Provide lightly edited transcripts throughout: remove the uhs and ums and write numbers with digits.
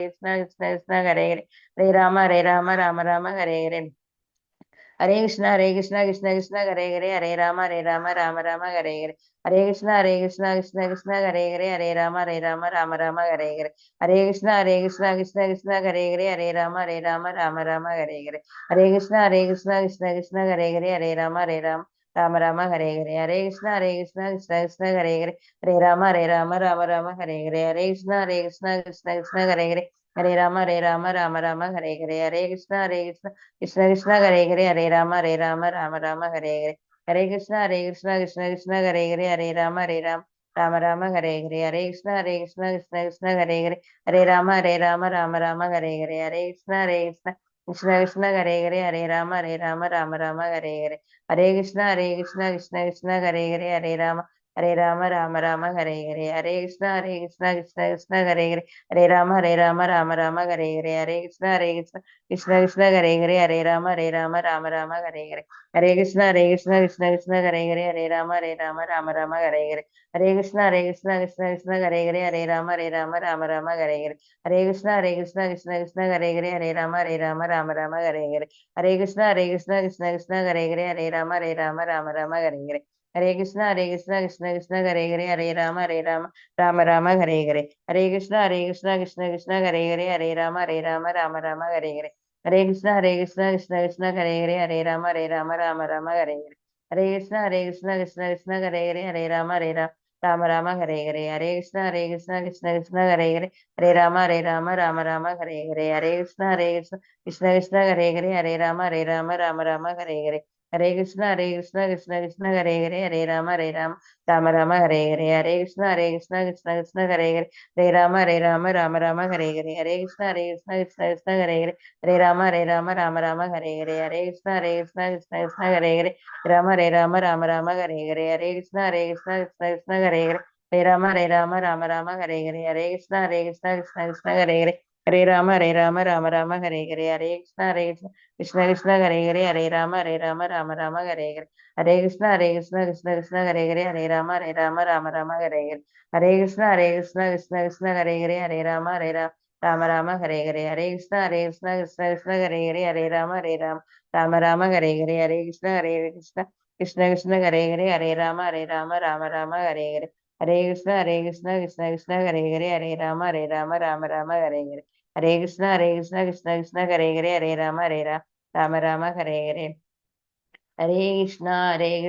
कृष्ण कृष्ण कृष्ण हरे हरे हरे राम राम राम हरे हरे हरे कृष्ण कृष्ण कृष्ण हरे राम राम राम हरे हरे हरे कृष्ण कृष्ण हरे हरे राम राम राम हरे हरे हरे कृष्ण कृष्ण हरे राम राम हरे हरे हरे कृष्ण कृष्ण हरे राम राम हरे हरे हरे कृष्ण कृष्ण हरे राम हरे हरे हरे कृष्ण कृष्ण हरे राम राम हरे हरे हरे कृष्ण कृष्ण कृष्ण हरे राम हरे हरे कृष्ण कृष्ण हरे राम राम हरे हरे कृष्ण कृष्ण हरे राम हरे हरे कृष्ण कृष्ण हरे राम हरे हरे कृष्ण कृष्ण हरे राम हरे हरे कृष्ण कृष्ण हरे राम हरे हरे कृष्ण कृष्ण हरे राम कृष्ण कृष्ण हरे राम कृष्ण कृष्ण हरे राम हरे कृष्ण राम कृष्ण कृष्ण राम हरे कृष्ण हरे राम कृष्ण कृष्ण हरे राम हरे कृष्ण हरे राम हरे कृष्ण कृष्ण हरे राम कृष्ण कृष्ण हरे राम हरे कृष्ण हरे राम हरे कृष्ण राम हरे कृष्ण हरे राम कृष्ण राम राम हरे कृष्ण कृष्ण कृष्ण हरे राम हरे कृष्ण कृष्ण हरे राम हरे कृष्ण कृष्ण हरे राम हरे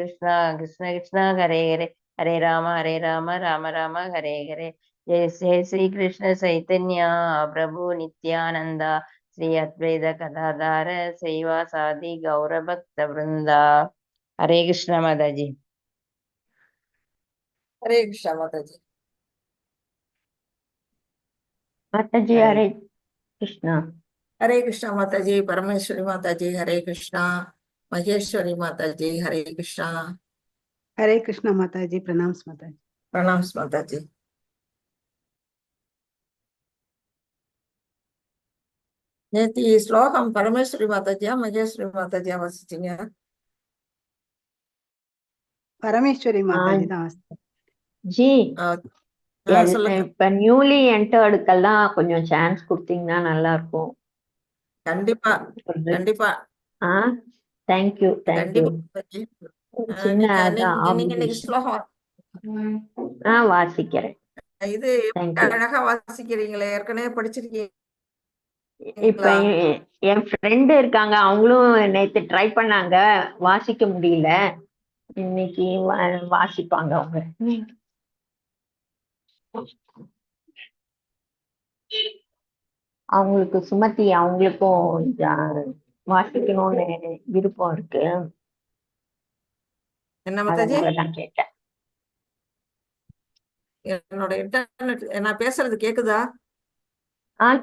कृष्ण कृष्ण हरे राम हरे हरे जय जय श्री कृष्ण चैतन्य प्रभु नित्यानंद श्री अद्वैत गदाधर श्रीवासादि गौर भक्त वृंदा हरे कृष्ण माता जी हरे कृष्णा माता जी। माताजी हरे हरे कृष्णा। हरे कृष्णा माता जी। परमेश्वरी माता जी हरे कृष्णा। महेश्वरी माता जी हरे कृष्णा। हरे कृष्णा माता जी। प्रणाम माता जी। प्रणाम माता जी। நேத்தி ஸ்லோகம் பரமேஸ்வரி மாதாஜியா மகேஸ்வரி மாதாஜியா வாசிச்சீங்க? பரமேஸ்வரி மாதாஜி தான் ஜி சொல்லுங்க. இப்ப நியூலி என்டர்டுக்கெல்லாம் கொஞ்சம் சான்ஸ் கொடுத்தீங்கன்னா நல்லா இருக்கும். கண்டிப்பா கண்டிப்பா தேங்க்யூ தேங்க்யூ. கண்டிப்பா சின்ன நீங்க இன்னைக்கு ஸ்லோகம் வாசிக்கிறேன். இது அழகா வாசிக்கிறீங்களே, ஏற்கனவே படிச்சிருக்கீங்க? இப்ப என் ஃப்ரெண்டு இருக்காங்க, அவங்களும் நேத்து ட்ரை பண்ணாங்க, வாசிக்க முடியல. இன்னைக்கு வாசிப்பாங்க அவங்க. அவங்களுக்கு சுமதி அவங்களுக்கும் வாசிக்கணும்னு விருப்பம் இருக்கு. என்ன மாதாஜி? அதனாலதான் கேட்டேன். என்னோட இன்டர்நெட் நான் பேசுறது கேக்குதா?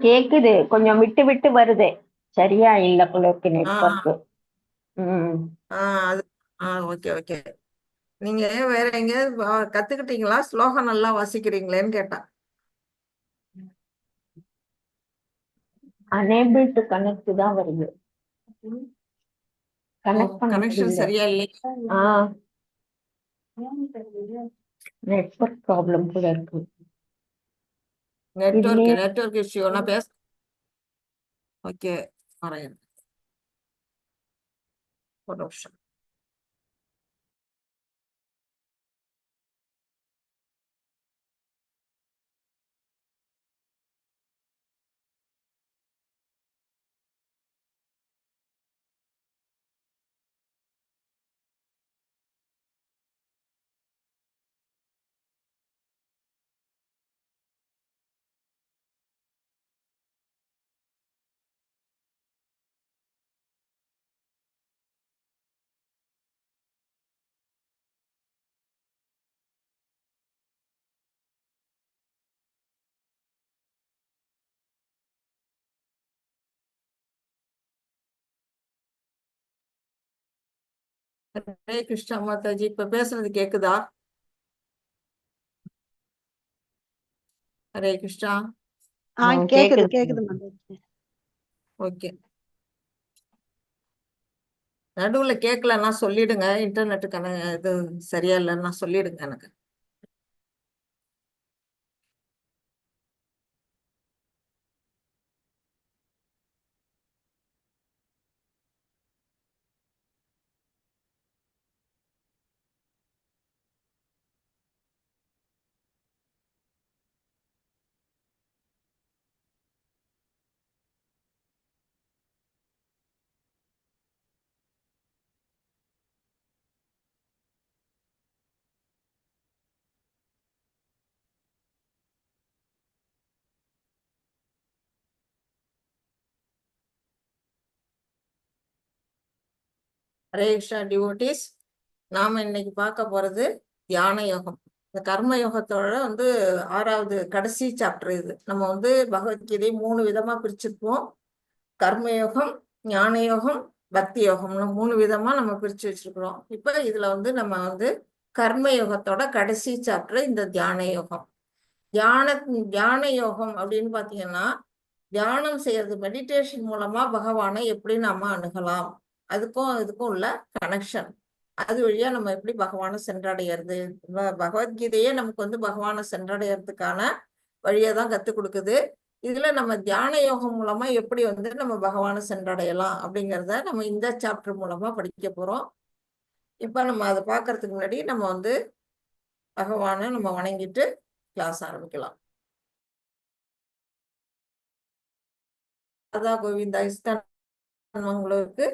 கேக்குது, கொஞ்சம் விட்டு விட்டு வருது. சரியா இல்ல போல இருக்கு நெட்வொர்க். அது ஓகே ஓகே. நீங்க வேற எங்கேயாவது கத்துக்கிட்டீங்களா? ஸ்லோகம் நல்லா வாசிக்கிறீங்களேன்னு கேட்டா. unable to connect தான் வருது. கனெக்ட் பண்ண கனெக்ஷன் முடியல. சரியா இல்லையா? நெட்வொர்க் ப்ராப்ளம் கூட இருக்கு. Network issue. நான் ஓகே, வரேன் ஒரு நிமிஷம். ஹரே கிருஷ்ணா மாதாஜி, இப்ப பேசுறது கேக்குதா? ஹரே கிருஷ்ணா. கேக்குது கேக்குது. கேக்குது மாதாஜி. ஓகே, நடுவுல கேட்கலன்னா சொல்லிடுங்க. இன்டர்நெட்டுக்கான இது சரியா இல்லைன்னா சொல்லிடுங்க எனக்கு. ஹரே கிருஷ்ணா டிவோட்டிஸ், நாம இன்னைக்கு பார்க்க போறது தியான யோகம். இந்த கர்ம யோகத்தோட 6வது கடைசி சாப்டர் இது. நம்ம பகவத்கீதை 3 விதமா பிரிச்சிருப்போம். கர்மயோகம், ஞான யோகம், பக்தி யோகம்னு 3 விதமா நம்ம பிரிச்சு வச்சிருக்கிறோம். இப்ப இதுல நம்ம கர்ம யோகத்தோட கடைசி சாப்டர் இந்த தியான யோகம். தியான யோகம் அப்படின்னு பாத்தீங்கன்னா, தியானம் செய்யறது, மெடிடேஷன் மூலமா பகவானை எப்படி நாம அணுகலாம், அதுக்கும் இதுக்கும் உள்ள கனெக்ஷன், அது வழியா நம்ம எப்படி பகவானை சென்றடைகிறது. பகவத்கீதையே நமக்கு பகவானை சென்றடைகிறதுக்கான வழியை தான் கத்துக் கொடுக்குது. இதுல நம்ம தியான யோகம் மூலமா எப்படி நம்ம பகவானை சென்றடையலாம் அப்படிங்கிறத நம்ம இந்த சாப்டர் மூலமா படிக்க போறோம். இப்ப நம்ம அதை பார்க்கறதுக்கு முன்னாடி நம்ம பகவானை நம்ம வணங்கிட்டு கிளாஸ் ஆரம்பிக்கலாம். ராதா கோவிந்தா உங்களுக்கு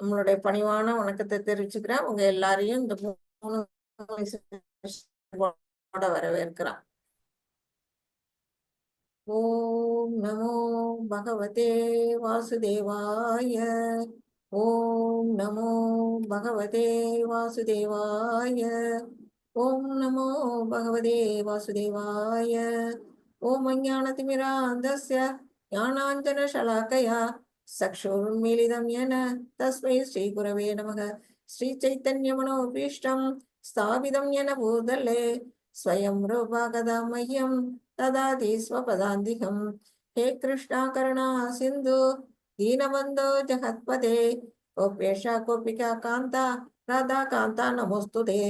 நம்மளுடைய பணிவான வணக்கத்தை தெரிவிச்சுக்கிறேன். உங்க எல்லாரையும் இந்த 3 வரவேற்கிறேன். ஓம் நமோ பகவதே வாசுதேவாய. ஓம் நமோ பகவதே வாசுதேவாய. ஓம் நமோ பகவதே வாசுதேவாய. ஓம் அஞ்ஞானதிமிராந்தஸ்ய ஞானாஞ்சனசலாக்கயா சக்ஷுருன்மீலிதம் யேன தஸ்மை ஸ்ரீகுரவே நமः. ஸ்ரீசைத்தன்யமனோபீஷ்டம் ஸ்தாபிதம் யேன பூதலே ஸ்வயம் ரூபா கதா மஹ்யம் ததாதி ஸ்வபதாந்திகம். हे कृष्णा करुणा सिंधु दीनबंधो जगत्पते गोपेशा गोपिका कांता राधा कांता नमोस्तुते.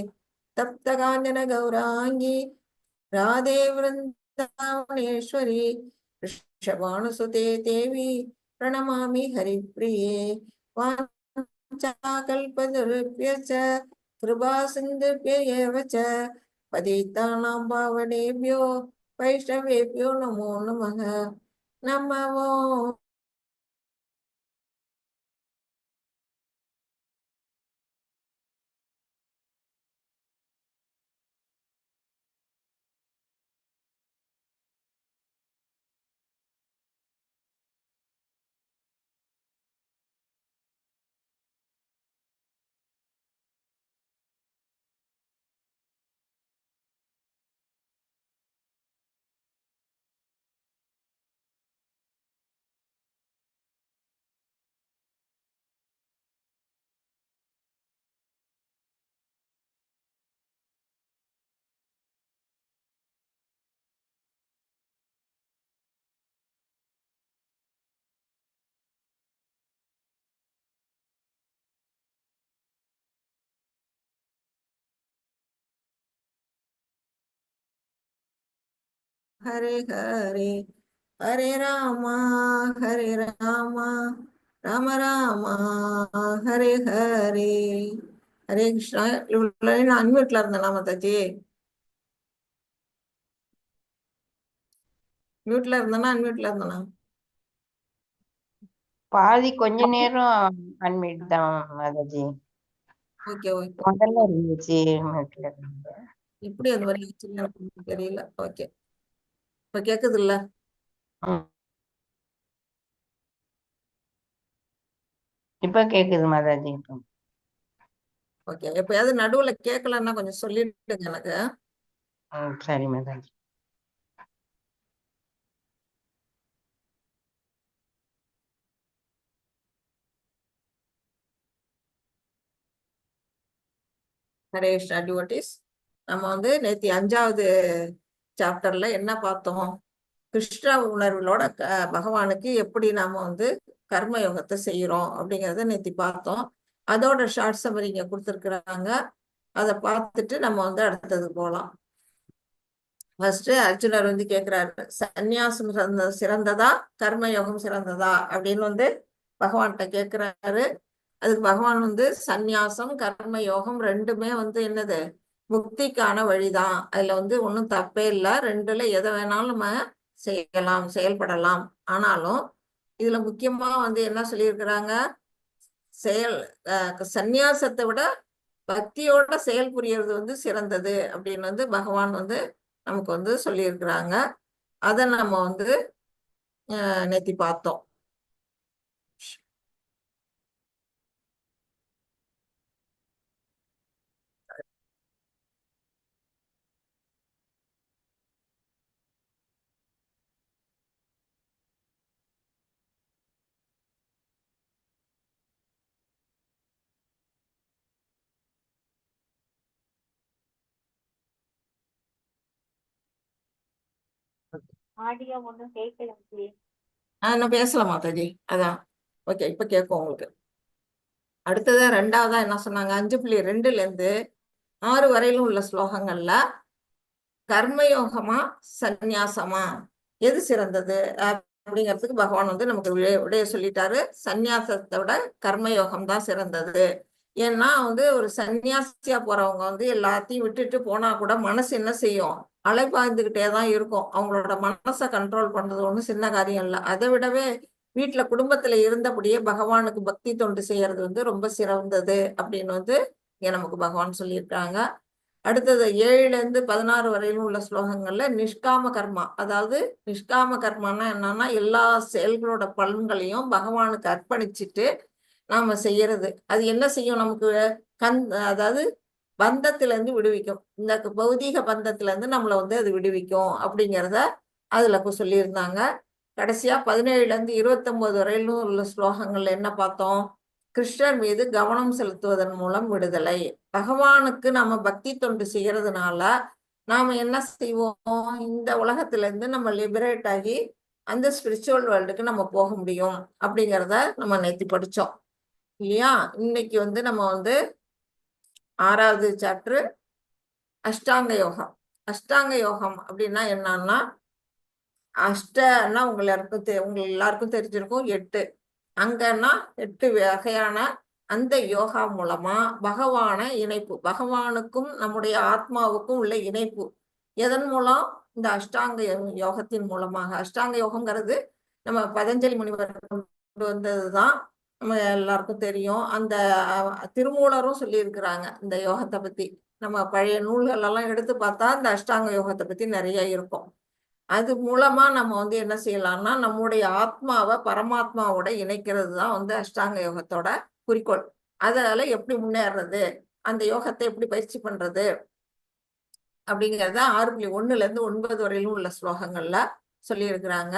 तप्त कांचन गौरांगी राधे वृंदावनेश्वरी वृषभानुसुते देवी प्रणमामि हरिप्रिये. वाञ्छाकल्पतरुभ्यश्च कृपा सिन्धुभ्य एव च पतितानां पावनेभ्यो वैष्णवेभ्यो नमो नमः. नमो हरे हरे ஹரே ராமா ஹரே ராமா ராம ராமா ஹரே ஹரே. ஹரே கிருஷ்ணா. இவ்வளவு நான் அன்மியூட்ல இருந்தேனா மாதாஜி? மியூட்ல இருந்தேனா அன்மியூட்ல இருந்தேனா? பாதி கொஞ்ச நேரம் அன்மியூட் தான் மாதாஜி. Okay okay. முதல்ல இருந்துச்சு mute ல இருந்து. இப்படி அந்த மாதிரி ஆச்சுன்னு எனக்கு தெரியல. ஓகே, இப்ப கேக்குது இல்ல? ம். இப்ப கேக்குது மாதாஜி. ஓகே, எப்பயாவது நடுவுல கேட்கலன்னா கொஞ்சம் சொல்லிடுங்க எனக்கு. சரி மாதாஜி. ஹரே கிருஷ்ணா டிவோட்டிஸ். நம்ம வந்து நேத்தி 5வது சாப்டர்ல என்ன பார்த்தோம்? கிருஷ்ண உணர்வுகளோட பகவானுக்கு எப்படி நாம வந்து கர்ம யோகத்தை செய்யறோம் அப்படிங்கிறத நேத்தி பார்த்தோம். அதோட ஷார்ட் சம்மரி இங்க கொடுத்துருக்குறாங்க. அதை பார்த்துட்டு நம்ம வந்து அடுத்தது போகலாம். ஃபர்ஸ்ட் அர்ஜுனர் வந்து கேட்கிறாரு, சந்நியாசம் சிறந்ததா கர்மயோகம் சிறந்ததா அப்படின்னு வந்து பகவான்கிட்ட கேட்கிறாரு. அதுக்கு பகவான் வந்து சந்நியாசம் கர்ம யோகம் ரெண்டுமே வந்து என்னது, முக்திக்கான வழிதான். அதுல வந்து ஒன்றும் தப்பே இல்லை. ரெண்டுல எதை வேணாலும் நம்ம செய்யலாம், செயல்படலாம். ஆனாலும் இதுல முக்கியமா வந்து என்ன சொல்லியிருக்கிறாங்க, சந்நியாசத்தை விட பக்தியோட செயல் புரியறது வந்து சிறந்தது அப்படின்னு வந்து பகவான் வந்து நமக்கு வந்து சொல்லியிருக்கிறாங்க. அதை நம்ம வந்து நேத்தி பார்த்தோம். ஆடியோ ஒன்றும் கேட்கல. நான் பேசலாம் மாதாஜி. அதான் ஓகே, இப்ப கேட்கும் உங்களுக்கு. அடுத்ததா 2வதா என்ன சொன்னாங்க, 5.2ல இருந்து 6 வரையிலும் உள்ள ஸ்லோகங்கள்ல கர்மயோகமா சந்நியாசமா எது சிறந்தது அப்படிங்கிறதுக்கு பகவான் வந்து நமக்கு விடைய சொல்லிட்டாரு. சந்நியாசத்தை விட கர்மயோகம் தான் சிறந்தது. ஏன்னா வந்து ஒரு சன்னியாசியா போறவங்க வந்து எல்லாத்தையும் விட்டுட்டு போனா கூட மனசு என்ன செய்யும், அலைபாய்ந்துகிட்டே தான் இருக்கும். அவங்களோட மனசை கண்ட்ரோல் பண்றது ஒன்றும் சின்ன காரியம் இல்லை. அதை விடவே வீட்டுல குடும்பத்துல இருந்தபடியே பகவானுக்கு பக்தி தொண்டு செய்யறது வந்து ரொம்ப சிறந்தது அப்படின்னு வந்து இங்க நமக்கு பகவான் சொல்லியிருக்காங்க. அடுத்தது 7ல இருந்து 16 வரையிலும் உள்ள ஸ்லோகங்கள்ல நிஷ்காம கர்மா, அதாவது நிஷ்காம கர்மானா என்னன்னா எல்லா செயல்களோட பலன்களையும் பகவானுக்கு அர்ப்பணிச்சுட்டு நாம செய்யறது. அது என்ன செய்யும், நமக்கு அதாவது பந்தத்துல இருந்து விடுவிக்கும். இந்த பௌதீக பந்தத்துல இருந்து நம்மளை வந்து அது விடுவிக்கும் அப்படிங்கிறத அதுல சொல்லியிருந்தாங்க. கடைசியா 17ல இருந்து 29 வரையிலும் உள்ள ஸ்லோகங்கள்ல என்ன பார்த்தோம், கிருஷ்ணர் மீது கவனம் செலுத்துவதன் மூலம் விடுதலை. பகவானுக்கு நம்ம பக்தி தொண்டு செய்யறதுனால நாம என்ன செய்வோம், இந்த உலகத்துல இருந்து நம்ம லிபரேட் ஆகி அந்த ஸ்பிரிச்சுவல் வேர்ல்டுக்கு நம்ம போக முடியும் அப்படிங்கிறத நம்ம நேத்தி படிச்சோம் இல்லையா? இன்னைக்கு வந்து நம்ம வந்து 6வது சாப்டர் அஷ்டாங்க யோகம். அஷ்டாங்க யோகம் அப்படின்னா என்னன்னா, அஷ்டன்னா உங்க எல்லாருக்கும் தெரிஞ்சிருக்கும் 8. அங்கன்னா 8 வகையான அந்த யோகா மூலமா பகவான இணைப்பு, பகவானுக்கும் நம்முடைய ஆத்மாவுக்கும் உள்ள இணைப்பு. எதன் மூலம்? இந்த அஷ்டாங்க யோகத்தின் மூலமாக. அஷ்டாங்க யோகம்ங்கிறது நம்ம பதஞ்சலி முனிவர் கொண்டு வந்ததுதான், நம்ம எல்லாருக்கும் தெரியும். அந்த திருமூலரும் சொல்லியிருக்கிறாங்க இந்த யோகத்தை பத்தி. நம்ம பழைய நூல்கள் எல்லாம் எடுத்து பார்த்தா இந்த அஷ்டாங்க யோகத்தை பத்தி நிறைய இருக்கும். அது மூலமா நம்ம வந்து என்ன செய்யலாம்னா, நம்முடைய ஆத்மாவை பரமாத்மாவோட இணைக்கிறது தான் வந்து அஷ்டாங்க யோகத்தோட குறிக்கோள். அதனால எப்படி முன்னேறது, அந்த யோகத்தை எப்படி பயிற்சி பண்றது அப்படிங்கிறத 6.1ல இருந்து 9 வரையிலும் உள்ள ஸ்லோகங்கள்ல சொல்லியிருக்கிறாங்க.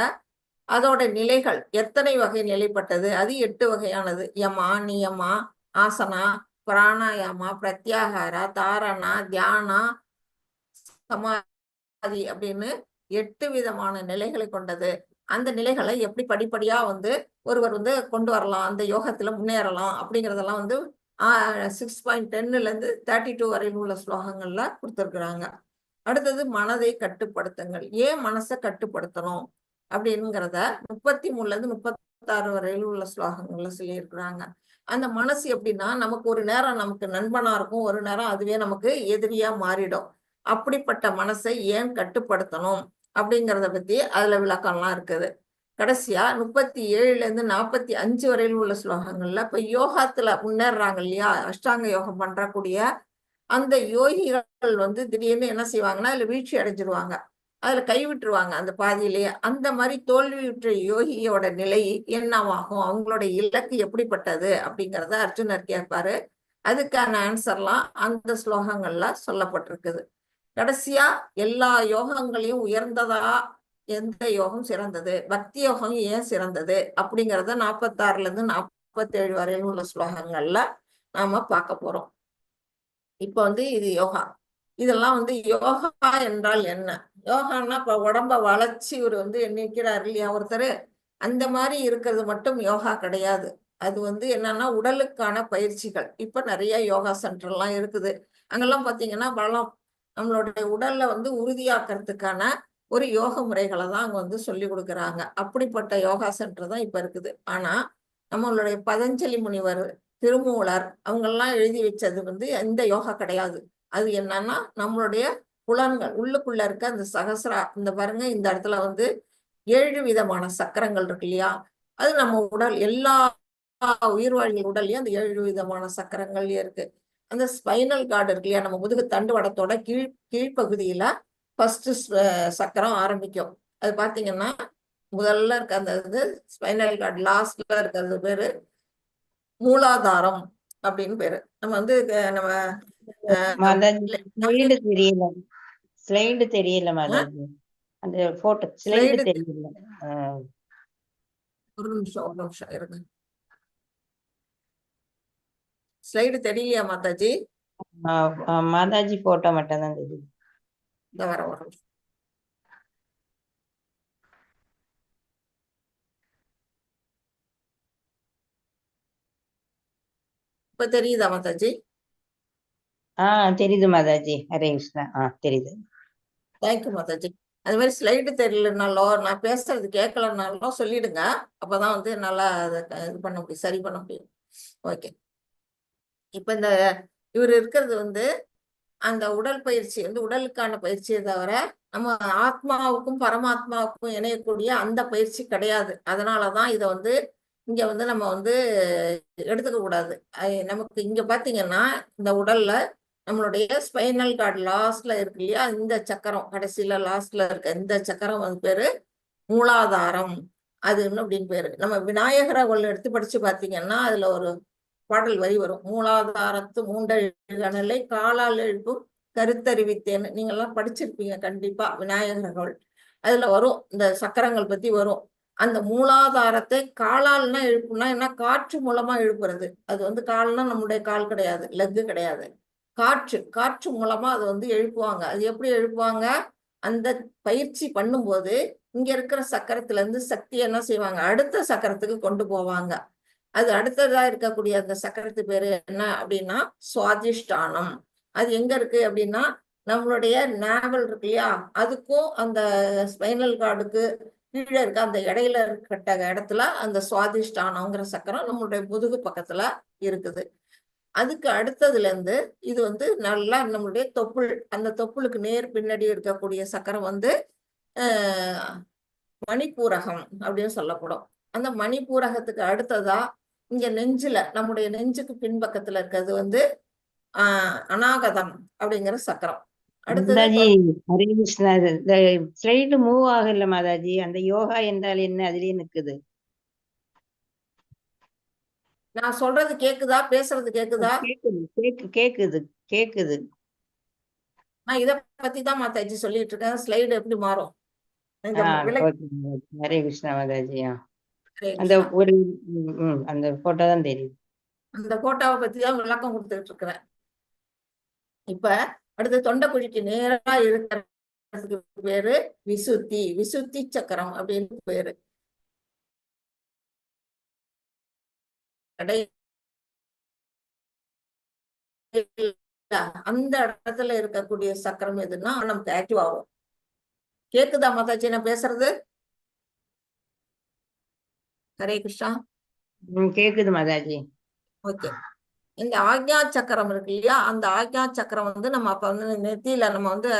அதோட நிலைகள் எத்தனை வகை நிலைப்பட்டது, அது 8 வகையானது. யமா, நியமா, ஆசனா, பிராணாயாமா, பிரத்யாகாரா, தாரணா, தியானா, சமாதி அப்படின்னு 8 விதமான நிலைகளை கொண்டது. அந்த நிலைகளை எப்படி படிப்படியா வந்து ஒருவர் வந்து கொண்டு வரலாம், அந்த யோகத்துல முன்னேறலாம் அப்படிங்கிறதெல்லாம் வந்து 6.10ல இருந்து 32 வரையில் உள்ள ஸ்லோகங்கள்ல கொடுத்துருக்குறாங்க. அடுத்தது மனதை கட்டுப்படுத்துங்கள். ஏன் மனசை கட்டுப்படுத்தணும்? அப்படிங்கிறத 33ல இருந்து 36 வரையில் உள்ள ஸ்லோகங்கள்ல சொல்லியிருக்கிறாங்க. அந்த மனசு எப்படின்னா, நமக்கு ஒரு நேரம் நமக்கு நண்பனா இருக்கும், ஒரு நேரம் அதுவே நமக்கு எதிரியா மாறிடும். அப்படிப்பட்ட மனசை ஏன் கட்டுப்படுத்தணும் அப்படிங்கிறத பத்தி அதுல விளக்கம்லாம் இருக்குது. கடைசியா 37ல இருந்து 45 வரையில் உள்ள ஸ்லோகங்கள்ல இப்ப யோகத்துல முன்னேறாங்க இல்லையா, அஷ்டாங்க யோகம் பண்றக்கூடிய அந்த யோகிகள் வந்து திடீர்னு என்ன செய்வாங்கன்னா அதுல வீழ்ச்சி அடைஞ்சிருவாங்க, அதுல கைவிட்டுருவாங்க அந்த பாதியிலேயே. அந்த மாதிரி தோல்வியுற்ற யோகியோட நிலை என்னவாகும், அவங்களோட இலக்கு எப்படிப்பட்டது அப்படிங்கிறத அர்ஜுனர் கேட்பாரு. அதுக்கான ஆன்சர்லாம் அந்த ஸ்லோகங்கள்ல சொல்லப்பட்டிருக்குது. கடைசியா எல்லா யோகங்களையும் உயர்ந்ததா எந்த யோகம் சிறந்தது, பக்தி யோகம் ஏன் சிறந்தது அப்படிங்கிறத 46ல இருந்து 47 வரையில் உள்ள ஸ்லோகங்கள்ல நாம பார்க்க போறோம். இப்ப வந்து இது யோகா. இதெல்லாம் வந்து யோகா என்றால் என்ன? யோகான்னா இப்ப உடம்ப வளைச்சு இவர் வந்து நிற்கிறாரு இல்லையா ஒருத்தர், அந்த மாதிரி இருக்கிறது மட்டும் யோகா கிடையாது. அது வந்து என்னன்னா உடலுக்கான பயிற்சிகள். இப்ப நிறைய யோகா சென்டர் எல்லாம் இருக்குது. அங்கெல்லாம் பாத்தீங்கன்னா பலம் நம்மளுடைய உடல்ல வந்து உறுதியாக்குறதுக்கான ஒரு யோக முறைகளை தான் அங்க வந்து சொல்லி கொடுக்குறாங்க. அப்படிப்பட்ட யோகா சென்டர் தான் இப்ப இருக்குது. ஆனா நம்மளுடைய பதஞ்சலி முனிவர், திருமூலர் அவங்கெல்லாம் எழுதி வச்சது வந்து எந்த யோகா கிடையாது. அது என்னன்னா நம்மளுடைய புலன்கள் உள்ளுக்குள்ள இருக்க அந்த சகசிரா, இந்த பாருங்க இந்த இடத்துல வந்து 7 விதமான சக்கரங்கள் இருக்கு இல்லையா, அது நம்ம உடல் எல்லா உயிர்வாழிகள் உடல்லயும் அந்த 7 விதமான சக்கரங்கள் இருக்கு. அந்த ஸ்பைனல் கார்டு இருக்கு இல்லையா, நம்ம முதுகு தண்டு வடத்தோட கீழ்ப்பகுதியில ஃபர்ஸ்ட் சக்கரம் ஆரம்பிக்கும். அது பாத்தீங்கன்னா முதல்ல இருக்க அந்த இது ஸ்பைனல் கார்டு, லாஸ்ட்ல இருக்கிறது பேரு மூலாதாரம் அப்படின்னு பேரு. நம்ம வந்து நம்ம மாதாஜி ஸ்லைடு தெரியல, ஸ்லைடு தெரியல மாதாஜி, அந்த போட்டோ ஸ்லைடு ஸ்லைடு தெரியல. ஒரு நிமிஷம் இருங்க. ஸ்லைடு தெரியலையா மாதாஜி? மாதாஜி போட்டோ மட்டும் தான் தெரியுது. இந்த வர ஒரு நிமிஷம். இப்ப தெரியுதா மாதாஜி? தெரியுது மாதாஜி. ஹரே கிருஷ்ணா. தெரியுது. தேங்க்யூ மாதாஜி. அது மாதிரி ஸ்லைடு தெரியலனாலோ நான் பேசுறது கேட்கலனாலோ சொல்லிடுங்க. அப்பதான் வந்து நல்லா அதை இது பண்ண முடியும், சரி பண்ண முடியும். ஓகே. இப்ப இந்த இவர் இருக்கிறது வந்து அந்த உடல் பயிற்சி வந்து உடலுக்கான பயிற்சியை தவிர நம்ம ஆத்மாவுக்கும் பரமாத்மாவுக்கும் இணையக்கூடிய அந்த பயிற்சி கிடையாது. அதனாலதான் இதை வந்து இங்க வந்து நம்ம வந்து எடுத்துக்க கூடாது. நமக்கு இங்க பாத்தீங்கன்னா இந்த உடல்ல நம்மளுடைய ஸ்பைனல் கார்டு லாஸ்ட்ல இருக்கு இல்லையா, இந்த சக்கரம் கடைசியில லாஸ்ட்ல இருக்க இந்த சக்கரம் வந்து பேரு மூலாதாரம். அது அப்படின்னு பேரு. நம்ம விநாயகரை ஒன்று எடுத்து படிச்சு பாத்தீங்கன்னா அதுல ஒரு பாடல் வரி வரும், மூலாதாரத்து மூண்டெழுகநிலை காலால் எழுப்பும் கருத்தறிவித்தேன்னு. நீங்க எல்லாம் படிச்சிருப்பீங்க கண்டிப்பா விநாயகர்கள். அதுல வரும் இந்த சக்கரங்கள் பத்தி வரும். அந்த மூலாதாரத்தை காலால்னா எழுப்புனா என்ன, காற்று மூலமா எழுப்புறது. அது வந்து கால்னா நம்முடைய கால் கிடையாது, லெக்கு கிடையாது, காற்று மூலமா அது வந்து எழுப்புவாங்க. அது எப்படி எழுப்புவாங்க, அந்த பயிற்சி பண்ணும்போது இங்க இருக்கிற சக்கரத்துல இருந்து சக்தி என்ன செய்வாங்க, அடுத்த சக்கரத்துக்கு கொண்டு போவாங்க. அது அடுத்ததா இருக்கக்கூடிய அந்த சக்கரத்து பேரு என்ன அப்படின்னா சுவாதிஷ்டானம். அது எங்க இருக்கு அப்படின்னா நம்மளுடைய நாவல் இருக்கு இல்லையா, அதுக்கும் அந்த ஸ்பைனல் கார்டுக்கு கீழே இருக்க அந்த இடையில இருக்கிற இடத்துல அந்த சுவாதிஷ்டானம்ங்கிற சக்கரம் நம்மளுடைய முதுகு பக்கத்துல இருக்குது. அதுக்கு அடுத்ததுல இருந்து இது வந்து நல்லா நம்மளுடைய தொப்புள், அந்த தொப்புளுக்கு நேர் பின்னாடி இருக்கக்கூடிய சக்கரம் வந்து மணிப்பூரகம் அப்படின்னு சொல்லப்படும். அந்த மணிப்பூரகத்துக்கு அடுத்ததா இங்க நெஞ்சுல, நம்முடைய நெஞ்சுக்கு பின்பக்கத்துல இருக்கிறது வந்து அநாகதம் அப்படிங்கிற சக்கரம். அடுத்தது மாதாஜி ஹரே கிருஷ்ணா. இந்த ஸ்லைடு மூவ் ஆகல மாதாஜி. அந்த யோகா என்றால் என்ன அதுலயே நிக்குது. நான் சொல்றது கேக்குதா, பேசுறது கேக்குதா? கேக்குது கேக்குது. நான் இத பத்தி தான் மாதாஜி சொல்லிட்டு இருக்கேன். ஸ்லைடு எப்படி மாறும் ஹரே கிருஷ்ணா மாதாஜி. அந்த கிருஷ்ணா. ஒரு அந்த போட்டோ தான் தெரியுது. அந்த போட்டோவை பத்தி தான் விளக்கம் கொடுத்துட்டு இருக்கிறேன். இப்ப அடுத்து தொண்டைக்குழிக்கு நேரா இருக்கிறதுக்கு பேரு விசுத்தி, விசுத்தி சக்கரம் அப்படின்னு பேரு. அந்த இடத்துல இருக்கக்கூடிய சக்கரம் எதுன்னா நமக்கு ஆக்டிவ் ஆகும். கேக்குதா மாதாஜி நான் பேசுறது? ஹரே கிருஷ்ணா. கேக்குது மாதாஜி. ஓகே. இந்த ஆக்ஞா சக்கரம் இருக்கு இல்லையா, அந்த ஆக்ஞா சக்கரம் வந்து நம்ம அப்ப வந்து நெத்தியில நம்ம வந்து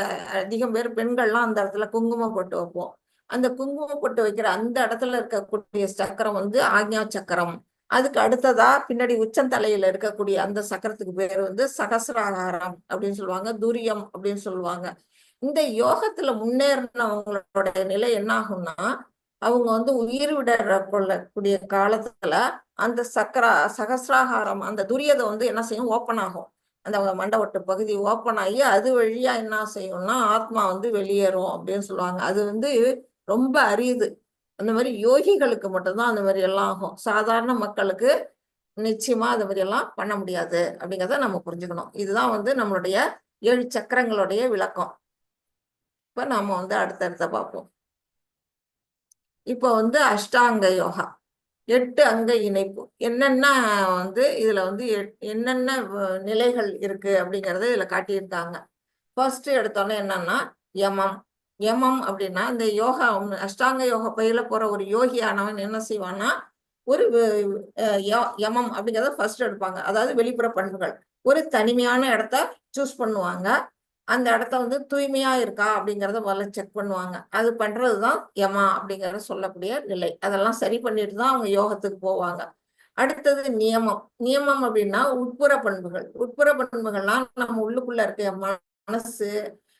அதிகம் பேர் பெண்கள்லாம் அந்த இடத்துல குங்குமம் போட்டு வைப்போம். அந்த குங்குமம் போட்டு வைக்கிற அந்த இடத்துல இருக்கக்கூடிய சக்கரம் வந்து ஆக்ஞா சக்கரம். அதுக்கு அடுத்ததா பின்னாடி உச்சந்தலையில இருக்கக்கூடிய அந்த சக்கரத்துக்கு பேர் வந்து சகசிராகாரம் அப்படின்னு சொல்லுவாங்க, துரியம் அப்படின்னு சொல்லுவாங்க. இந்த யோகத்துல முன்னேறினவங்களோட நிலை என்ன ஆகும்னா, அவங்க வந்து உயிர் விட கொள்ளக்கூடிய காலத்துல அந்த சகசிராகாரம் அந்த துரியதை வந்து என்ன செய்யும், ஓப்பன் ஆகும். அந்த மண்டவட்டு பகுதி ஓப்பன் ஆகி அது வழியா என்ன செய்யும்னா ஆத்மா வந்து வெளியேறும் அப்படின்னு சொல்லுவாங்க. அது வந்து ரொம்ப அரியுது. அந்த மாதிரி யோகிகளுக்கு மட்டும்தான் அந்த மாதிரி எல்லாம் ஆகும். சாதாரண மக்களுக்கு நிச்சயமா அது மாதிரி எல்லாம் பண்ண முடியாது அப்படிங்கிறத நம்ம புரிஞ்சுக்கணும். இதுதான் வந்து நம்மளுடைய 7 சக்கரங்களுடைய விளக்கம். இப்ப நாம வந்து அடுத்தடுத்த பார்ப்போம். இப்ப வந்து அஷ்டாங்க யோகா, 8 அங்க இணைப்பு. என்னென்ன வந்து இதுல வந்து என்னென்ன நிலைகள் இருக்கு அப்படிங்கறத இதுல காட்டியிருக்காங்க. ஃபர்ஸ்ட் எடுத்தோன்னே என்னன்னா யமம். யமம் அப்படின்னா இந்த யோகா அஷ்டாங்க யோகா பயில போற ஒரு யோகியானவன் என்ன செய்வான்னா ஒரு யமம் அப்படிங்கிறத ஃபர்ஸ்ட் எடுப்பாங்க. அதாவது வெளிப்புற பண்புகள். ஒரு தனிமையான இடத்த சூஸ் பண்ணுவாங்க. அந்த இடத்த வந்து தூய்மையா இருக்கா அப்படிங்கிறத முதல்ல செக் பண்ணுவாங்க. அது பண்றதுதான் யமா அப்படிங்கிறத சொல்லக்கூடிய நிலை. அதெல்லாம் சரி பண்ணிட்டு தான் அவங்க யோகத்துக்கு போவாங்க. அடுத்தது நியமம். நியமம் அப்படின்னா உட்புற பண்புகள். உட்புற பண்புகள்லாம் நம்ம உள்ளுக்குள்ள இருக்க மனசு,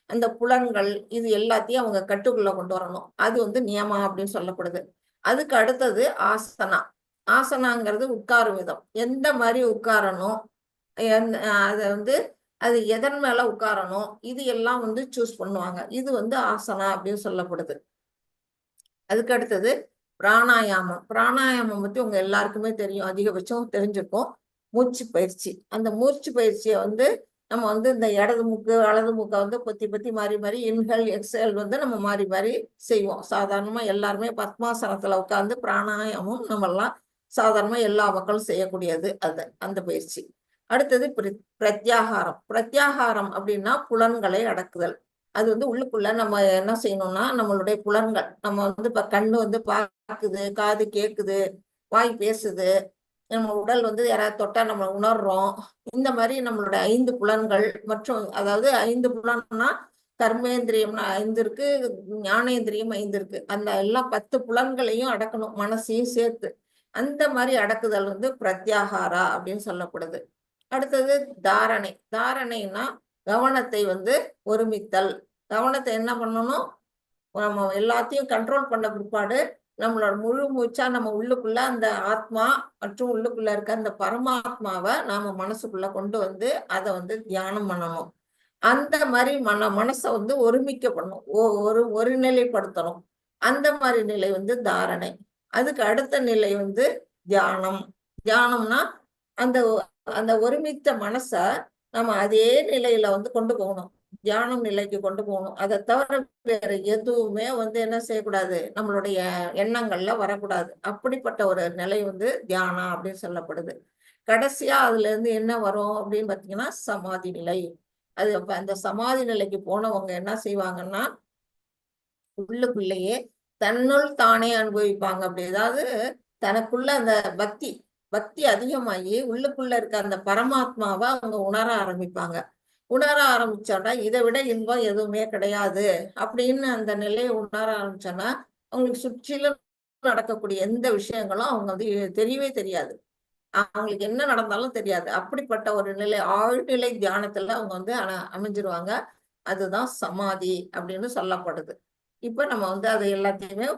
அந்த புலன்கள், இது எல்லாத்தையும் அவங்க கட்டுக்குள்ள கொண்டு வரணும். அது வந்து நியமா அப்படின்னு சொல்லப்படுது. அதுக்கு அடுத்தது ஆசனா. ஆசனாங்கிறது உட்காரும் விதம். எந்த மாதிரி உட்காரணும், அதை வந்து அது எதன் மேல உட்காரணும், இது எல்லாம் வந்து சூஸ் பண்ணுவாங்க. இது வந்து ஆசனா அப்படின்னு சொல்லப்படுது. அதுக்கு அடுத்தது பிராணாயாமம். பிராணாயாமம் பத்தி உங்க எல்லாருக்குமே தெரியும், அதிகபட்சம் தெரிஞ்சிருக்கும். மூச்சு பயிற்சி. அந்த மூச்சு பயிற்சியை வந்து நம்ம வந்து இந்த இடது மூக்கு வலது மூக்கை வந்து பொத்தி பொத்தி மாறி மாறி இன்ஹேல் எக்ஸேல் வந்து நம்ம மாறி மாறி செய்வோம். சாதாரணமா எல்லாருமே பத்மாசனத்துல உட்கார்ந்து பிராணாயாமம் நம்ம எல்லாம் சாதாரணமா எல்லா மக்களும் செய்யக்கூடியது அது, அந்த பயிற்சி. அடுத்தது பிரத்யாகாரம். பிரத்யாகாரம் அப்படின்னா புலன்களை அடக்குதல். அது வந்து உள்ளுக்குள்ள நம்ம என்ன செய்யணும்னா நம்மளுடைய புலன்கள், நம்ம வந்து இப்ப கண்ணு வந்து பார்க்குது, காது கேட்குது, வாய் பேசுது, நம்ம உடல் வந்து யாராவது தொட்டா நம்ம உணர்றோம். இந்த மாதிரி நம்மளோட 5 புலன்கள் மற்றும் அதாவது 5 புலன்னா கர்மேந்திரியம்னா 5 இருக்கு, ஞானேந்திரியம் 5 இருக்கு. அந்த எல்லாம் 10 புலன்களையும் அடக்கணும், மனசையும் சேர்த்து. அந்த மாதிரி அடக்குதல் வந்து பிரத்யாகாரா அப்படின்னு சொல்லப்படுது. அடுத்தது தாரணை. தாரணைன்னா கவனத்தை வந்து ஒருமித்தல். கவனத்தை என்ன பண்ணணும், நம்ம எல்லாத்தையும் கண்ட்ரோல் பண்ண பிற்பாடு நம்மளோட முழு மூச்சா நம்ம உள்ளுக்குள்ள அந்த ஆத்மா மற்றும் உள்ளுக்குள்ள இருக்க அந்த பரமாத்மாவை நாம மனசுக்குள்ள கொண்டு வந்து அதை வந்து தியானம் பண்ணணும். அந்த மாதிரி மனசை வந்து ஒருமிக்க பண்ணணும், ஒருநிலைப்படுத்தணும். அந்த மாதிரி நிலை வந்து தாரணை. அதுக்கு அடுத்த நிலை வந்து தியானம். தியானம்னா அந்த அந்த ஒருமித்த மனச நம்ம அதே நிலையில வந்து கொண்டு போகணும், தியானம் நிலைக்கு கொண்டு போகணும். அதை தவிர வேற எதுவுமே வந்து என்ன செய்யக்கூடாது, நம்மளுடைய எண்ணங்கள்ல வரக்கூடாது. அப்படிப்பட்ட ஒரு நிலை வந்து தியானம் அப்படின்னு சொல்லப்படுது. கடைசியா அதுல இருந்து என்ன வரும் அப்படின்னு பாத்தீங்கன்னா சமாதி நிலை. அது அந்த சமாதி நிலைக்கு போனவங்க என்ன செய்வாங்கன்னா உள்ளுக்குள்ளேயே தன்னுள் தானே அனுபவிப்பாங்க. அப்படி ஏதாவது தனக்குள்ள அந்த பக்தி அதிகமாகி உள்ளுக்குள்ள இருக்க அந்த பரமாத்மாவை அவங்க உணர ஆரம்பிப்பாங்க. உணர ஆரம்பிச்சோன்னா இதை விட இன்பம் எதுவுமே கிடையாது அப்படின்னு அந்த நிலையை உணர ஆரம்பிச்சோன்னா அவங்களுக்கு சுற்றிலும் நடக்கக்கூடிய எந்த விஷயங்களும் அவங்க வந்து தெரியவே தெரியாது, அவங்களுக்கு என்ன நடந்தாலும் தெரியாது. அப்படிப்பட்ட ஒரு நிலை, ஆழ்நிலை தியானத்துல அவங்க வந்து அமைஞ்சிருவாங்க. அதுதான் சமாதி அப்படின்னு சொல்லப்படுது. இப்ப நம்ம வந்து அதை எல்லாத்தையுமே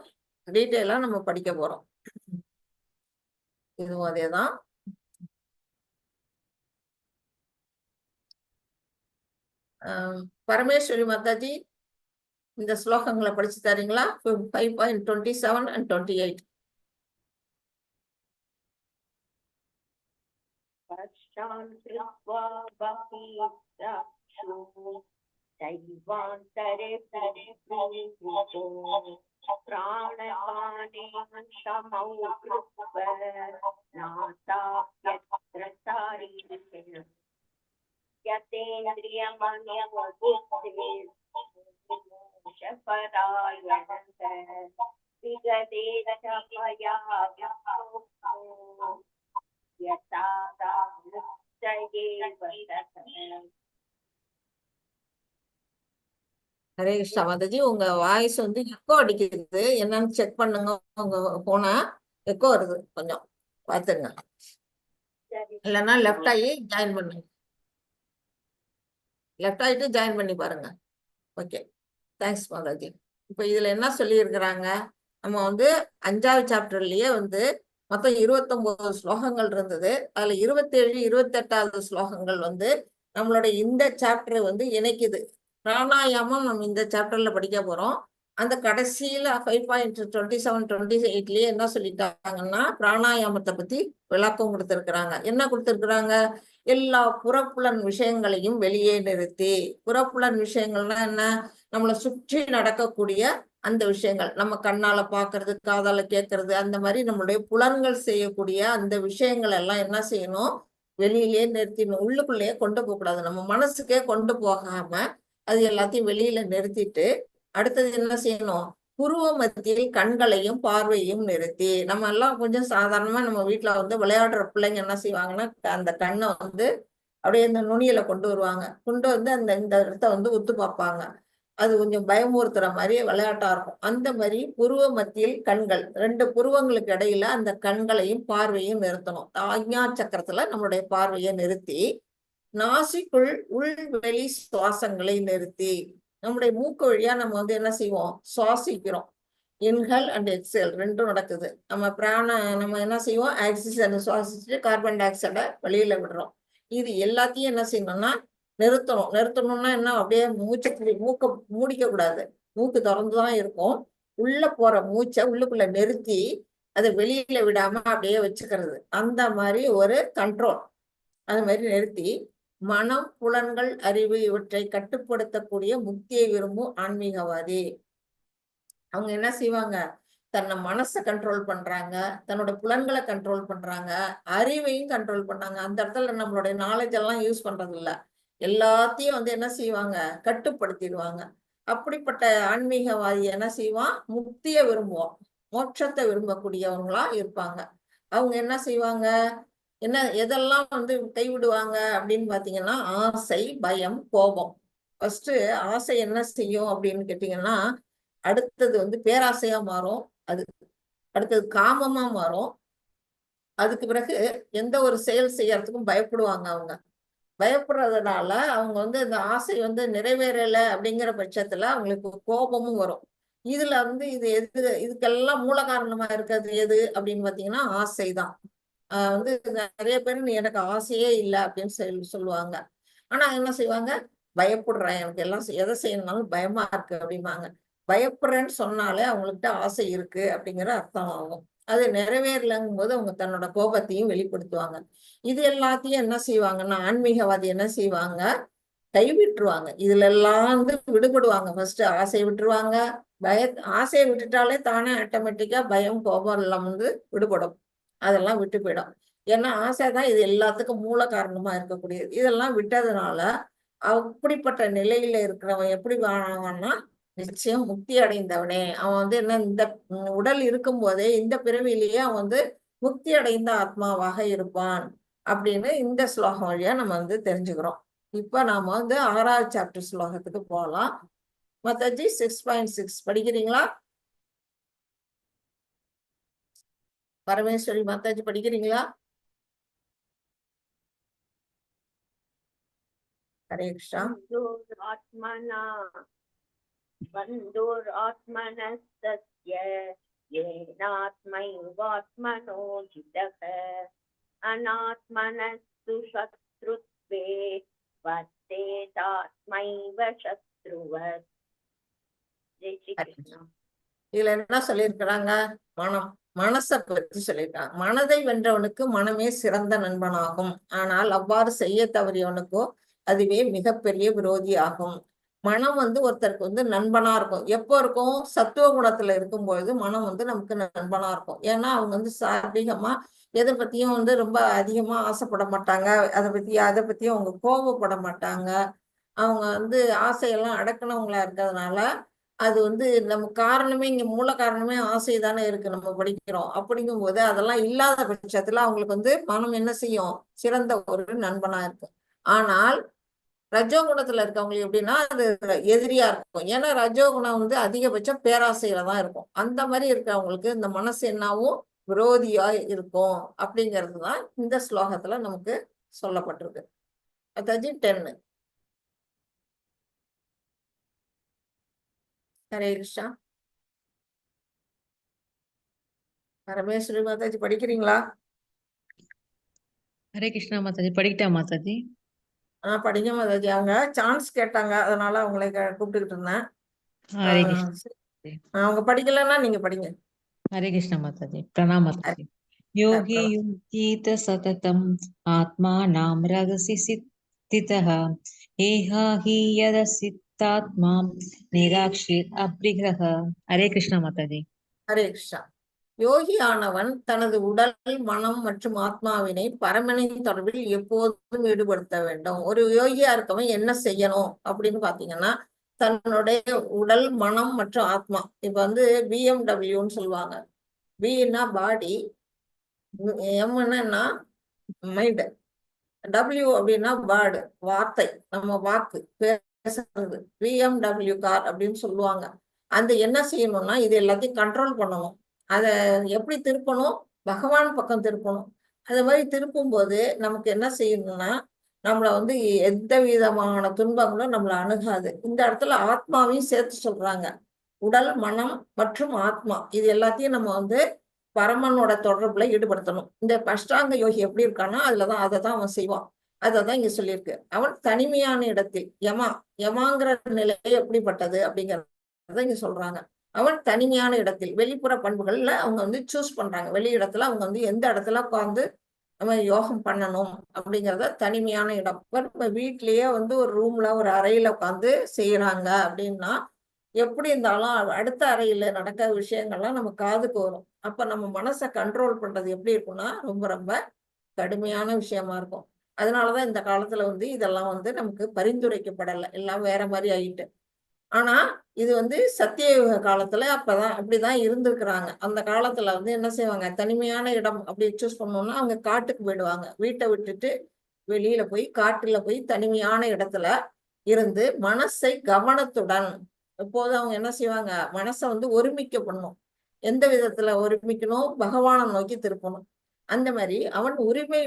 டீட்டெயிலா நம்ம படிக்க போறோம். இதுவும் அதேதான். பரமேஸ்வரி மாதாஜி இந்த ஸ்லோகங்களை படிச்சு தரீங்களா? 5.27 and 28. ஹரே கிருஷ்ணா மாதாஜி, உங்க வாய்ஸ் வந்து எக்கோ அடிக்குது, என்னன்னு செக் பண்ணுங்க. உங்க போனா எக்கோ வருது, கொஞ்சம் பாத்துங்க. இல்லைன்னா லெஃப்ட் ஆகி ஜாயின் பண்ணுங்க. லெஃப்ட் ஆகிட்டு ஜாயின் பண்ணி பாருங்க. Okay, thanks Mataji. இப்போ இதுல என்ன சொல்லி இருக்கிறாங்க, நம்ம வந்து 5வது சாப்டர்லயே வந்து மொத்தம் 29 ஸ்லோகங்கள் இருந்தது. அதுல 27, 28வது ஸ்லோகங்கள் வந்து நம்மளோட இந்த சாப்டர் வந்து இணைக்குது. பிராணாயாமம் நம்ம இந்த சாப்டர்ல படிக்க போறோம். அந்த கடைசியில 5.27, 28லயே என்ன சொல்லிட்டாங்கன்னா, பிராணாயாமத்தை பத்தி விளக்கம் கொடுத்திருக்கிறாங்க. என்ன கொடுத்திருக்கிறாங்க, எல்லா புறப்புலன் விஷயங்களையும் வெளியே நிறுத்தி. புறப்புலன் விஷயங்கள்னா என்ன, நம்மளை சுற்றி நடக்கக்கூடிய அந்த விஷயங்கள், நம்ம கண்ணால பாக்குறது, காதால கேட்கறது, அந்த மாதிரி நம்மளுடைய புலன்கள் செய்யக்கூடிய அந்த விஷயங்கள் எல்லாம் என்ன செய்யணும், வெளியிலேயே நிறுத்திடணும். உள்ளுக்குள்ளேயே கொண்டு போக கூடாது. நம்ம மனசுக்கே கொண்டு போகாம அது எல்லாத்தையும் வெளியில நிறுத்திட்டு, அடுத்தது என்ன செய்யணும், புருவ மத்தியில் கண்களையும் பார்வையும் நிறுத்தி. நம்ம எல்லாம் கொஞ்சம் சாதாரணமா நம்ம வீட்டுல வந்து விளையாடுற பிள்ளைங்க என்ன செய்வாங்கன்னா, அந்த கண்ணை வந்து அப்படியே இந்த நுனியில கொண்டு வருவாங்க. கொண்டு வந்து இந்த இடத்த வந்து உத்து பார்ப்பாங்க. அது கொஞ்சம் பயமுறுத்துற மாதிரி விளையாட்டா இருக்கும். அந்த மாதிரி புருவ மத்தியில் கண்கள், 2 புருவங்களுக்கு இடையில அந்த கண்களையும் பார்வையும் நிறுத்தணும். ஆக்ஞா சக்கரத்துல நம்மளுடைய பார்வையை நிறுத்தி, நாசிக்குள் உள்வெளி சுவாசங்களை நிறுத்தி, நம்முடைய மூக்கு வழியா நம்ம வந்து என்ன செய்வோம், சுவாசிக்கிறோம். இன்ஹல் அண்ட் எக்ஸேல் ரெண்டும் நடக்குது. நம்ம என்ன செய்வோம், ஆக்சிஜனை சுவாசிச்சுட்டு கார்பன் டை ஆக்சைடை வெளியில விடுறோம். இது எல்லாத்தையும் என்ன செய்யணும்னா நிறுத்தணும். நிறுத்தணும்னா என்ன, அப்படியே மூக்க மூடிக்க கூடாது, மூக்கு திறந்துதான் இருக்கும். உள்ள போற மூச்சை உள்ளுக்குள்ள நிறுத்தி அதை வெளியில விடாம அப்படியே வச்சுக்கிறது. அந்த மாதிரி ஒரு கண்ட்ரோல். அது மாதிரி நிறுத்தி, மனம், புலன்கள், அறிவு இவற்றை கட்டுப்படுத்தக்கூடிய முக்தியை விரும்பும் ஆன்மீகவாதி. அவங்க என்ன செய்வாங்க, தன்னை மனசை கண்ட்ரோல் பண்றாங்க, தன்னோட புலன்களை கண்ட்ரோல் பண்றாங்க, அறிவையும் கண்ட்ரோல் பண்ணாங்க. அந்த இடத்துல நம்மளுடைய நாலேஜ் எல்லாம் யூஸ் பண்றது இல்ல, எல்லாத்தையும் வந்து என்ன செய்வாங்க, கட்டுப்படுத்திடுவாங்க. அப்படிப்பட்ட ஆன்மீகவாதி என்ன செய்வான், முக்தியை விரும்புவான், மோட்சத்தை விரும்பக்கூடியவங்களா இருப்பாங்க. அவங்க என்ன செய்வாங்க, என்ன எதெல்லாம் வந்து கைவிடுவாங்க அப்படின்னு பாத்தீங்கன்னா, ஆசை, பயம், கோபம். ஃபர்ஸ்ட் ஆசை என்ன செய்யும் அப்படின்னு கேட்டீங்கன்னா, அடுத்தது வந்து பேராசையா மாறும், அது அடுத்தது காமமா மாறும். அதுக்கு பிறகு எந்த ஒரு செயல் செய்யறதுக்கும் பயப்படுவாங்க. அவங்க பயப்படுறதுனால அவங்க வந்து இந்த ஆசை வந்து நிறைவேறல அப்படிங்கிற பட்சத்துல அவங்களுக்கு கோபமும் வரும். இதுல வந்து இதுக்கெல்லாம் மூல காரணமா இருக்கிறது எது அப்படின்னு பாத்தீங்கன்னா, ஆசைதான். வந்து நிறைய பேர் நீ எனக்கு ஆசையே இல்லை அப்படின்னு சொல்லுவாங்க. ஆனா என்ன செய்வாங்க, பயப்படுறேன், எனக்கு எல்லாம் எதை செய்யணும்னாலும் பயமா இருக்கு அப்படிம்பாங்க. பயப்படுறேன்னு சொன்னாலே அவங்கள்ட்ட ஆசை இருக்கு அப்படிங்கிற அர்த்தம் ஆகும். அது நிறைவேறலங்கும் போது அவங்க தன்னோட கோபத்தையும் வெளிப்படுத்துவாங்க. இது எல்லாத்தையும் என்ன செய்வாங்கன்னா, ஆன்மீகவாதி என்ன செய்வாங்க, கைவிட்டுருவாங்க. இதுல எல்லாம் வந்து விடுபடுவாங்க. ஃபர்ஸ்ட் ஆசையை விட்டுருவாங்க. ஆசையை விட்டுட்டாலே தானே ஆட்டோமேட்டிக்கா பயம், கோபம் எல்லாம் வந்து விடுபடும். அதெல்லாம் விட்டு போயிடும். ஏன்னா ஆசைதான் இது எல்லாத்துக்கும் மூல காரணமா இருக்கக்கூடியது. இதெல்லாம் விட்டதுனால அப்படிப்பட்ட நிலையில இருக்கிறவன் எப்படி வாழாங்கன்னா, நிச்சயம் முக்தி அடைந்தவனே. அவன் வந்து என்ன, இந்த உடல் இருக்கும் போதே இந்த பிறவிலேயே அவன் வந்து முக்தி அடைந்த ஆத்மாவாக இருப்பான் அப்படின்னு இந்த ஸ்லோகம் வழியா நம்ம வந்து தெரிஞ்சுக்கிறோம். இப்ப நாம வந்து 6வது சாப்டர் ஸ்லோகத்துக்கு போகலாம். மாதாஜி 6.6 படிக்கிறீங்களா? பரமேஸ்வரி மாதாஜி படிக்கிறீங்களா? ஹரே கிருஷ்ணா. बन्धुरात्मनस्तस्य येनात्मैवात्मनो जितः अनात्मनस्तु शत्रुत्वे वर्तेतात्मैव शत्रुवत्. जय श्री कृष्ण. இதுல என்ன சொல்லியிருக்கிறாங்க, மனசை பற்றி சொல்லியிருக்காங்க. மனதை வென்றவனுக்கு மனமே சிறந்த நண்பனாகும், ஆனால் அவ்வாறு செய்ய தவறியவனுக்கோ அதுவே மிகப்பெரிய விரோதி ஆகும். மனம் வந்து ஒருத்தருக்கு வந்து நண்பனா இருக்கும். எப்போ இருக்கும், சத்துவ குணத்துல இருக்கும் பொழுது மனம் வந்து நமக்கு நண்பனா இருக்கும். ஏன்னா அவங்க வந்து சாத்வீகமா எதை பத்தியும் வந்து ரொம்ப அதிகமா ஆசைப்பட மாட்டாங்க, அதை பத்தியும் அவங்க கோபப்பட மாட்டாங்க. அவங்க வந்து ஆசையெல்லாம் அடக்கினவங்களா இருக்கிறதுனால அது வந்து நம்ம காரணமே இங்க மூல காரணமே ஆசை தானே இருக்கு, நம்ம படிக்கிறோம். அப்படிங்கும் போது அதெல்லாம் இல்லாத பட்சத்துல அவங்களுக்கு வந்து மனம் என்ன செய்யும், சிறந்த ஒரு நண்பனா இருக்கும். ஆனால் ரஜோகுணத்துல இருக்கவங்களுக்கு எப்படின்னா அது எதிரியா இருக்கும். ஏன்னா ரஜோகுணம் வந்து அதிகபட்சம் பேராசையில தான் இருக்கும். அந்த மாதிரி இருக்கவங்களுக்கு இந்த மனசு என்னாவும் விரோதியா இருக்கும் அப்படிங்கிறது தான் இந்த ஸ்லோகத்துல நமக்கு சொல்லப்பட்டிருக்கு. அதாவது 10. ஹரே கிருஷ்ணா. பரமேஸ்வரி மாதாஜி படிக்கிறீங்களா? ஹரே கிருஷ்ணா மாதாஜி, படிக்கிட்டா மாதாஜி? படிங்க மாதாஜி. அவங்க சான்ஸ் கேட்டாங்க, அதனால அவங்களை கூப்பிட்டுக்கிட்டு இருந்தேன். ஹரே கிருஷ்ணா. சரி. அவங்க படிக்கலன்னா நீங்க படிங்க. ஹரே கிருஷ்ணா மாதாஜி. பிரணாம் மாதாஜி. யோகி பிரணாம். யுங்கீத சததம் ஆத்மானாம் ரகசி சித்திதः ஏஹா ஹி யத சித்தாத்மா நிராக்ஷித் அப்ரிக்ரஹ. ஹரே கிருஷ்ணா மாதாஜி. ஹரே கிருஷ்ணா. யோகி ஆனவன் தனது உடல், மனம் மற்றும் ஆத்மாவினை பரமனின் தொடர்பில் எப்போதும் ஈடுபடுத்த வேண்டும். ஒரு யோகியா இருக்கவன் என்ன செய்யணும் அப்படின்னு பாத்தீங்கன்னா, தன்னுடைய உடல், மனம் மற்றும் ஆத்மா, இப்ப வந்து பிஎம்டபிள்யூன்னு சொல்லுவாங்க. பின்னா பாடி, எம்னா மைண்ட், டபிள்யூ அப்படின்னா வேர்டு, வார்த்தை, நம்ம வாக்கு பேசுறது, பிஎம்டபிள்யூ கார் அப்படின்னு சொல்லுவாங்க. அந்த என்ன செய்யணும்னா இது எல்லாத்தையும் கண்ட்ரோல் பண்ணணும். அதை எப்படி திருப்பணும், பகவான் பக்கம் திருப்பணும். அது மாதிரி திருப்பும் போது நமக்கு என்ன செய்யணும்னா, நம்மள வந்து எந்த விதமான துன்பங்களும் நம்மளை அணுகாது. இந்த இடத்துல ஆத்மாவையும் சேர்த்து சொல்றாங்க. உடல், மனம் மற்றும் ஆத்மா இது எல்லாத்தையும் நம்ம வந்து பரமனோட தொடர்புல ஈடுபடுத்தணும். இந்த அஷ்டாங்க யோகி எப்படி இருக்கான்னா அதுலதான் அதை தான் அவன் செய்வான். அததான் இங்க சொல்லியிருக்கு. அவன் தனிமையான இடத்தில் யமாங்கிற நிலை எப்படிப்பட்டது அப்படிங்கறத இங்க சொல்றாங்க. அவன் தனிமையான இடத்தில், வெளிப்புற பண்புகள்ல அவங்க வந்து சூஸ் பண்றாங்க. வெளி இடத்துல அவங்க வந்து எந்த இடத்துல உட்கார்ந்து நம்ம யோகம் பண்ணணும் அப்படிங்கறத தனிமையான இடம். இப்ப வீட்லயே வந்து ஒரு ரூம்ல ஒரு அறையில உட்கார்ந்து செய்யறாங்க அப்படின்னா எப்படி இருந்தாலும் அடுத்த அறையில நடக்கிற விஷயங்கள்லாம் நம்ம காதுக்கு வரும். அப்ப நம்ம மனசை கண்ட்ரோல் பண்றது எப்படி இருக்கும்னா ரொம்ப ரொம்ப கடுமையான விஷயமா இருக்கும். அதனாலதான் இந்த காலத்துல வந்து இதெல்லாம் வந்து நமக்கு பரிந்துரைக்கப்படலை, எல்லாம் வேற மாதிரி ஆயிட்டு. ஆனா இது வந்து சத்தியயுக காலத்துல அப்பதான் அப்படிதான் இருந்திருக்கிறாங்க. அந்த காலத்துல வந்து என்ன செய்வாங்க, தனிமையான இடம் அப்படி சூஸ் பண்ணோம்னா அவங்க காட்டுக்கு போயிடுவாங்க. வீட்டை விட்டுட்டு வெளியில போய் காட்டுல போய் தனிமையான இடத்துல இருந்து மனசை கவனத்துடன் எப்போதும் அவங்க என்ன செய்வாங்க, மனசை வந்து ஒருமிக்க பண்ணணும். எந்த விதத்துல ஒருமிக்கணும், பகவானை நோக்கி திருப்பணும். அந்த மாதிரி அவன் உரிமை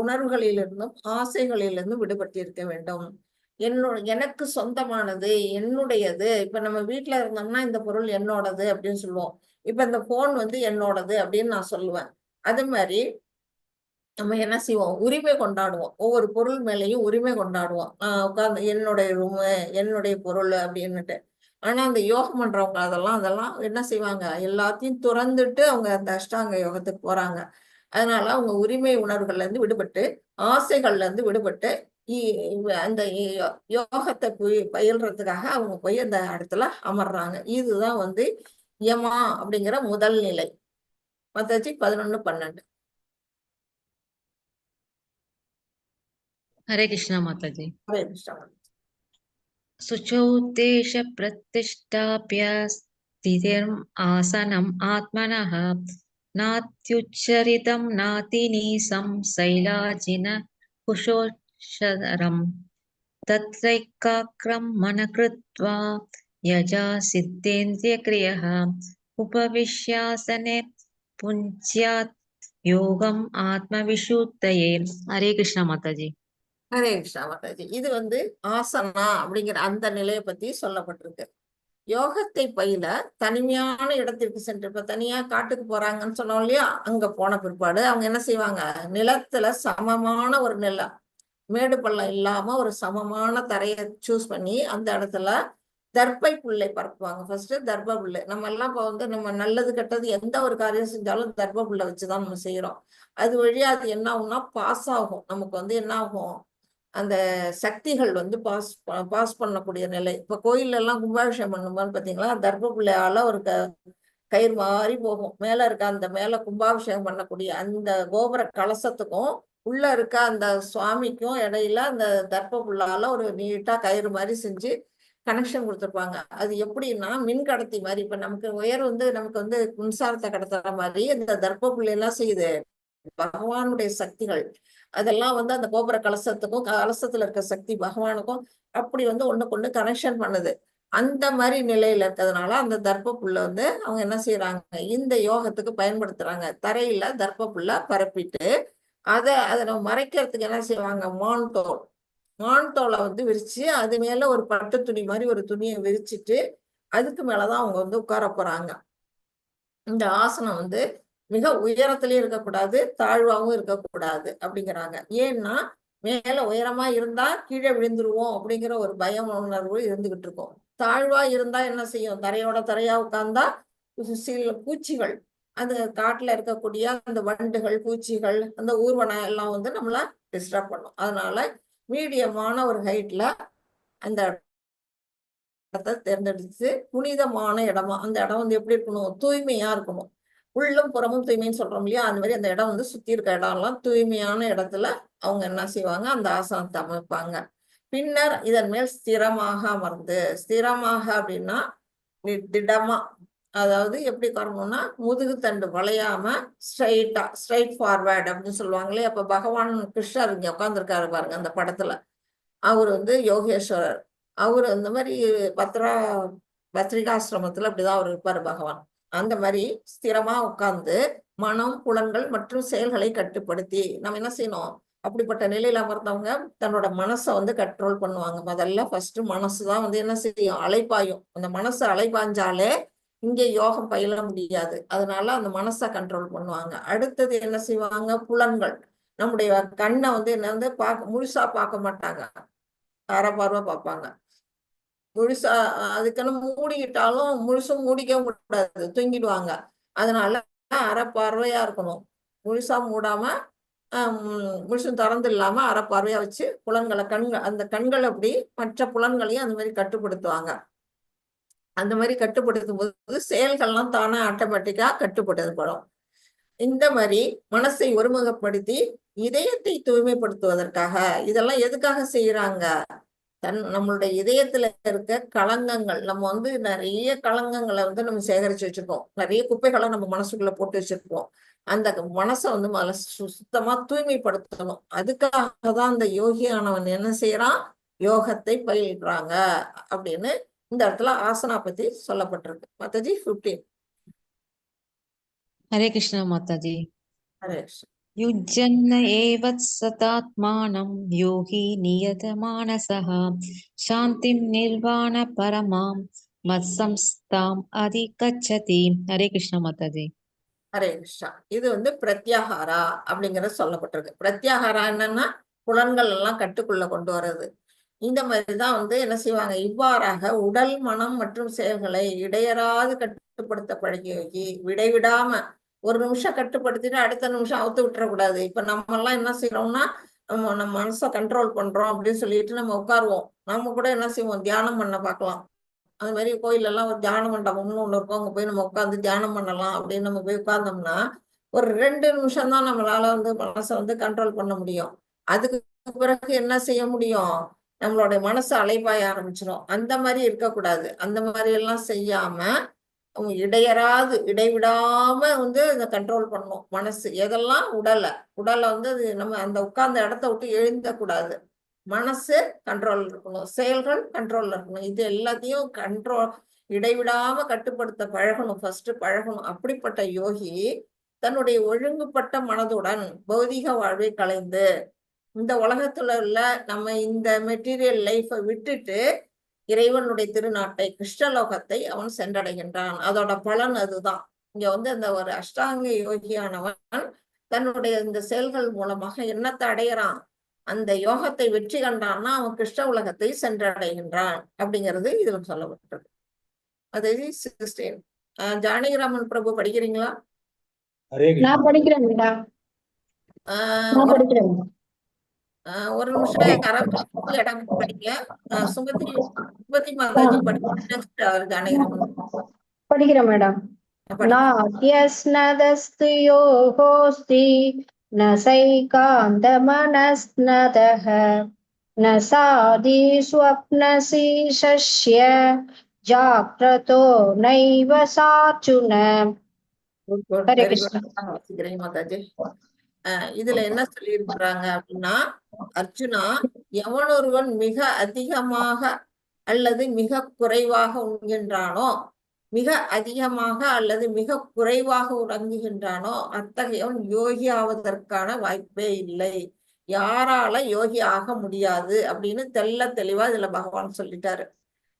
உணர்வுகளிலிருந்தும் ஆசைகளிலிருந்தும் விடுபட்டு இருக்க வேண்டும். எனக்கு சொந்தமானது, என்னுடையது. இப்ப நம்ம வீட்டுல இருந்தோம்னா இந்த பொருள் என்னோடது அப்படின்னு சொல்லுவோம். இப்ப இந்த போன் வந்து என்னோடது அப்படின்னு நான் சொல்லுவேன். அது மாதிரி நம்ம என்ன செய்வோம், உரிமை கொண்டாடுவோம். ஒவ்வொரு பொருள் மேலேயும் உரிமை கொண்டாடுவோம். உட்கார்ந்து என்னுடைய ரூமு, என்னுடைய பொருள் அப்படின்னுட்டு. ஆனா அந்த யோகம் பண்றவங்க அதெல்லாம் என்ன செய்வாங்க, எல்லாத்தையும் துறந்துட்டு அவங்க அந்த அஷ்டாங்க யோகத்துக்கு போறாங்க. அதனால அவங்க உரிமை உணர்வுகள்ல இருந்து விடுபட்டு, ஆசைகள்ல இருந்து விடுபட்டு அந்த யோகத்தை பயில்றதுக்காக அவங்க போய் அந்த இடத்துல அமர்றாங்க. இதுதான் வந்து யமா அப்படிங்கிற முதல் நிலை. மத்தாச்சு 11, 12. ஹரே கிருஷ்ணா மாதாஜி. ஹரே கிருஷ்ணா. சுச்சோத்தேஷ பிரதிஷ்டாப்ய ஸ்திதிர் ஆசனம் ஆத்மனः நாத்யுச்சரிதம் நாதிநீசம் சைலாஜின குஷோஷரம் தத்ரைக்காக்ரம் மனக்ருத்வா யஜா சித்தேந்திரிய கிரியः உபவிஷ்யாசனே புஞ்ச்யாத் யோகம் ஆத்மவிசுத்தயே. ஹரே கிருஷ்ணா மாதாஜி. ஹரே கிருஷ்ணா மாதாஜி. இது வந்து ஆசனா அப்படிங்கிற அந்த நிலையை பத்தி சொல்லப்பட்டிருக்கு. யோகத்தை பயில தனிமையான இடத்திற்கு சென்று, இப்ப தனியா காட்டுக்கு போறாங்கன்னு சொன்னோம் இல்லையா, அங்க போன பிற்பாடு அவங்க என்ன செய்வாங்க, நிலத்துல சமமான ஒரு நிலம், மேடு பள்ளம் இல்லாம ஒரு சமமான தரையை சூஸ் பண்ணி அந்த இடத்துல தர்பை புல்லை பரப்புவாங்க. ஃபர்ஸ்ட் தர்ப புல்லு. நம்ம எல்லாம் இப்போ வந்து நம்ம நல்லது கெட்டது எந்த ஒரு காரியம் செஞ்சாலும் தர்ப புல்லை வச்சுதான் நம்ம செய்யறோம். அது வழியா அது என்ன ஆகும்னா பாஸ் ஆகும். நமக்கு வந்து என்ன ஆகும், அந்த சக்திகள் வந்து பாஸ் பண்ணக்கூடிய நிலை. இப்ப கோயில்ல எல்லாம் கும்பாபிஷேகம் பண்ணும்போது பாத்தீங்களா, தர்ப புள்ளையால ஒரு கயிறு மாதிரி போகும். மேல இருக்க அந்த மேல கும்பாபிஷேகம் பண்ணக்கூடிய அந்த கோபுர கலசத்துக்கும் உள்ள இருக்க அந்த சுவாமிக்கும் இடையில அந்த தர்ப புல்லால ஒரு நீட்டா கயிறு மாதிரி செஞ்சு கனெக்ஷன் கொடுத்துருப்பாங்க. அது எப்படின்னா மின் கடத்தி மாதிரி. இப்ப நமக்கு ஒயர் வந்து நமக்கு வந்து மின்சாரத்தை கடத்துற மாதிரி இந்த தர்ப்ப புள்ளி எல்லாம் செய்யுது பகவானுடைய சக்திகள். அதெல்லாம் வந்து அந்த கோபுர கலசத்துக்கும் கலசத்துல இருக்க சக்தி பகவானுக்கும் அப்படி வந்து ஒண்ணுக்கு ஒண்ணு கனெக்ஷன் பண்ணுது. அந்த மாதிரி நிலையில இருக்கிறதுனால அந்த தர்ப்ப புல்ல வந்து அவங்க என்ன செய்யறாங்க, இந்த யோகத்துக்கு பயன்படுத்துறாங்க. தரையில தர்ப்ப புல்ல பரப்பிட்டு அதை நம்ம மறைக்கிறதுக்கு என்ன செய்வாங்க, மான் தோலை வந்து விரிச்சு அது மேல ஒரு பட்டு துணி மாதிரி ஒரு துணியை விரிச்சிட்டு அதுக்கு மேலதான் அவங்க வந்து உட்கார போறாங்க. இந்த ஆசனம் வந்து மிக உயரத்திலயும் இருக்கக்கூடாது, தாழ்வாகவும் இருக்கக்கூடாது அப்படிங்கிறாங்க. ஏன்னா மேல உயரமா இருந்தா கீழே விழுந்துருவோம் அப்படிங்கிற ஒரு பயம் உணர்வு இருந்துகிட்டு இருக்கும். தாழ்வா இருந்தா என்ன செய்யும், தரையோட தரையா உட்கார்ந்தா சில பூச்சிகள், அந்த காட்டுல இருக்கக்கூடிய அந்த வண்டுகள், பூச்சிகள், அந்த ஊர்வனம் எல்லாம் வந்து நம்மள டிஸ்டர்ப் பண்ணும். அதனால மீடியமான ஒரு ஹைட்ல அந்த இடத்தை தேர்ந்தெடுத்து புனிதமான இடமா, அந்த இடம் வந்து எப்படி இருக்கணும், தூய்மையா இருக்கணும். உள்ளும் புறமும் தூய்மைன்னு சொல்றோம் இல்லையா, அந்த மாதிரி அந்த இடம் வந்து சுத்தி இருக்க இடம் எல்லாம் தூய்மையான இடத்துல அவங்க என்ன செய்வாங்க, அந்த ஆசனத்தை அமைப்பாங்க. பின்னர் இதன் மேல் ஸ்திரமாக அமர்ந்து, ஸ்திரமாக அப்படின்னா திடமா, அதாவது எப்படி உட்காரணும்னா முதுகு தண்டு வளையாம ஸ்ட்ரைட் ஃபார்வர்ட் அப்படின்னு சொல்லுவாங்களே. அப்ப பகவான் கிருஷ்ணர் இங்க உட்கார்ந்துருக்காரு பாருங்க அந்த படத்துல, அவர் வந்து யோகேஸ்வரர். அவர் அந்த மாதிரி பத்ரிகாசிரமத்துல அப்படிதான் அவர் இருப்பாரு பகவான். அந்த மாதிரி ஸ்திரமா உட்கார்ந்து மனம், புலன்கள் மற்றும் செயல்களை கட்டுப்படுத்தி நம்ம என்ன செய்யணும், அப்படிப்பட்ட நிலையில அமர்ந்தவங்க தன்னோட மனசை வந்து கண்ட்ரோல் பண்ணுவாங்க. முதல்ல ஃபர்ஸ்ட் மனசுதான் வந்து என்ன செய்யும், அலைப்பாயும். அந்த மனசு அலைப்பாய்ஞ்சாலே இங்க யோகம் பயில முடியாது. அதனால அந்த மனசை கண்ட்ரோல் பண்ணுவாங்க. அடுத்தது என்ன செய்வாங்க, புலன்கள். நம்முடைய கண்ணை வந்து என்ன வந்து முழுசா பார்க்க மாட்டாங்க, அரை பார்வை பார்ப்பாங்க. முழுசா அதுக்குன்னு மூடிக்கிட்டாலும் முழுசும் மூடிக்கவும் கூடாது, தூங்கிடுவாங்க. அதனால அரை பார்வையா இருக்கணும். முழுசா மூடாம முழுசும் திறந்து இல்லாம அரை பார்வையா வச்சு புலன்களை அந்த கண்கள் அப்படி மற்ற புலன்களையும் அந்த மாதிரி கட்டுப்படுத்துவாங்க. அந்த மாதிரி கட்டுப்படுத்தும் போது செயல்கள்லாம் தானே ஆட்டோமேட்டிக்கா கட்டுப்படுத்தப்படும். இந்த மாதிரி மனசை ஒருமுகப்படுத்தி இதயத்தை தூய்மைப்படுத்துவதற்காக, இதெல்லாம் எதுக்காக செய்யறாங்க, நம்மளுடைய இதயத்துல இருக்க களங்கங்கள், நம்ம வந்து நிறைய களங்கங்களை வந்து நம்ம சேகரிச்சு வச்சிருக்கோம், நிறைய குப்பைகளை நம்ம மனசுக்குள்ள போட்டு வச்சிருக்கோம். அந்த மனசை வந்து சுத்தமா தூய்மைப்படுத்தணும். அதுக்காக தான் அந்த யோகியானவன் என்ன செய்யறான், யோகத்தை பயில்றாங்க அப்படின்னு இந்த இடத்துல ஆசனா பத்தி சொல்லப்பட்டிருக்கு. மாதாஜி 15. हरे कृष्णा माता जी। ஹரே கிருஷ்ணா. युज्यन्न एव सतात्मानं योगी नियतमानसः शान्तिं निर्वाण परमां मत्संस्थाम् अधिगच्छति। हरे कृष्णा माता जी। ஹரே கிருஷ்ணா. இது வந்து பிரத்யாகாரா அப்படிங்கறது சொல்லப்பட்டிருக்கு. பிரத்யாகாரா என்னன்னா புலன்கள் எல்லாம் கட்டுக்குள்ள கொண்டு வர்றது. இந்த மாதிரிதான் வந்து என்ன செய்வாங்க, இவ்வாறாக உடல், மனம் மற்றும் செயல்களை இடையறாது கட்டுப்படுத்த பழகிய யோகி விடைவிடாம ஒரு நிமிஷம் கட்டுப்படுத்திட்டு அடுத்த நிமிஷம் அவுத்து விட்டுறக்கூடாது. இப்ப நம்ம எல்லாம் என்ன செய்யறோம்னா நம்ம மனசை கண்ட்ரோல் பண்றோம் அப்படின்னு சொல்லிட்டு நம்ம உட்காருவோம். நம்ம கூட என்ன செய்வோம், தியானம் பண்ண பார்க்கலாம். அது மாதிரி கோயில் எல்லாம் ஒரு தியான மண்டபம்னு ஒண்ணு இருக்கும், அங்க போய் நம்ம உட்காந்து தியானம் பண்ணலாம் அப்படின்னு நம்ம போய் உட்கார்ந்தோம்னா ஒரு 2 நிமிஷம் தான் நம்மளால வந்து மனசை வந்து கண்ட்ரோல் பண்ண முடியும். அதுக்கு பிறகு என்ன செய்ய முடியும், நம்மளுடைய மனசு அலைபாய ஆரம்பிச்சிடும். அந்த மாதிரி இருக்கக்கூடாது. அந்த மாதிரி எல்லாம் செய்யாம இடைவிடாம வந்து இதை கண்ட்ரோல் பண்ணணும். மனசு எதெல்லாம் உடலை வந்து அது நம்ம அந்த உட்கார்ந்த இடத்த விட்டு எழுந்தக்கூடாது. மனசு கண்ட்ரோல் இருக்கணும், செயல்கள் கண்ட்ரோல்ல இருக்கணும். இது எல்லாத்தையும் இடைவிடாம கட்டுப்படுத்த பழகணும், ஃபர்ஸ்ட் பழகணும். அப்படிப்பட்ட யோகி தன்னுடைய ஒழுங்குபட்ட மனதுடன் பௌதிக வாழ்வை களைந்து இந்த உலகத்துல உள்ள நம்ம இந்த மெட்டீரியல் லைஃபை விட்டுட்டு இறைவனுடைய திருநாட்டை கிருஷ்ணலோகத்தை அவன் சென்றடைகின்றான். அதோட பலன் அதுதான். இங்க வந்து அந்த ஒரு அஷ்டாங்க யோகியானவன் தன்னுடைய இந்த செயல்கள் மூலமாக என்னத்தை அடையிறான், அந்த யோகத்தை வெற்றி கண்டான்னா அவன் கிருஷ்ண உலகத்தை சென்றடைகின்றான் அப்படிங்கிறது இதுல சொல்லப்பட்டிருக்கு. அது 16. ஜானகிராமன் பிரபு படிக்கிறீங்களா? நான் படிக்கிறேன் மேடம். ஒரு நிமிஷம் இடம் படிக்க. சுமதி மாதாஜி படிக்க. ஜானகிராமன் படிக்கிறேன் மேடம். நாத்யஸ்னதஸ்து யோகோஸ்தி ந சைகாந்த மனஸ்னதஹ न साधिस्वप्नशीशस्य जाग्रतो नैव सार्जुन. Good good, Hare very good. Krishna. வாசிக்கிறேன் மாதாஜி. இதுல என்ன சொல்லியிருக்கிறாங்க அப்படின்னா, அர்ஜுனா, எவனொருவன் மிக அதிகமாக அல்லது மிக குறைவாக உண்கின்றானோ, மிக அதிகமாக அல்லது மிக குறைவாக உறங்குகின்றானோ, அத்தகையவன் யோகி ஆவதற்கான வாய்ப்பே இல்லை. யாரால யோகி ஆக முடியாது அப்படின்னு தெள்ள தெளிவா இதுல பகவான் சொல்லிட்டாரு.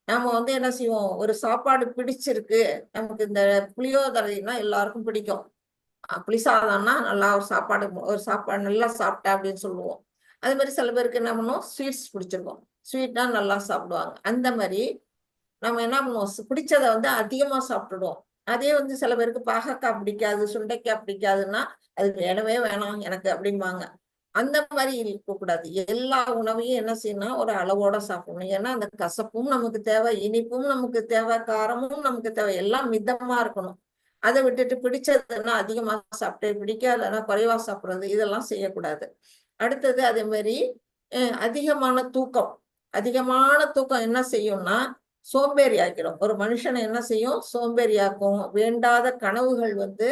நாம வந்து என்ன செய்வோம், ஒரு சாப்பாடு பிடிச்சிருக்கு, நமக்கு இந்த புளியோதரைன்னா எல்லாருக்கும் பிடிக்கும். புளி சாதம்னா நல்லா ஒரு சாப்பாடு நல்லா சாப்பிட்டேன் அப்படின்னு சொல்லுவோம். அது மாதிரி சில பேருக்கு என்ன பண்ணுவோம், ஸ்வீட்ஸ் பிடிச்சிருக்கும், ஸ்வீட்னா நல்லா சாப்பிடுவாங்க. அந்த மாதிரி நம்ம என்ன பண்ணுவோம், பிடிச்சதை வந்து அதிகமா சாப்பிட்டுடுவோம். அதே வந்து சில பேருக்கு பாகக்காய் பிடிக்காது, சுண்டைக்காய் பிடிக்காதுன்னா அது வேணவே வேணாம் எனக்கு அப்படிம்பாங்க. அந்த மாதிரி இருக்கக்கூடாது. எல்லா உணவையும் என்ன செய்யணும், ஒரு அளவோட சாப்பிடணும். ஏன்னா அந்த கசப்பும் நமக்கு தேவை, இனிப்பும் நமக்கு தேவை, காரமும் நமக்கு தேவை, எல்லாம் மிதமா இருக்கணும். அதை விட்டுட்டு பிடிச்சதுன்னா அதிகமா சாப்பிட்டு, பிடிக்காதுன்னா குறைவா சாப்பிடுறது, இதெல்லாம் செய்யக்கூடாது. அடுத்தது அதே மாதிரி அதிகமான தூக்கம். அதிகமான தூக்கம் என்ன செய்யும்னா சோம்பேறி ஆக்கிடும். ஒரு மனுஷனை என்ன செய்யும், சோம்பேறியாக்கும். வேண்டாத கனவுகள் வந்து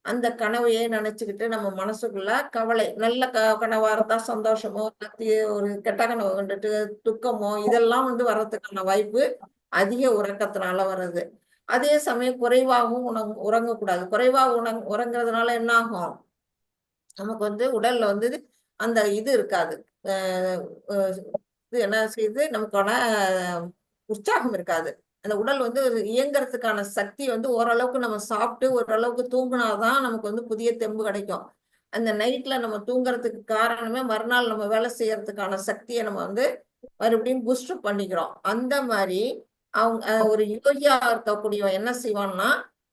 அந்த கனவையே நினைச்சுக்கிட்டு நம்ம மனசுக்குள்ள கவலை, நல்ல கனவா இருந்தா சந்தோஷமோ, ஒரு கெட்ட கனவு கண்டுட்டு துக்கமோ, இதெல்லாம் வந்து வர்றதுக்கான வாய்ப்பு அதிக உறக்கத்தினால வர்றது. அதே சமயம் குறைவாகவும் உறங்கக்கூடாது. குறைவா உறங்குறதுனால என்ன ஆகும், நமக்கு வந்து உடல்ல வந்து அந்த இது இருக்காது. இது என்ன செய்யுது, நமக்கான உற்சாகம் இருக்காது. அந்த உடல் வந்து இயங்குறதுக்கான சக்தி வந்து ஓரளவுக்கு நம்ம சாப்பிட்டு ஓரளவுக்கு தூங்குனாதான் நமக்கு வந்து புதிய தெம்பு கிடைக்கும். அந்த நைட்ல நம்ம தூங்குறதுக்கு காரணமே மறுநாள் நம்ம வேலை செய்யறதுக்கான சக்தியை நம்ம வந்து மறுபடியும் பூஸ்ட் பண்ணிக்கிறோம். அந்த மாதிரி அவங்க ஒரு யோகியா இருக்கக்கூடியவன் என்ன செய்வான்னா,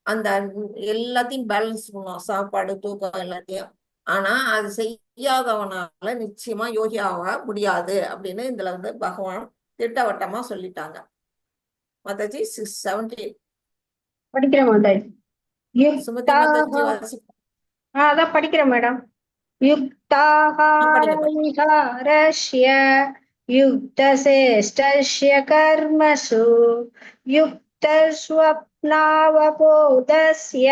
அந்த எல்லாத்தையும் பேலன்ஸ் பண்ணுவான், சாப்பாடு தூக்கம் எல்லாத்தையும். ஆனா அது செய்யாதவனால நிச்சயமா யோகி ஆக முடியாது அப்படின்னு இதுல வந்து பகவான் திட்டவட்டமா சொல்லிட்டாங்க. மாதாஜி 6:17. படிக்கிறேன் மாதாஜி. சுமதி மாதாஜி வாசி. அதான் படிக்கிறேன் மேடம். யுக்தாஹார படிங்க படிங்க. விஹாரஸ்ய யுக்தசேஷ்டஸ்ய கர்மசு யுக்தஸ்வப்னாவபோதஸ்ய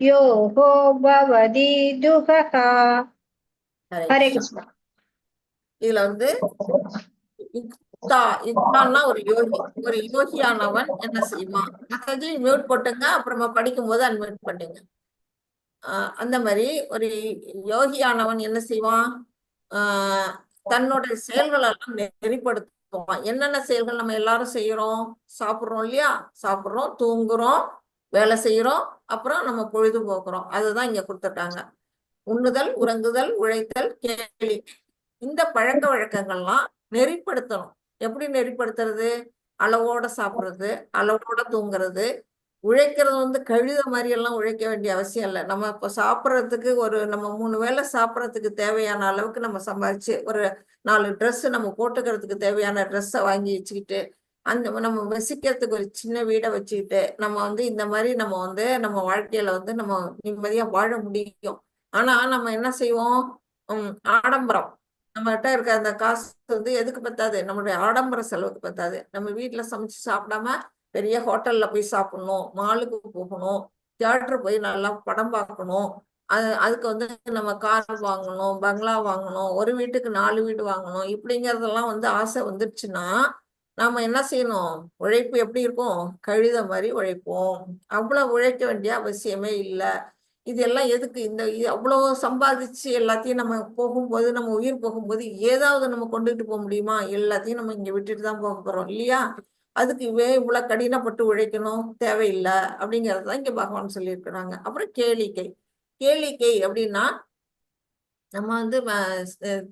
யோகோ பவதி துஹகா. ஹரே கிருஷ்ணா. இதுல வந்து யுக்தான்னா ஒரு யோகி. ஒரு யோகியானவன் என்ன செய்வான், மாதாஜி மியூட் போட்டுங்க, அப்புறமா படிக்கும் போது அன்மியூட் பண்ணுங்க. அந்த மாதிரி ஒரு யோகியானவன் என்ன செய்வான், தன்னுடைய செயல்கள் எல்லாம் நெறிப்படுத்துவான். என்னென்ன செயல்கள் நம்ம எல்லாரும் செய்யறோம், சாப்பிடுறோம் இல்லையா, சாப்பிடுறோம், தூங்குறோம், வேலை செய்யறோம், அப்புறம் நம்ம பொழுதுபோக்குறோம். அதுதான் இங்க கொடுத்துட்டாங்க. உண்ணுதல், உறங்குதல், உழைத்தல், கேள்வி. இந்த பழக்க வழக்கங்கள்லாம் நெறிப்படுத்தணும். எப்படி நெறிப்படுத்துறது, அளவோட சாப்பிடுறது, அளவோட தூங்குறது. உழைக்கிறது வந்து கழுத மாதிரி எல்லாம் உழைக்க வேண்டிய அவசியம் இல்லை. நம்ம இப்போ சாப்பிட்றதுக்கு நம்ம 3 வேளை சாப்பிட்றதுக்கு தேவையான அளவுக்கு நம்ம சம்பாதிச்சு ஒரு 4 ட்ரெஸ் நம்ம போட்டுக்கிறதுக்கு தேவையான ட்ரெஸ்ஸை வாங்கி வச்சுக்கிட்டு, அந்த நம்ம வசிக்கிறதுக்கு ஒரு சின்ன வீடை வச்சுக்கிட்டு நம்ம வந்து இந்த மாதிரி நம்ம வந்து நம்ம வாழ்க்கையில வந்து நம்ம நிம்மதியா வாழ முடியும். ஆனா நம்ம என்ன செய்வோம், ஆடம்பரம். நம்மகிட்ட இருக்க அந்த காசு வந்து எதுக்கு பத்தாது, நம்மளுடைய ஆடம்பர செலவுக்கு பத்தாது. நம்ம வீட்டுல சமைச்சு சாப்பிடாம பெரிய ஹோட்டல்ல போய் சாப்பிடணும், மாலுக்கு போகணும், தியேட்டர் போய் நல்லா படம் பார்க்கணும், அதுக்கு வந்து நம்ம கார் வாங்கணும், பங்களா வாங்கணும், ஒரு வீட்டுக்கு 4 வீடு வாங்கணும், இப்படிங்கிறதெல்லாம் வந்து ஆசை வந்துருச்சுன்னா நாம என்ன செய்யணும், உழைப்பு எப்படி இருக்கும், கழுத மாதிரி உழைப்போம். அவ்வளவு உழைக்க வேண்டிய அவசியமே இல்லை. இதெல்லாம் எதுக்கு, அவ்வளவு சம்பாதிச்சு எல்லாத்தையும் நம்ம போகும்போது, நம்ம உயிர் போகும்போது ஏதாவது நம்ம கொண்டுட்டு போக முடியுமா, எல்லாத்தையும் நம்ம இங்க விட்டுட்டு தான் போக போறோம் இல்லையா. அதுக்கு இவ்வளவு கடினப்பட்டு உழைக்கணும் தேவையில்லை அப்படிங்கறதுதான் இங்க பகவான் சொல்லியிருக்கிறாங்க. அப்புறம் கேளிக்கை. கேளிக்கை அப்படின்னா நம்ம வந்து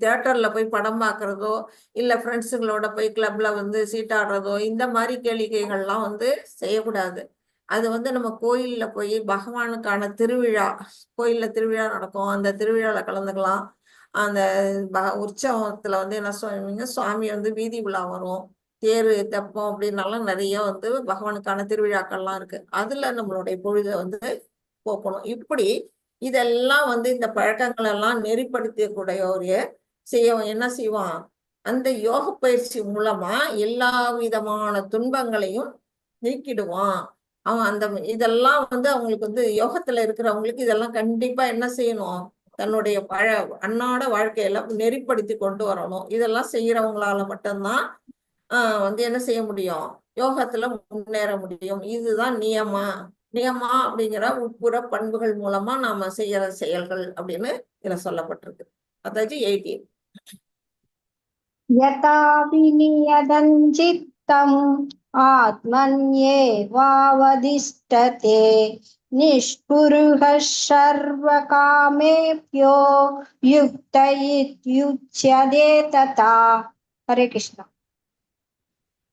தியேட்டர்ல போய் படம் பார்க்கறதோ, இல்ல ஃப்ரெண்ட்ஸுங்களோட போய் கிளப்ல வந்து சீட்டாடுறதோ, இந்த மாதிரி கேளிக்கைகள்லாம் வந்து செய்யக்கூடாது. அது வந்து நம்ம கோயில்ல போய் பகவானுக்கான திருவிழா, கோயில்ல திருவிழா நடக்கும், அந்த திருவிழால கலந்துக்கலாம். அந்த உற்சவத்துல வந்து என்ன சொல்லுவீங்க, சுவாமி வந்து வீதி விழா வரும், தேரு தெப்பம் அப்படின்னாலும் நிறைய வந்து பகவானுக்கான திருவிழாக்கள்லாம் இருக்கு. அதுல நம்மளுடைய பொழுதை வந்து போக்கணும். இப்படி இதெல்லாம் வந்து இந்த பழக்கங்கள் எல்லாம் நெறிப்படுத்தக்கூடிய ஒரு என்ன செய்வான், அந்த யோக பயிற்சி மூலமா எல்லா விதமான துன்பங்களையும் நீக்கிடுவான். அவன் அந்த இதெல்லாம் அவங்களுக்கு யோகத்துல இருக்கிறவங்களுக்கு இதெல்லாம் கண்டிப்பா என்ன செய்யணும், தன்னுடைய அன்னாட வாழ்க்கையில நெறிப்படுத்தி கொண்டு வரணும். இதெல்லாம் செய்யறவங்களால மட்டும்தான் என்ன செய்ய முடியும், யோகத்துல முன்னேற முடியும். இதுதான் நியமா அப்படிங்கிற உட்புற பண்புகள் மூலமா நாம செய்யற செயல்கள் அப்படின்னு இதுல சொல்லப்பட்டிருக்கு. அதாவது 18. யதா விநியதம் சித்தம் ஆத்மன்யேவாவதிஷ்டதே நிஷ்குருஹ சர்வ காமேப்யோ யுக்த இத்யுச்யதே ததா. ஹரே கிருஷ்ணா.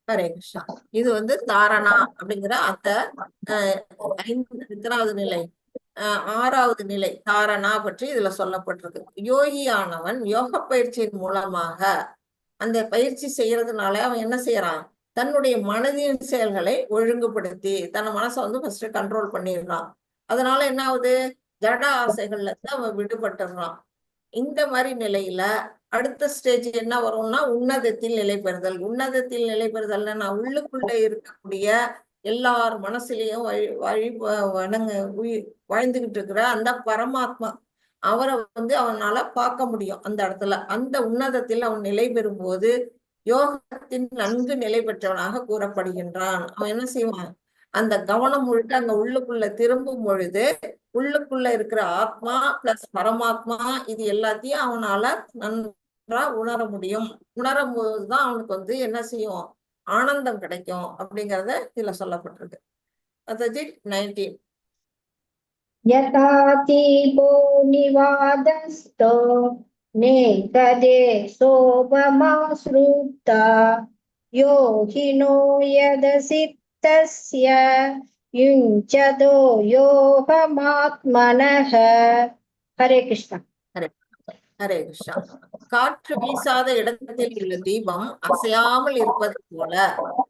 ஹரே கிருஷ்ணா. இது தாரணா அப்படிங்கிற அந்த எத்தனாவது நிலை, 6வது நிலை தாரணா பற்றி இதுல சொல்லப்பட்டிருக்கு. யோகியானவன் யோக பயிற்சியின் மூலமாக அந்த பயிற்சி செய்யறதுனால அவன் என்ன செய்யறான், தன்னுடைய மனதின் செயல்களை ஒழுங்குபடுத்தி தன் மனசை ஃபர்ஸ்ட் கண்ட்ரோல் பண்ணிடுறான். அதனால என்ன ஆகுது, ஜட ஆசைகள்ல இருந்து அவன் விடுபட்டுறான். இந்த மாதிரி நிலையில அடுத்த ஸ்டேஜ் என்ன வரும்னா உன்னதத்தில் நிலை பெறுதல். உன்னதத்தில் நிலை பெறுதல்னா உள்ளுக்குள்ள இருக்கக்கூடிய எல்லார் மனசுலயும் வாழ்ந்துகிட்டு இருக்கிற அந்த பரமாத்மா அவரை அவனால பார்க்க முடியும். அந்த இடத்துல அந்த உன்னதத்தில் அவன் நிலை பெறும்போது யோகத்தின் நன்கு நிலை பெற்றவனாக கூறப்படுகின்றான். அவன் என்ன செய்வான், அந்த கவனம் முழுக்க அங்க உள்ளுக்குள்ள திரும்பும் பொழுது உள்ளுக்குள்ள இருக்கிற ஆத்மா பிளஸ் பரமாத்மா இது எல்லாத்தையும் அவனால நன்றா உணர முடியும். உணரும் போதுதான் அவனுக்கு என்ன செய்யும், ஆனந்தம் கிடைக்கும் அப்படிங்கறத இதுல சொல்லப்பட்டிருக்கு. அதாவது 19. யதா தீபோ நிவாதஸ்தோ நேததே சோபமாஸ்ருதா யோகினோ யதசித்தஸ்ய யுஞ்சதோ யோகமாத்மனஹ. ஹரே கிருஷ்ணா. ஹரே கிருஷ்ணா. காற்று வீசாத இடத்தில் உள்ள தீபம் அசையாமல் இருப்பது போல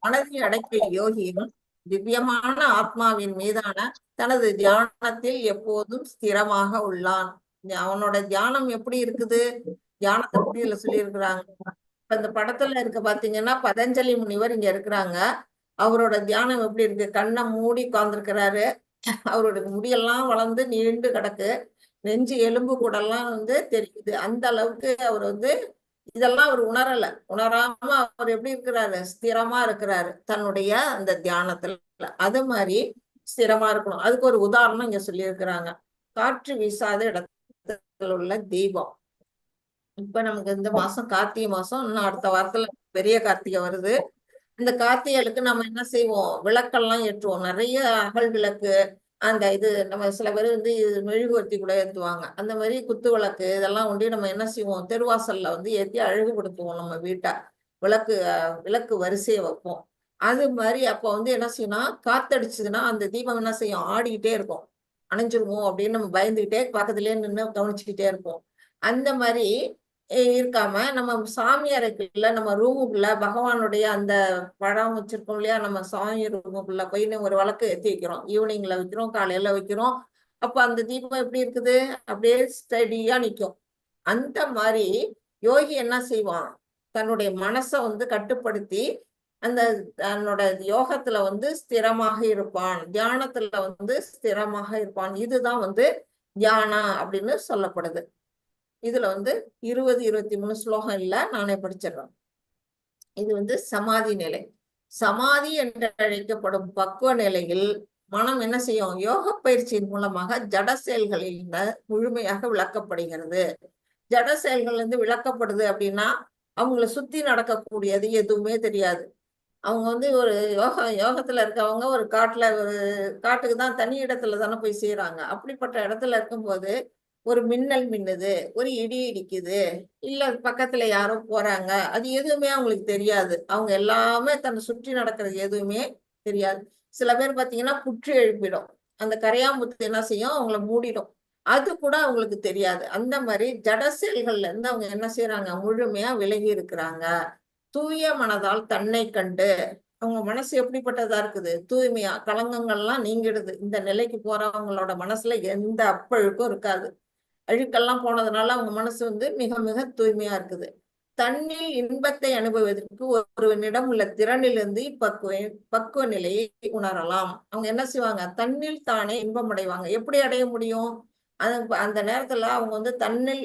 மனதில் அடக்கிய யோகியும் திவ்யமான ஆத்மாவின் மீதான தனது தியானத்தில் எப்போதும் ஸ்திரமாக உள்ளான். அவனோட தியானம் எப்படி இருக்குது, தியானத்தை பத்தி இதுல சொல்லி இருக்கிறாங்க. இந்த படத்துல இருக்க பாத்தீங்கன்னா பதஞ்சலி முனிவர் இங்க இருக்கிறாங்க. அவரோட தியானம் எப்படி இருக்கு, கண்ணை மூடி உட்கார்ந்துருக்கிறாரு. அவரோட முடியெல்லாம் வளர்ந்து நீண்டு கிடக்கு, நெஞ்சு எலும்பு கூடெல்லாம் தெரியுது. அந்த அளவுக்கு அவர் இதெல்லாம் அவர் உணராம அவர் எப்படி இருக்கிறாரு, ஸ்திரமா இருக்கிறாரு தன்னுடைய அந்த தியானத்துல. அது மாதிரி ஸ்திரமா இருக்கணும். அதுக்கு ஒரு உதாரணம் இங்க சொல்லி இருக்கிறாங்க. காற்று வீசாத இடத்துல உள்ள தீபம். இப்ப நமக்கு இந்த மாசம் கார்த்திகை மாசம், இன்னும் அடுத்த வாரத்துல பெரிய கார்த்திகை வருது. இந்த கார்த்திகைகளுக்கு நம்ம என்ன செய்வோம், விளக்கெல்லாம் ஏற்றுவோம். நிறைய அகல் விளக்கு, அந்த நம்ம சில பேர் மெழுகுவர்த்தி கூட ஏற்றுவாங்க. அந்த மாதிரி குத்து விளக்கு இதெல்லாம் நம்ம என்ன செய்வோம், தெருவாசல்ல ஏற்றி அழகுபடுத்துவோம் நம்ம வீட்டை. விளக்கு வரிசையை வைப்போம். அது மாதிரி அப்போ என்ன செய்யணும், காத்தடிச்சதுன்னா அந்த தீபம் என்ன செய்யும், ஆடிக்கிட்டே இருக்கும். அணைஞ்சிருமோ அப்படின்னு நம்ம பயந்துகிட்டே பக்கத்துலயே நின்று கவனிச்சுக்கிட்டே இருப்போம். அந்த மாதிரி இருக்காம நம்ம சாமி அறைக்குள்ள நம்ம ரூமுக்குள்ள பகவானுடைய அந்த படம் வச்சிருக்கோம் இல்லையா, நம்ம சாமி ரூமுக்குள்ள போய் ஒரு விளக்கு ஏற்றி வைக்கிறோம். ஈவினிங்ல வைக்கிறோம், காலையில வைக்கிறோம். அப்ப அந்த தீபம் எப்படி இருக்குது, அப்படியே ஸ்டடியா நிற்கும். அந்த மாதிரி யோகி என்ன செய்வான், தன்னுடைய மனசை கட்டுப்படுத்தி அந்த தன்னோட யோகத்துல ஸ்திரமாக இருப்பான், தியானத்துல ஸ்திரமாக இருப்பான். இதுதான் தியானா அப்படின்னு சொல்லப்படுது. இதுல 20, 23 ஸ்லோகம் இல்ல, நானே படிச்சிடறேன். இது சமாதி நிலை. சமாதி என்று அழைக்கப்படும் பக்குவ நிலையில் மனம் என்ன செய்யும், யோக பயிற்சியின் மூலமாக ஜட செயல்களில் முழுமையாக விளக்கப்படுகிறது. ஜட செயல்கள் விளக்கப்படுது அப்படின்னா அவங்கள சுத்தி நடக்கக்கூடியது எதுவுமே தெரியாது. அவங்க ஒரு யோகத்துல இருக்கவங்க ஒரு காட்டுக்கு தான், தனி இடத்துல தானே போய் செய்யறாங்க. அப்படிப்பட்ட இடத்துல இருக்கும்போது ஒரு மின்னல் மின்னுது, ஒரு இடி இடிக்குது, இல்ல பக்கத்துல யாரோ போறாங்க, அது எதுவுமே அவங்களுக்கு தெரியாது. அவங்க எல்லாமே தன்னை சுற்றி நடக்கிறது எதுவுமே தெரியாது. சில பேர் பாத்தீங்கன்னா புற்று எழுப்பிடும், அந்த கரையாம்புத்து என்ன செய்யும், அவங்கள மூடிடும். அது கூட அவங்களுக்கு தெரியாது. அந்த மாதிரி ஜட செயல்கள்ல இருந்து அவங்க என்ன செய்யறாங்க, முழுமையா விலகி இருக்கிறாங்க. தூய மனதால் தன்னை கண்டு, அவங்க மனசு எப்படிப்பட்டதா இருக்குது, தூய்மையா, களங்கங்கள்லாம் நீங்கிடுது. இந்த நிலைக்கு போறவங்களோட மனசுல எந்த அப்பழுக்கும் இருக்காது. அழுக்கெல்லாம் போனதுனால அவங்க மனசு மிக மிக தூய்மையா இருக்குது. தன்னில் இன்பத்தை அனுபவிப்பதற்கு ஒருவனிடம் உள்ள திறனிலிருந்து பக்குவ நிலையை உணரலாம். அவங்க என்ன செய்வாங்க, தன்னில் தானே இன்பம் அடைவாங்க. எப்படி அடைய முடியும்? அந்த நேரத்துல அவங்க வந்து தன்னில்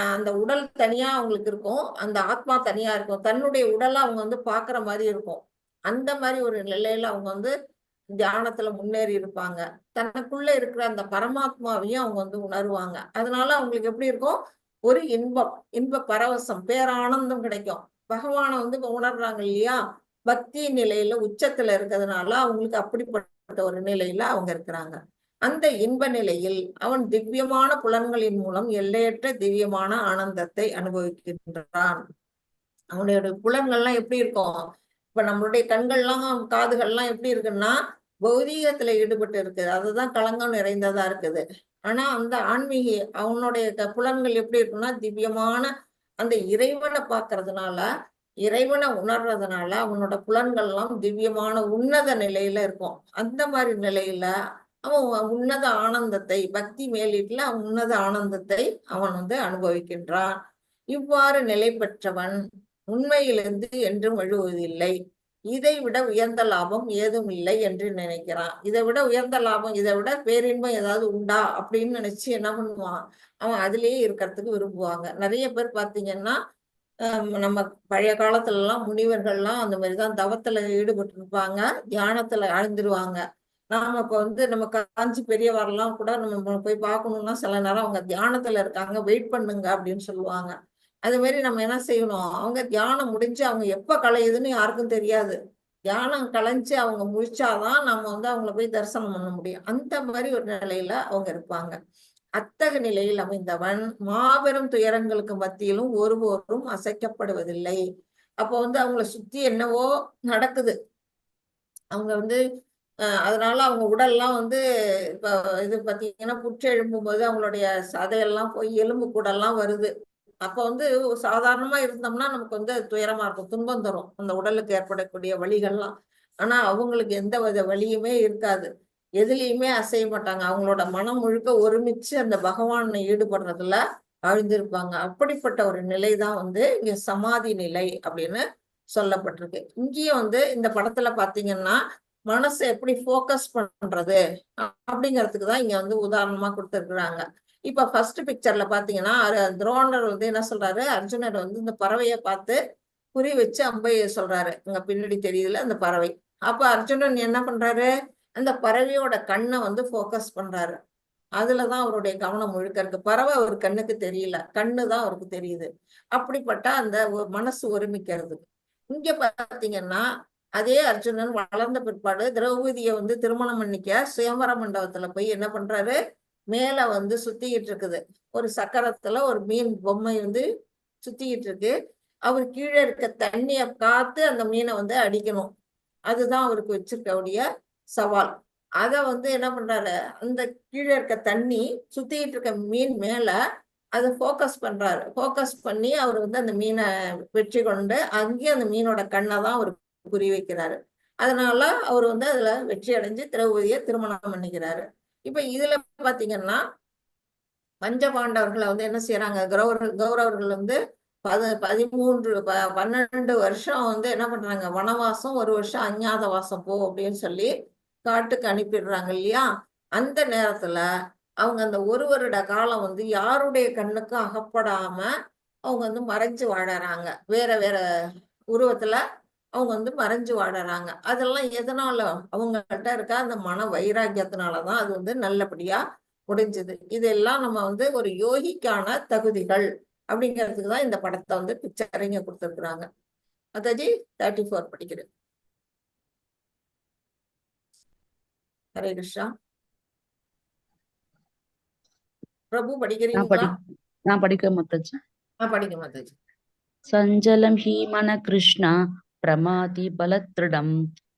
அந்த உடல் தனியா அவங்களுக்கு இருக்கும், அந்த ஆத்மா தனியா இருக்கும். தன்னுடைய உடலை அவங்க வந்து பாக்குற மாதிரி இருக்கும். அந்த மாதிரி ஒரு நிலையில அவங்க வந்து தியானத்துல முன்னேறி இருப்பாங்க. தனக்குள்ள இருக்கிற அந்த பரமாத்மாவையும் அவங்க வந்து உணர்வாங்க. அதனால அவங்களுக்கு எப்படி இருக்கும், ஒரு இன்ப பரவசம், பேரானந்தம் கிடைக்கும். பகவானை வந்து உணர்றாங்க இல்லையா, பக்தி நிலையில உச்சத்துல இருக்கிறதுனால அவங்களுக்கு அப்படிப்பட்ட ஒரு நிலையில அவங்க இருக்கிறாங்க. அந்த இன்ப நிலையில் அவன் திவ்யமான புலன்களின் மூலம் எல்லையற்ற திவ்யமான ஆனந்தத்தை அனுபவிக்கின்றான். அவனுடைய புலன்கள்லாம் எப்படி இருக்கும், இப்ப நம்மளுடைய கண்கள்லாம் காதுகள்லாம் எப்படி இருக்குன்னா பௌதீகத்துல ஈடுபட்டு இருக்குது, அதுதான் களங்கம் நிறைந்ததா இருக்குது. ஆனா அந்த ஆன்மீக அவனுடைய புலன்கள் எப்படி இருக்குன்னா திவ்யமான அந்த இறைவனை பார்க்கறதுனால, இறைவனை உணர்றதுனால அவனோட புலன்கள்லாம் திவ்யமான உன்னத நிலையில இருக்கும். அந்த மாதிரி நிலையில அவன் உன்னத ஆனந்தத்தை, பக்தி மேலீட்டுல உன்னத ஆனந்தத்தை அவன் வந்து அனுபவிக்கின்றான். இவ்வாறு நிலை பெற்றவன் உண்மையிலிருந்து என்றும் எழுவதில்லை. இதை விட உயர்ந்த லாபம் ஏதும் இல்லை என்று நினைக்கிறான். இதை விட உயர்ந்த லாபம், இதை விட பேரின்பம் ஏதாவது உண்டா அப்படின்னு நினைச்சு என்ன பண்ணுவான், அவன் அதுலயே இருக்கிறதுக்கு விரும்புவாங்க. நிறைய பேர் பாத்தீங்கன்னா நம்ம பழைய காலத்துல எல்லாம் முனிவர்கள்லாம் அந்த மாதிரிதான் தவத்துல ஈடுபட்டு இருப்பாங்க, தியானத்துல ஆழ்ந்துருவாங்க. நாம இப்ப வந்து நம்ம காஞ்சி பெரியவரெல்லாம் கூட நம்ம போய் பார்க்கணும்னா சில நேரம் அவங்க தியானத்துல இருக்காங்க, வெயிட் பண்ணுங்க அப்படின்னு சொல்லுவாங்க. அது மாதிரி நம்ம என்ன செய்யணும், அவங்க தியானம் முடிஞ்சு அவங்க எப்ப கலையுதுன்னு யாருக்கும் தெரியாது. தியானம் கலைஞ்சு அவங்க முடிச்சாதான் நம்ம வந்து அவங்கள போய் தரிசனம் பண்ண முடியும். அந்த மாதிரி ஒரு நிலையில அவங்க இருப்பாங்க. அத்தகைய நிலையில் அமைந்தவன் மாபெரும் துயரங்களுக்கு மத்தியிலும் ஒருபோதும் அசைக்கப்படுவதில்லை. அப்போ வந்து அவங்கள சுத்தி என்னவோ நடக்குது, அவங்க வந்து அதனால அவங்க உடல்லாம் வந்து இப்ப இது பாத்தீங்கன்னா புற்று எழும்பும் போது அவங்களுடைய சதையெல்லாம் போய் எலும்பு கூடெல்லாம் வருது. அப்ப வந்து சாதாரணமா இருந்தோம்னா நமக்கு வந்து துயரமா இருக்கும், துன்பம் தரும் அந்த உடலுக்கு ஏற்படக்கூடிய வலிகள்லாம். ஆனா அவங்களுக்கு எந்த வித வலியுமே இருக்காது, எதுலையுமே அசைய மாட்டாங்க. அவங்களோட மனம் முழுக்க ஒருமிச்சு அந்த பகவானை ஈடுபடுறதுல ஆழ்ந்திருப்பாங்க. அப்படிப்பட்ட ஒரு நிலைதான் வந்து இங்க சமாதி நிலை அப்படின்னு சொல்லப்பட்டிருக்கு. இங்கேயும் வந்து இந்த படத்துல பாத்தீங்கன்னா மனசை எப்படி போக்கஸ் பண்றது அப்படிங்கிறதுக்கு தான் இங்க வந்து உதாரணமா கொடுத்துருக்குறாங்க. இப்ப ஃபர்ஸ்ட் பிக்சர்ல பாத்தீங்கன்னா துரோணர் வந்து என்ன சொல்றாரு, அர்ஜுனர் வந்து இந்த பறவையை பார்த்து குறி வச்சு அம்பை சொல்றாரு, அங்க பின்னாடி தெரியுதுல அந்த பறவை. அப்ப அர்ஜுனன் என்ன பண்றாரு, அந்த பறவையோட கண்ணை வந்து போக்கஸ் பண்றாரு. அதுலதான் அவருடைய கவனம் முழுக்க இருக்கு. பறவை அவர் கண்ணுக்கு தெரியல, கண்ணுதான் அவருக்கு தெரியுது. அப்படிப்பட்ட அந்த மனசு ஒருமிக்கிறது. இங்க பாத்தீங்கன்னா அதே அர்ஜுனன் வளர்ந்த பிற்பாடு திரௌபதியை வந்து திருமணம் பண்ணிக்க சுயம்பர மண்டபத்துல போய் என்ன பண்றாரு, மேல வந்து சுத்திக்கிட்டு இருக்குது ஒரு சக்கரத்துல ஒரு மீன் பொம்மை வந்து சுத்திக்கிட்டு இருக்கு. அவர் கீழே இருக்க தண்ணிய காத்து அந்த மீனை வந்து அடிக்கணும், அதுதான் அவருக்கு வச்சிருக்கக்கூடிய சவால். அத வந்து என்ன பண்றாரு, அந்த கீழே இருக்க தண்ணி சுத்திக்கிட்டு இருக்க மீன் மேல அதை போக்கஸ் பண்றாரு. போக்கஸ் பண்ணி அவர் வந்து அந்த மீனை வெற்றி கொண்டு அங்கேயே அந்த மீனோட கண்ணை தான் அவர் குறி வைக்கிறாரு. அதனால அவர் வந்து அதுல வெற்றி அடைஞ்சு திரௌபதியை திருமணம் பண்ணிக்கிறாரு. இப்ப இதுல பாத்தீங்கன்னா பஞ்ச பாண்டவர்களை வந்து என்ன செய்யறாங்க, கௌரவர்கள் வந்து 12 வருஷம் வந்து என்ன பண்றாங்க, வனவாசம், 1 வருஷம் அஞ்ஞாத வாசம் போ அப்படின்னு சொல்லி காட்டுக்கு அனுப்பிடுறாங்க இல்லையா. அந்த நேரத்துல அவங்க அந்த 1 வருட காலம் வந்து யாருடைய கண்ணுக்கும் அகப்படாம அவங்க வந்து மறைஞ்சு வாழறாங்க, வேற வேற உருவத்துல அவங்க வந்து மறைஞ்சு வாழறாங்க. அதெல்லாம் எதனால, அவங்ககிட்ட இருக்க அந்த மன வைராக்கியத்தினாலதான் அது வந்து நல்லபடியா முடிஞ்சது. இதெல்லாம் நம்ம வந்து ஒரு யோகிக்கான தகுதிகள் அப்படிங்கிறதுக்கு தான் இந்த படத்தை வந்து பிக்சரிங்க கொடுத்துருக்குறாங்க. அதாஜி 34 படிக்கிறேன். ஹரே கிருஷ்ணா. பிரபு படிக்கிறீங்களா? நான் படிக்க மாத்தாஜி. படிக்க மாத்தாஜி. சஞ்சலம் ஹி மன கிருஷ்ணா பிரமாதி பலத்ருடம்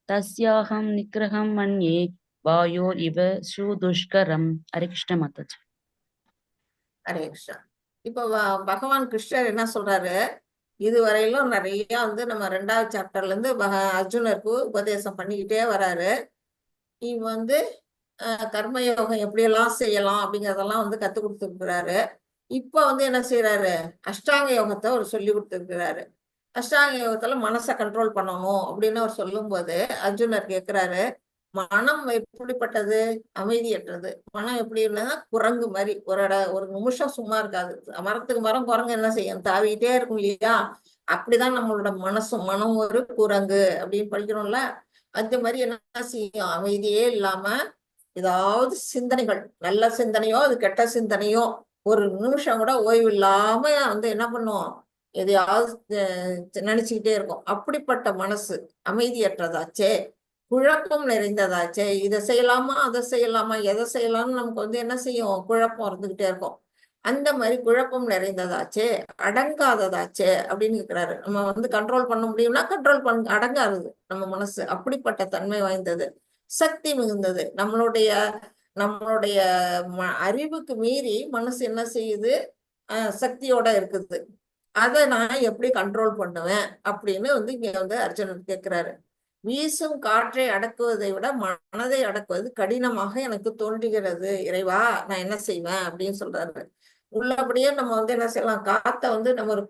தஸ்யாஹம் நிக்ரஹம் மன்யே வாயோ இவ சுதுஷ்கரம். ஹரே கிருஷ்ண மாதாஜி. ஹரே கிருஷ்ணா. இப்ப பகவான் கிருஷ்ணர் என்ன சொல்றாரு, இதுவரையிலும் நிறைய வந்து நம்ம 2வது சாப்டர்ல இருந்து அர்ஜுனருக்கு உபதேசம் பண்ணிக்கிட்டே வராரு. இவன் வந்து கர்மயோகம் எப்படியெல்லாம் செய்யலாம் அப்படிங்கிறதெல்லாம் வந்து கத்து கொடுத்துருக்கிறாரு. இப்ப வந்து என்ன செய்யறாரு, அஷ்டாங்க யோகத்தை அவர் சொல்லி கொடுத்துருக்கிறாரு. அஷ்டாங்க யோகத்துல மனசை கண்ட்ரோல் பண்ணணும் அப்படின்னு அவர் சொல்லும்போது அர்ஜுனர் கேட்கிறாரு, மனம் எப்படிப்பட்டது? அமைதியற்றது. மனம் எப்படி இல்லைன்னா குரங்கு மாதிரி ஒரு நிமிஷம் சும்மா இருக்காது. மரத்துக்கு மரம் குரங்கு என்ன செய்யும்? தாவிக்கிட்டே இருக்கும் இல்லையா? அப்படிதான் நம்மளோட மனம் ஒரு குரங்கு அப்படின்னு படிக்கிறோம்ல. அந்த மாதிரி என்ன செய்யும்? அமைதியே இல்லாம ஏதாவது சிந்தனைகள், நல்ல சிந்தனையோ அது கெட்ட சிந்தனையோ, ஒரு நிமிஷம் கூட ஓய்வு இல்லாம வந்து என்ன பண்ணும்? எதையாவது நினைச்சுக்கிட்டே இருக்கும். அப்படிப்பட்ட மனசு அமைதியற்றதாச்சே, குழப்பம் நிறைந்ததாச்சே. இதை செய்யலாமா, அதை செய்யலாமா, எதை செய்யலாம்னு நமக்கு வந்து என்ன செய்யும்? குழப்பம் இருந்துகிட்டே இருக்கும். அந்த மாதிரி குழப்பம் நிறைந்ததாச்சே, அடங்காததாச்சே அப்படின்னு இருக்கிறாரு. நம்ம வந்து கண்ட்ரோல் பண்ண முடியும்னா அடங்காது நம்ம மனசு. அப்படிப்பட்ட தன்மை வாய்ந்தது, சக்தி மிகுந்தது. நம்மளுடைய அறிவுக்கு மீறி மனசு என்ன செய்யுது? சக்தியோட இருக்குது. அதை நான் எப்படி கண்ட்ரோல் பண்ணுவேன் அப்படின்னு வந்து இங்க வந்து அர்ஜுனன் கேட்கிறாரு. வீசும் காற்றை அடக்குவதை விட மனதை அடக்குவது கடினமாக எனக்கு தோன்றுகிறது இறைவா, நான் என்ன செய்வேன் அப்படின்னு சொல்றாரு. உள்ளபடியே நம்ம வந்து என்ன செய்யலாம்? காத்தை வந்து நம்ம ஒரு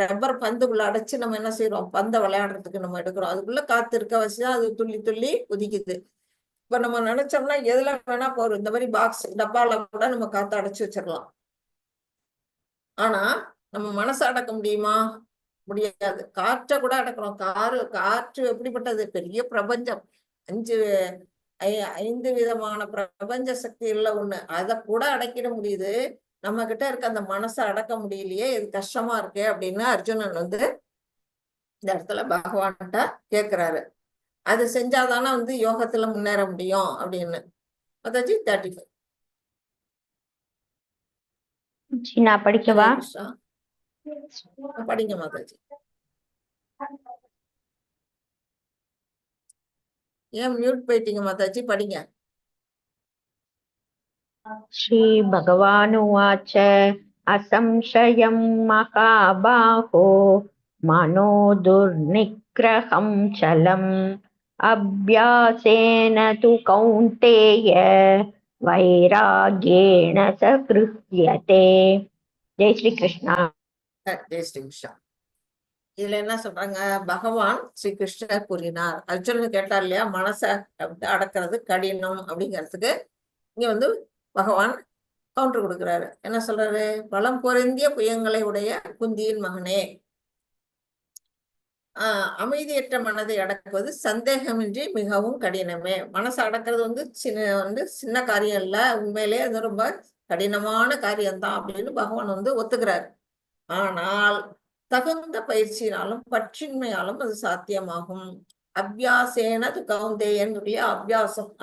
ரப்பர் பந்துக்குள்ள அடைச்சு நம்ம என்ன செய்யறோம்? பந்தை விளையாடுறதுக்கு நம்ம எடுக்கிறோம். அதுக்குள்ள காத்து இருக்க வச்சுதான் அது துள்ளி துள்ளி குதிக்குது. இப்ப நம்ம நினைச்சோம்னா எதுல வேணா போறோம், இந்த மாதிரி பாக்ஸ் டப்பால கூட நம்ம காத்த அடைச்சு வச்சிடலாம். ஆனா நம்ம மனசை அடக்க முடியுமா? முடியாது. காற்றை கூட அடக்கிறோம். காற்று எப்படிப்பட்டது? பெரிய பிரபஞ்சம். 5 விதமான பிரபஞ்ச சக்திகள்ல ஒண்ணு. அதை கூட அடக்கிட முடியுது. நம்ம கிட்ட இருக்க அந்த மனசை அடக்க முடியலையே, இது கஷ்டமா இருக்கு அப்படின்னு அர்ஜுனன் வந்து இந்த இடத்துல பகவான்கிட்ட கேட்கிறாரு. அது செஞ்சாதானே வந்து யோகத்துல முன்னேற முடியும் அப்படின்னு. மாதாஜி 35. நான் படிக்கவா? ஹரே கிருஷ்ணா. படிங்க மாதாஜி. ஏன் மியூட் போயிட்டீங்க மாதாஜி? படிங்க. ஸ்ரீ பகவானுவாச்ச அசம்சயம் மகாபாஹோ மனோ துர்நிக்ரஹம் சலம் அப்யாசேன து கௌந்தேய வைராகேண சக்ருத்யதே. ஜெய் ஸ்ரீ கிருஷ்ணா. ஜெய் ஸ்ரீ கிருஷ்ணா. இதுல என்ன சொல்றாங்க? பகவான் ஸ்ரீ கிருஷ்ணர் கூறினார். அர்ஜுனன் கேட்டார் இல்லையா, மனசை அடக்கிறது கடினம் அப்படிங்கிறதுக்கு இங்க வந்து பகவான் கவுண்டர் கொடுக்கிறாரு. என்ன சொல்றாரு? பலம் பொருந்திய புயங்களை உடைய குந்தியின் மகனே, அமைதியற்ற மனதை அடக்குவது சந்தேகமின்றி மிகவும் கடினமே. மனசை அடக்கிறது வந்து சின்ன காரியம் இல்ல, உண்மையிலே அது ரொம்ப கடினமான காரியம்தான் அப்படின்னு பகவான் வந்து ஒத்துக்கிறாரு. ஆனால் தகுந்த பயிற்சியினாலும் பற்றின்மையாலும் அது சாத்தியமாகும். அபியாசேன து கௌந்தேயன்.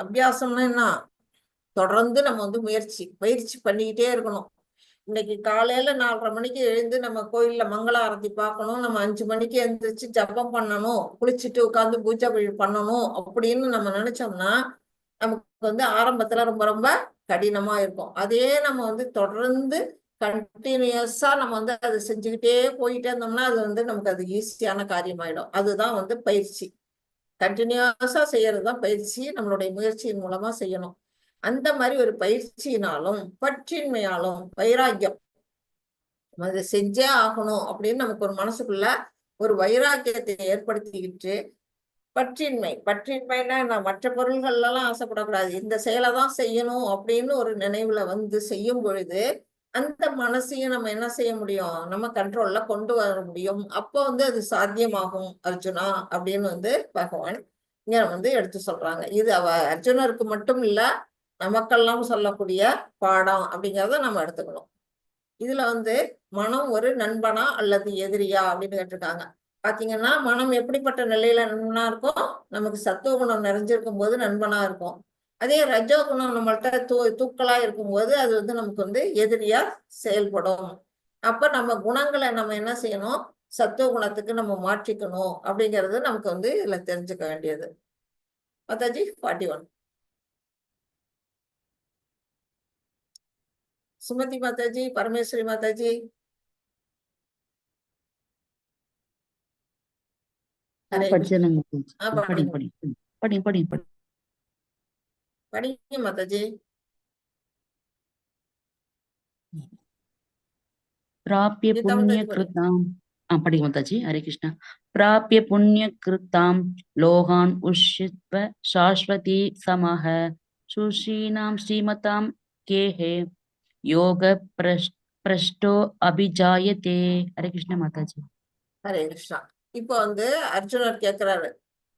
அபியாசம்னா என்ன? தொடர்ந்து நம்ம வந்து பயிற்சி பண்ணிக்கிட்டே இருக்கணும். இன்னைக்கு காலையில 4:30 மணிக்கு எழுந்து நம்ம கோயில்ல மங்கள ஆரத்தி பார்க்கணும், நம்ம 5 மணிக்கு எழுந்திரிச்சு ஜபம் பண்ணணும், குளிச்சுட்டு உட்காந்து பூஜை பண்ணணும் அப்படின்னு நம்ம நினைச்சோம்னா நமக்கு வந்து ஆரம்பத்துல ரொம்ப ரொம்ப கடினமா இருக்கும். அதே நம்ம வந்து தொடர்ந்து கண்டினியூஸா நம்ம வந்து அதை செஞ்சுக்கிட்டே போயிட்டே இருந்தோம்னா அது வந்து நமக்கு அது ஈஸியான காரியமாயிடும். அதுதான் வந்து பயிற்சி. கண்டினியூஸா செய்யறதுதான் பயிற்சி. நம்மளுடைய முயற்சியின் மூலமா செய்யணும். அந்த மாதிரி ஒரு பயிற்சியினாலும் பற்றின்மையாலும் வைராக்கியம், அதை செஞ்சே ஆகணும் அப்படின்னு நமக்கு ஒரு மனசுக்குள்ள ஒரு வைராக்கியத்தை ஏற்படுத்திக்கிட்டு, பற்றின்மைன்னா நான் மற்ற பொருள்கள் எல்லாம் ஆசைப்படக்கூடாது, இந்த செயலை தான் செய்யணும் அப்படின்னு ஒரு நினைவுல வந்து செய்யும் பொழுது அந்த மனசையும் நம்ம என்ன செய்ய முடியும்? நம்ம கண்ட்ரோல்ல கொண்டு வர முடியும். அப்போ வந்து அது சாத்தியமாகும் அர்ஜுனா அப்படின்னு வந்து பகவான் இங்க வந்து எடுத்து சொல்றாங்க. இது அர்ஜுனருக்கு மட்டும் இல்ல, நமக்கெல்லாம் சொல்லக்கூடிய பாடம் அப்படிங்கிறத நம்ம எடுத்துக்கணும். இதுல வந்து மனம் ஒரு நண்பனா அல்லது எதிரியா அப்படின்னு கேட்டிருக்காங்க. பாத்தீங்கன்னா மனம் எப்படிப்பட்ட நிலையில நண்பனா இருக்கும்? நமக்கு சத்துவ குணம் நிறைஞ்சிருக்கும் போது நண்பனா இருக்கும். அதே ரஜோ குணம் நம்மள்ட்ட தூக்கலா இருக்கும்போது அது வந்து நமக்கு வந்து எதிரியா செயல்படும். அப்ப நம்ம குணங்களை நம்ம என்ன செய்யணும்? சத்துவ குணத்துக்கு நம்ம மாற்றிக்கணும் அப்படிங்கிறது நமக்கு வந்து இதுல தெரிஞ்சுக்க வேண்டியது. மாதாஜி 41. சுமதி மாதாஜி, பரமேஸ்வரி மாதாஜி. படிங்க மாதாஜி. प्राप्य இது தமிழ் தெரிஞ்சு பாருங்க. पुण्यकृतां படிங்க மாதாஜி. ஹரே கிருஷ்ணா. प्राप्य पुण्यकृतां लोकान् उषित्व शाश्वती समः सुशीनां श्रीमतां केहे योग प्रष्टो अभिजायते. हरे कृष्णा माताजी. ஹரே கிருஷ்ணா. இப்போ அர்ஜுனர் கேக்குறாரு,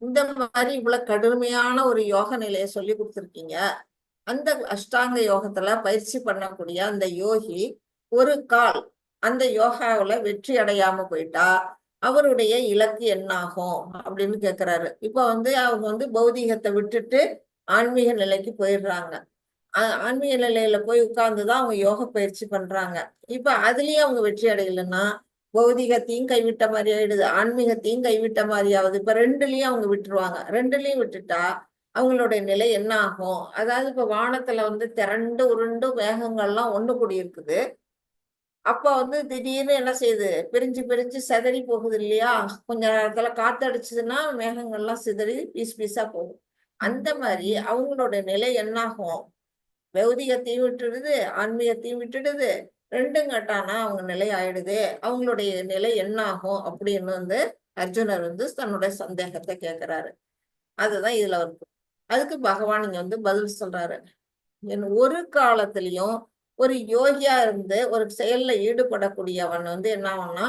இந்த மாதிரி இவ்வளவு கடுமையான ஒரு யோக நிலையை சொல்லி கொடுத்துருக்கீங்க. அந்த அஷ்டாங்க யோகத்துல பயிற்சி பண்ணக்கூடிய அந்த யோகி ஒரு கால் அந்த யோகாவுல வெற்றி அடையாம போயிட்டா அவருடைய இலக்கு என்னாகும் அப்படின்னு கேக்குறாரு. இப்ப அவங்க பௌதீகத்தை விட்டுட்டு ஆன்மீக நிலைக்கு போயிடுறாங்க. ஆன்மீக நிலையில போய் உட்கார்ந்துதான் அவங்க யோக பயிற்சி பண்றாங்க. இப்ப அதுலயும் அவங்க வெற்றி அடையலைன்னா பௌதிகத்தையும் கைவிட்ட மாதிரி ஆயிடுது, ஆன்மீகத்தையும் கைவிட்ட மாதிரி ஆகுது. இப்ப ரெண்டுலயும் அவங்க விட்டுருவாங்க. ரெண்டுலயும் விட்டுட்டா அவங்களுடைய நிலை என்ன ஆகும்? அதாவது இப்ப வானத்துல திரண்டு உருண்டு மேகங்கள்லாம் ஒண்ணு கூடி இருக்குது. அப்ப திடீர்னு என்ன செய்யுது, பிரிஞ்சு பிரிஞ்சு சிதறி போகுது இல்லையா? கொஞ்ச நேரத்துல காத்தடிச்சதுன்னா மேகங்கள்லாம் சிதறி பீஸ் பீஸா போகும். அந்த மாதிரி அவங்களோட நிலை என்னாகும்? பௌதிகத்தையும் விட்டுடுது, ஆன்மீகத்தையும் விட்டுடுது. ரெண்டும் கட்டானா அவங்க நிலை ஆயிடுது. அவங்களுடைய நிலை என்ன ஆகும் அப்படின்னு அர்ஜுனர் தன்னுடைய சந்தேகத்தை கேட்கிறாரு. அதுதான் இதுல இருக்கு. அதுக்கு பகவான் இங்க பதில் சொல்றாரு. ஒரு காலத்திலயும் ஒரு யோகியா இருந்து ஒரு செயல்ல ஈடுபடக்கூடியவன் என்ன ஆகும்னா,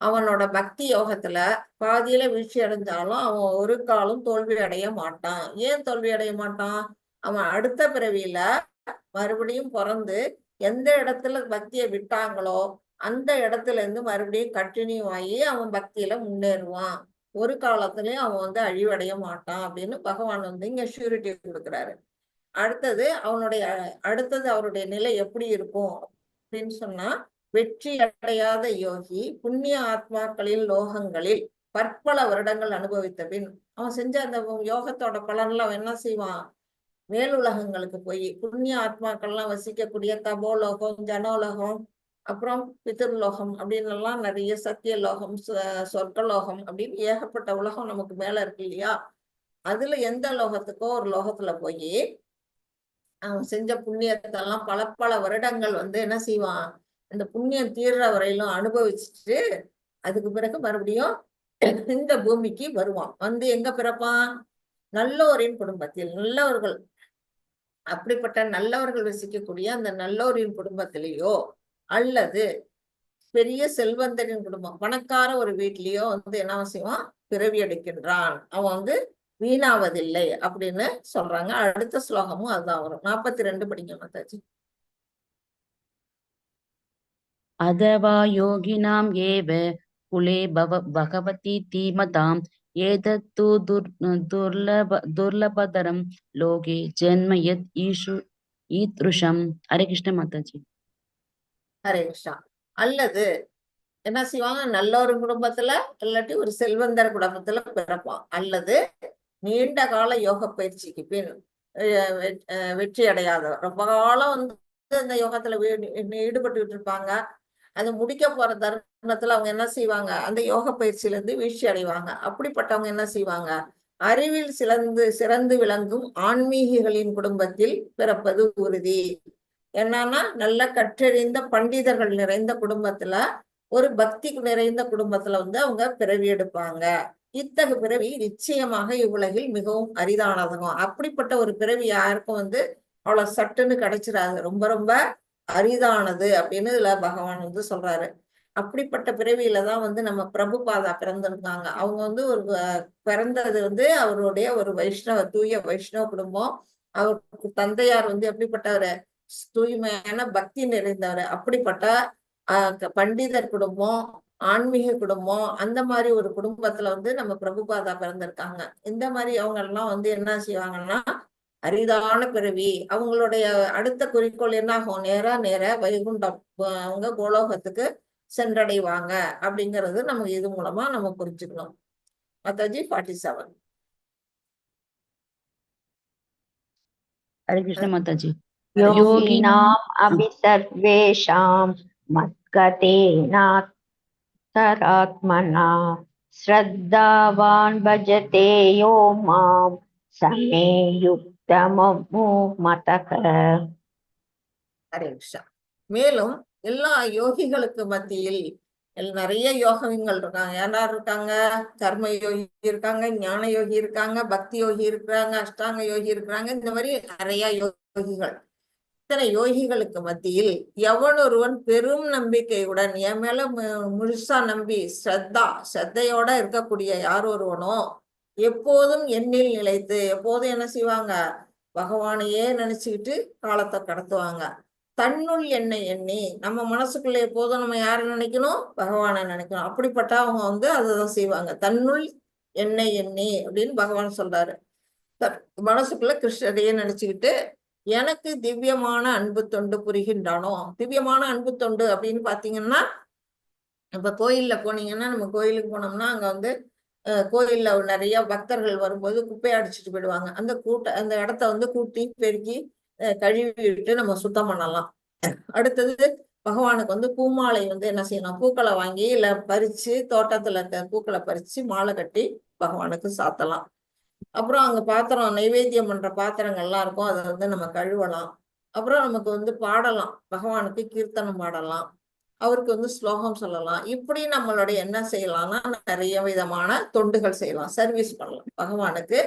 அவனோட பக்தி யோகத்துல பாதியில வீழ்ச்சி அடைஞ்சாலும் அவன் ஒரு காலம் தோல்வி அடைய மாட்டான். ஏன் தோல்வி அடைய மாட்டான்? அவன் அடுத்த பிறவியில மறுபடியும் பிறந்து எந்த இடத்துல பக்தியை விட்டாங்களோ அந்த இடத்துல இருந்து மறுபடியும் கண்டினியூ ஆகி அவன் பக்தியில முன்னேறுவான். ஒரு காலத்திலயும் அவன் அழிவடைய மாட்டான் அப்படின்னு பகவான் இங்க ஷூரிட்டி கொடுக்குறாரு. அடுத்தது அவருடைய நிலை எப்படி இருக்கும் அப்படின்னு சொன்னா, வெற்றி அடையாத யோகி புண்ணிய ஆத்மாக்களில் லோகங்களில் பற்பல வருடங்கள் அனுபவித்த பின் அவன் செஞ்ச அந்த யோகத்தோட பலன்ல அவன் என்ன செய்வான்? மேலுலகங்களுக்கு போய் புண்ணிய ஆத்மாக்கள்லாம் வசிக்கக்கூடிய தபோலோகம், ஜனோலோகம், அப்புறம் பிதிர்லோகம் அப்படின்னு எல்லாம் நிறைய சத்தியலோகம், சொர்க்கலோகம் அப்படின்னு ஏகப்பட்ட உலகம் நமக்கு மேல இருக்கு இல்லையா? அதுல எந்த லோகத்துக்கோ ஒரு லோகத்துல போய் அவன் செஞ்ச புண்ணியத்தெல்லாம் பல பல வருடங்கள் என்ன செய்வான்? இந்த புண்ணியம் தீர்ற வரையிலும் அனுபவிச்சுட்டு அதுக்கு பிறகு மறுபடியும் இந்த பூமிக்கு வருவான். எங்க பிறப்பான்? நல்லோரின் குடும்பத்தில், நல்லவர்கள், அப்படிப்பட்ட நல்லவர்கள் வசிக்கக்கூடிய அந்த நல்லோரின் குடும்பத்திலேயோ அல்லது பெரிய செல்வந்தரின் குடும்பம், பணக்கார ஒரு வீட்லயோ என்ன செய்வான்? பிறவி எடுக்கின்றான். அவன் வீணாவதில்லை அப்படின்னு சொல்றாங்க. அடுத்த ஸ்லோகமும் அதுதான் வரும். 42 படிங்க மாதாஜி. அதவா யோகினாம் ஏவ குலே பகவதி தீமதாம் ஏதத்து துர்லபதரம் லோகே ஜென்ம யத் ஈத்ருஷம். ஹரே கிருஷ்ண மாதாஜி. ஹரே கிருஷ்ணா. அல்லது என்ன செய்வாங்க? நல்ல ஒரு குடும்பத்துல இல்லாட்டி ஒரு செல்வந்தர் குடும்பத்துல பிறப்பான். அல்லது நீண்ட கால யோக பயிற்சிக்கு பின் வெற்றி அடையாதவர், ரொம்ப காலம் இந்த யோகத்துல ஈடுபட்டுக்கிட்டு இருப்பாங்க. அது முடிக்க போற தருணத்துல அவங்க என்ன செய்வாங்க? அந்த யோக பயிற்சியில இருந்து வீழ்ச்சி அடைவாங்க. அப்படிப்பட்டவங்க என்ன செய்வாங்க? அறிவில் சிறந்து விளங்கும் ஆன்மீகிகளின் குடும்பத்தில் பிறப்பது உறுதி. என்னன்னா, நல்ல கற்றறிந்த பண்டிதர்கள் நிறைந்த குடும்பத்துல, ஒரு பக்தி நிறைந்த குடும்பத்துல அவங்க பிறவி எடுப்பாங்க. இத்தகு பிறவி நிச்சயமாக இவ்வுலகில் மிகவும் அரிதானதாகும். அப்படிப்பட்ட ஒரு பிறவி யாருக்கும் அவ்வளவு சட்டுன்னு கிடைச்சிடாது, ரொம்ப ரொம்ப அரிதானது அப்படின்னு இதுல பகவான் சொல்றாரு. அப்படிப்பட்ட பிறவியில தான் நம்ம பிரபுபாதா பிறந்திருக்காங்க. அவங்க ஒரு பிறந்தது அவருடைய ஒரு தூய வைஷ்ணவ குடும்பம். அவருக்கு தந்தையார் எப்படிப்பட்டவர்? தூய்மையான பக்தி நிறைந்தவர். அப்படிப்பட்ட பண்டிதர் குடும்பம், ஆன்மீக குடும்பம், அந்த மாதிரி ஒரு குடும்பத்துல நம்ம பிரபுபாதா பிறந்திருக்காங்க. இந்த மாதிரி அவங்க எல்லாம் என்ன செய்வாங்கன்னா, அரிதான பிறவி. அவங்களுடைய அடுத்த குறிக்கோள் என்ன ஆகும்? நேர வைகுண்டம், அவங்க கோலோகத்துக்கு சென்றடைவாங்க அப்படிங்கிறது நமக்கு இது மூலமா நம்ம புரிஞ்சுக்கணும். மாதாஜி 47. ஹரே கிருஷ்ண மாதாஜி. யோகினாம் அபிசர்வேஷாம் மத்கதேனாந்தராத்மனா ஸ்ரத்தாவான் பஜதே யோ மாம் சமே யுக்தமோ மதக. ஹரே கிருஷ்ணா. மேலும் எல்லா யோகிகளுக்கு மத்தியில் நிறைய யோகங்கள் இருக்காங்க. யார் இருக்காங்க? கர்ம யோகி இருக்காங்க, ஞான யோகி இருக்காங்க, பக்தி யோகி இருக்கிறாங்க, அஷ்டாங்க யோகி இருக்கிறாங்க. இந்த மாதிரி நிறைய யோகிகள். இத்தனை யோகிகளுக்கு மத்தியில் எவன் ஒருவன் பெரும் நம்பிக்கையுடன் என் மேல முழுசா நம்பி ஸ்ரத்தையோட இருக்கக்கூடிய யார் ஒருவனோ எப்போதும் எண்ணில் நிலைத்து எப்போதும் என்ன செய்வாங்க? பகவானையே நினைச்சுக்கிட்டு காலத்தை கடத்துவாங்க. தன்னுள் எண்ணி நம்ம மனசுக்குள்ள எப்போதும் நம்ம யாரை நினைக்கணும்? பகவானை நினைக்கணும். அப்படிப்பட்ட அவங்க அதுதான் செய்வாங்க. தன்னுள் எண்ணி அப்படின்னு பகவான் சொல்றாரு. மனசுக்குள்ள கிருஷ்ணரையே நினைச்சுக்கிட்டு எனக்கு திவ்யமான அன்பு தொண்டு புரிகின்றானோ. திவ்யமான அன்பு தொண்டு அப்படின்னு பாத்தீங்கன்னா, இப்ப கோயில்ல போனீங்கன்னா, நம்ம கோயிலுக்கு போனோம்னா அங்க கோயில்ல நிறைய பக்தர்கள் வரும்போது குப்பையை அடிச்சுட்டு போயிடுவாங்க. அந்த இடத்த கூட்டி பெருக்கி கழுவிட்டு நம்ம சுத்தம் பண்ணலாம். அடுத்தது பகவானுக்கு பூமாலை என்ன செய்யணும்? பூக்களை வாங்கி இல்ல பறிச்சு தோட்டத்துல இருக்க பூக்களை பறிச்சு மாலை கட்டி பகவானுக்கு சாத்தலாம். அப்புறம் அங்க பாத்திரம் நைவேத்தியம் பண்ற பாத்திரங்கள்லாம் இருக்கும். அதை நம்ம கழுவலாம். அப்புறம் நமக்கு பாடலாம். பகவானுக்கு கீர்த்தனம் பாடலாம். அவருக்கு ஸ்லோகம் சொல்லலாம். இப்படி நம்மளுடைய என்ன செய்யலாம்னா நிறைய விதமான தொண்டுகள் செய்யலாம். சர்வீஸ் பண்ணலாம். பகவானுக்கு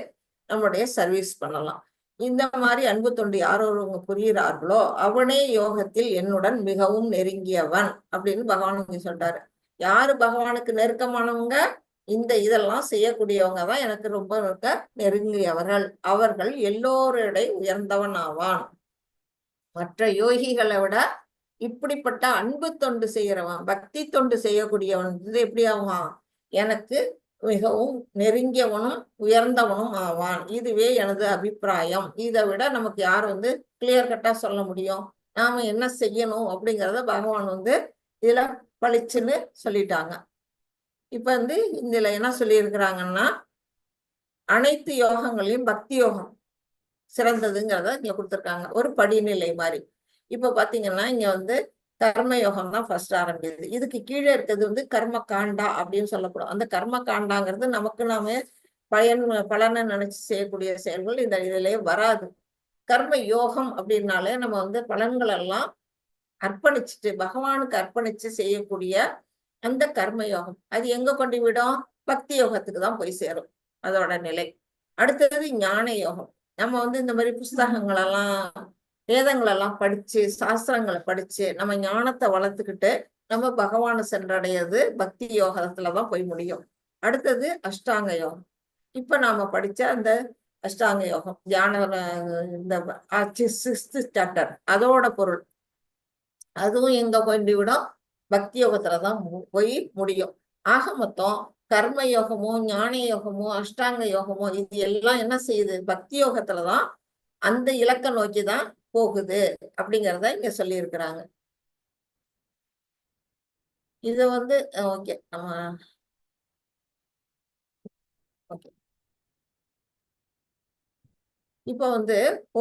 நம்மளுடைய சர்வீஸ் பண்ணலாம். இந்த மாதிரி அன்பு தொண்டு யாரொருவங்க புரிகிறார்களோ அவனே யோகத்தில் என்னுடன் மிகவும் நெருங்கியவன் அப்படின்னு பகவான் சொல்றாரு. யாரு பகவானுக்கு நெருக்கமானவங்க? இதெல்லாம் செய்யக்கூடியவங்க தான் எனக்கு ரொம்ப நெருங்கியவர்கள். அவர்கள் எல்லோருடைய உயர்ந்தவன் ஆவான். மற்ற யோகிகளை விட இப்படிப்பட்ட அன்பு தொண்டு செய்யறவன், பக்தி தொண்டு செய்யக்கூடியவன் எப்படி ஆவான்? எனக்கு மிகவும் நெருங்கியவனும் உயர்ந்தவனும் ஆவான். இதுவே எனது அபிப்பிராயம். இதை விட நமக்கு யார் கிளியர் கட்டா சொல்ல முடியும்? நாம என்ன செய்யணும் அப்படிங்கிறத பகவான் இதுல பளிச்சுன்னு சொல்லிட்டாங்க. இப்ப இதுல என்ன சொல்லியிருக்கிறாங்கன்னா, அனைத்து யோகங்களையும் பக்தி யோகம் சிறந்ததுங்கிறத இங்க கொடுத்துருக்காங்க. ஒரு படிநிலை மாதிரி. இப்ப பாத்தீங்கன்னா இங்க கர்ம யோகம் தான் ஃபர்ஸ்ட் ஆரம்பிக்குது. இதுக்கு கீழே இருக்கிறது கர்ம காண்டா அப்படின்னு சொல்லப்படும். அந்த கர்ம காண்டாங்கிறது நமக்கு நாம பலனை நினைச்சு செய்யக்கூடிய செயல்கள் இதுலயே வராது. கர்ம யோகம் அப்படின்னாலே நம்ம பலன்கள் எல்லாம் அர்ப்பணிச்சுட்டு பகவானுக்கு அர்ப்பணிச்சு செய்யக்கூடிய அந்த கர்ம யோகம் அது எங்க கொண்டு விடும்? பக்தி யோகத்துக்கு தான் போய் சேரும் அதோட நிலை. அடுத்தது ஞான யோகம். நம்ம இந்த மாதிரி புஸ்தகங்கள் எல்லாம் வேதங்கள் எல்லாம் படிச்சு சாஸ்திரங்களை படிச்சு நம்ம ஞானத்தை வளர்த்துக்கிட்டு நம்ம பகவானை சென்றடையாது பக்தி யோகத்துலதான் போய் முடியும். அடுத்தது அஷ்டாங்க யோகம். இப்ப நாம படிச்ச அந்த அஷ்டாங்க யோகம் தியான இந்த 6th சாப்டர் அதோட பொருள். அதுவும் எங்க கொண்டு விடும்? பக்தி யோகத்துலதான் போய் முடியும். ஆக மொத்தம் கர்ம யோகமோ ஞான யோகமோ அஷ்டாங்க யோகமோ இது எல்லாம் என்ன செய்யுது? பக்தி யோகத்துலதான் அந்த இலக்க நோக்கிதான் போகுது அப்படிங்கிறத இங்க சொல்லி இருக்கிறாங்க. இத ஓகே நம்ம ஓகே இப்ப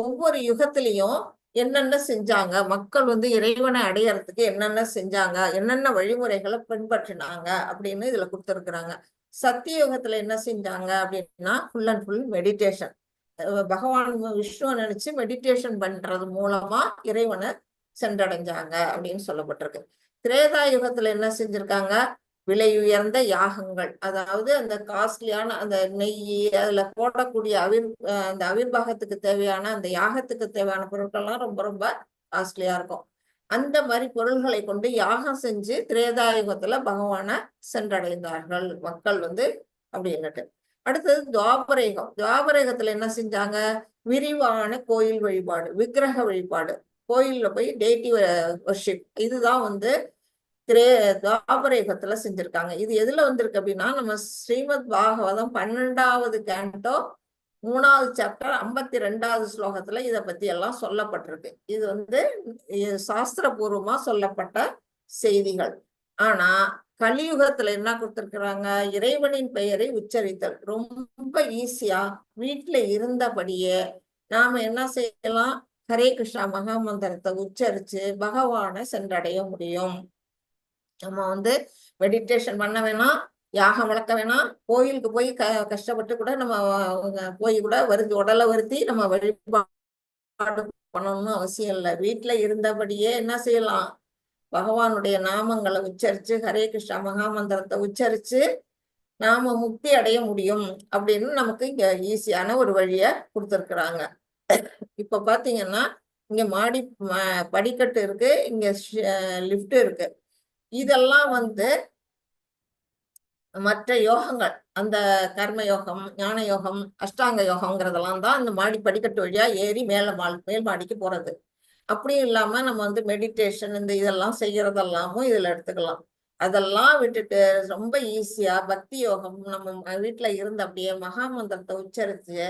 ஒவ்வொரு யுகத்திலையும் என்னென்ன செஞ்சாங்க, மக்கள் இறைவனை அடையறதுக்கு என்னென்ன செஞ்சாங்க, என்னென்ன வழிமுறைகளை பின்பற்றினாங்க அப்படின்னு இதுல கொடுத்துருக்குறாங்க. சத்திய யுகத்துல என்ன செஞ்சாங்க அப்படின்னா ஃபுல் அண்ட் ஃபுல் மெடிடேஷன். பகவான் விஷ்ணுவை நினைச்சு மெடிடேஷன் பண்றது மூலமா இறைவனை சென்றடைஞ்சாங்க அப்படின்னு சொல்லப்பட்டிருக்கு. திரேதா யுகத்துல என்ன செஞ்சிருக்காங்க? விலை உயர்ந்த யாகங்கள், அதாவது அந்த காஸ்ட்லியான அந்த நெய் அதுல போடக்கூடிய அந்த அவிர்வாகத்துக்கு தேவையான அந்த யாகத்துக்கு தேவையான பொருட்கள்லாம் ரொம்ப ரொம்ப காஸ்ட்லியா இருக்கும். அந்த மாதிரி பொருள்களை கொண்டு யாகம் செஞ்சு திரேதா யுகத்துல பகவானை சென்றடைந்தார்கள் மக்கள் அப்படின்னுட்டு. அடுத்தது துவாபரேகம். துவாபரேகத்துல என்ன செஞ்சாங்க? விரிவான கோயில் வழிபாடு, விக்கிரக வழிபாடு, கோயில்ல போய் டெய்டி வர்ஷிப். இதுதான் துவாபரேகத்துல செஞ்சிருக்காங்க. இது எதுல வந்திருக்கு அப்படின்னா நம்ம ஸ்ரீமத் பாகவதம் 12வது கேண்டோ 3வது சாப்டர் 52வது ஸ்லோகத்துல இத பத்தி எல்லாம் சொல்லப்பட்டிருக்கு. இது சாஸ்திரபூர்வமா சொல்லப்பட்ட செய்திகள். ஆனா கலியுகத்துல என்ன கொடுத்திருக்கிறாங்க? இறைவனின் பெயரை உச்சரித்தல் ரொம்ப ஈஸியா வீட்டுல இருந்தபடியே நாம என்ன செய்யலாம்? ஹரே கிருஷ்ணா மகாமந்திரத்தை உச்சரிச்சு பகவானை சென்றடைய முடியும். நம்ம மெடிடேஷன் பண்ண வேணாம், யாகம் வளர்க்க வேணாம், கோயிலுக்கு போய் கஷ்டப்பட்டு கூட நம்ம போய் கூட உடலை வருத்தி நம்ம வழிபாடு பண்ணணும்னு அவசியம் இல்லை. வீட்டுல இருந்தபடியே என்ன செய்யலாம்? பகவானுடைய நாமங்களை உச்சரிச்சு ஹரே கிருஷ்ணா மகாமந்திரத்தை உச்சரிச்சு நாம முக்தி அடைய முடியும் அப்படின்னு நமக்கு இங்க ஈஸியான ஒரு வழிய கொடுத்துருக்குறாங்க. இப்ப பாத்தீங்கன்னா இங்க படிக்கட்டு இருக்கு, இங்க லிஃப்ட் இருக்கு. இதெல்லாம் வந்து மற்ற யோகங்கள், அந்த கர்ம யோகம், ஞான யோகம், அஷ்டாங்க யோகம்ங்கிறதெல்லாம் தான் இந்த மாடி படிக்கட்டு வழியா ஏறி மேல் மாடிக்கு போறது. அப்படியும் இல்லாம நம்ம வந்து மெடிடேஷன் இந்த இதெல்லாம் செய்யறதெல்லாமும் இதுல எடுத்துக்கலாம். அதெல்லாம் விட்டுட்டு ரொம்ப ஈஸியா பக்தி யோகம் நம்ம வீட்டுல இருந்து அப்படியே மகாமந்திரத்தை உச்சரிச்சு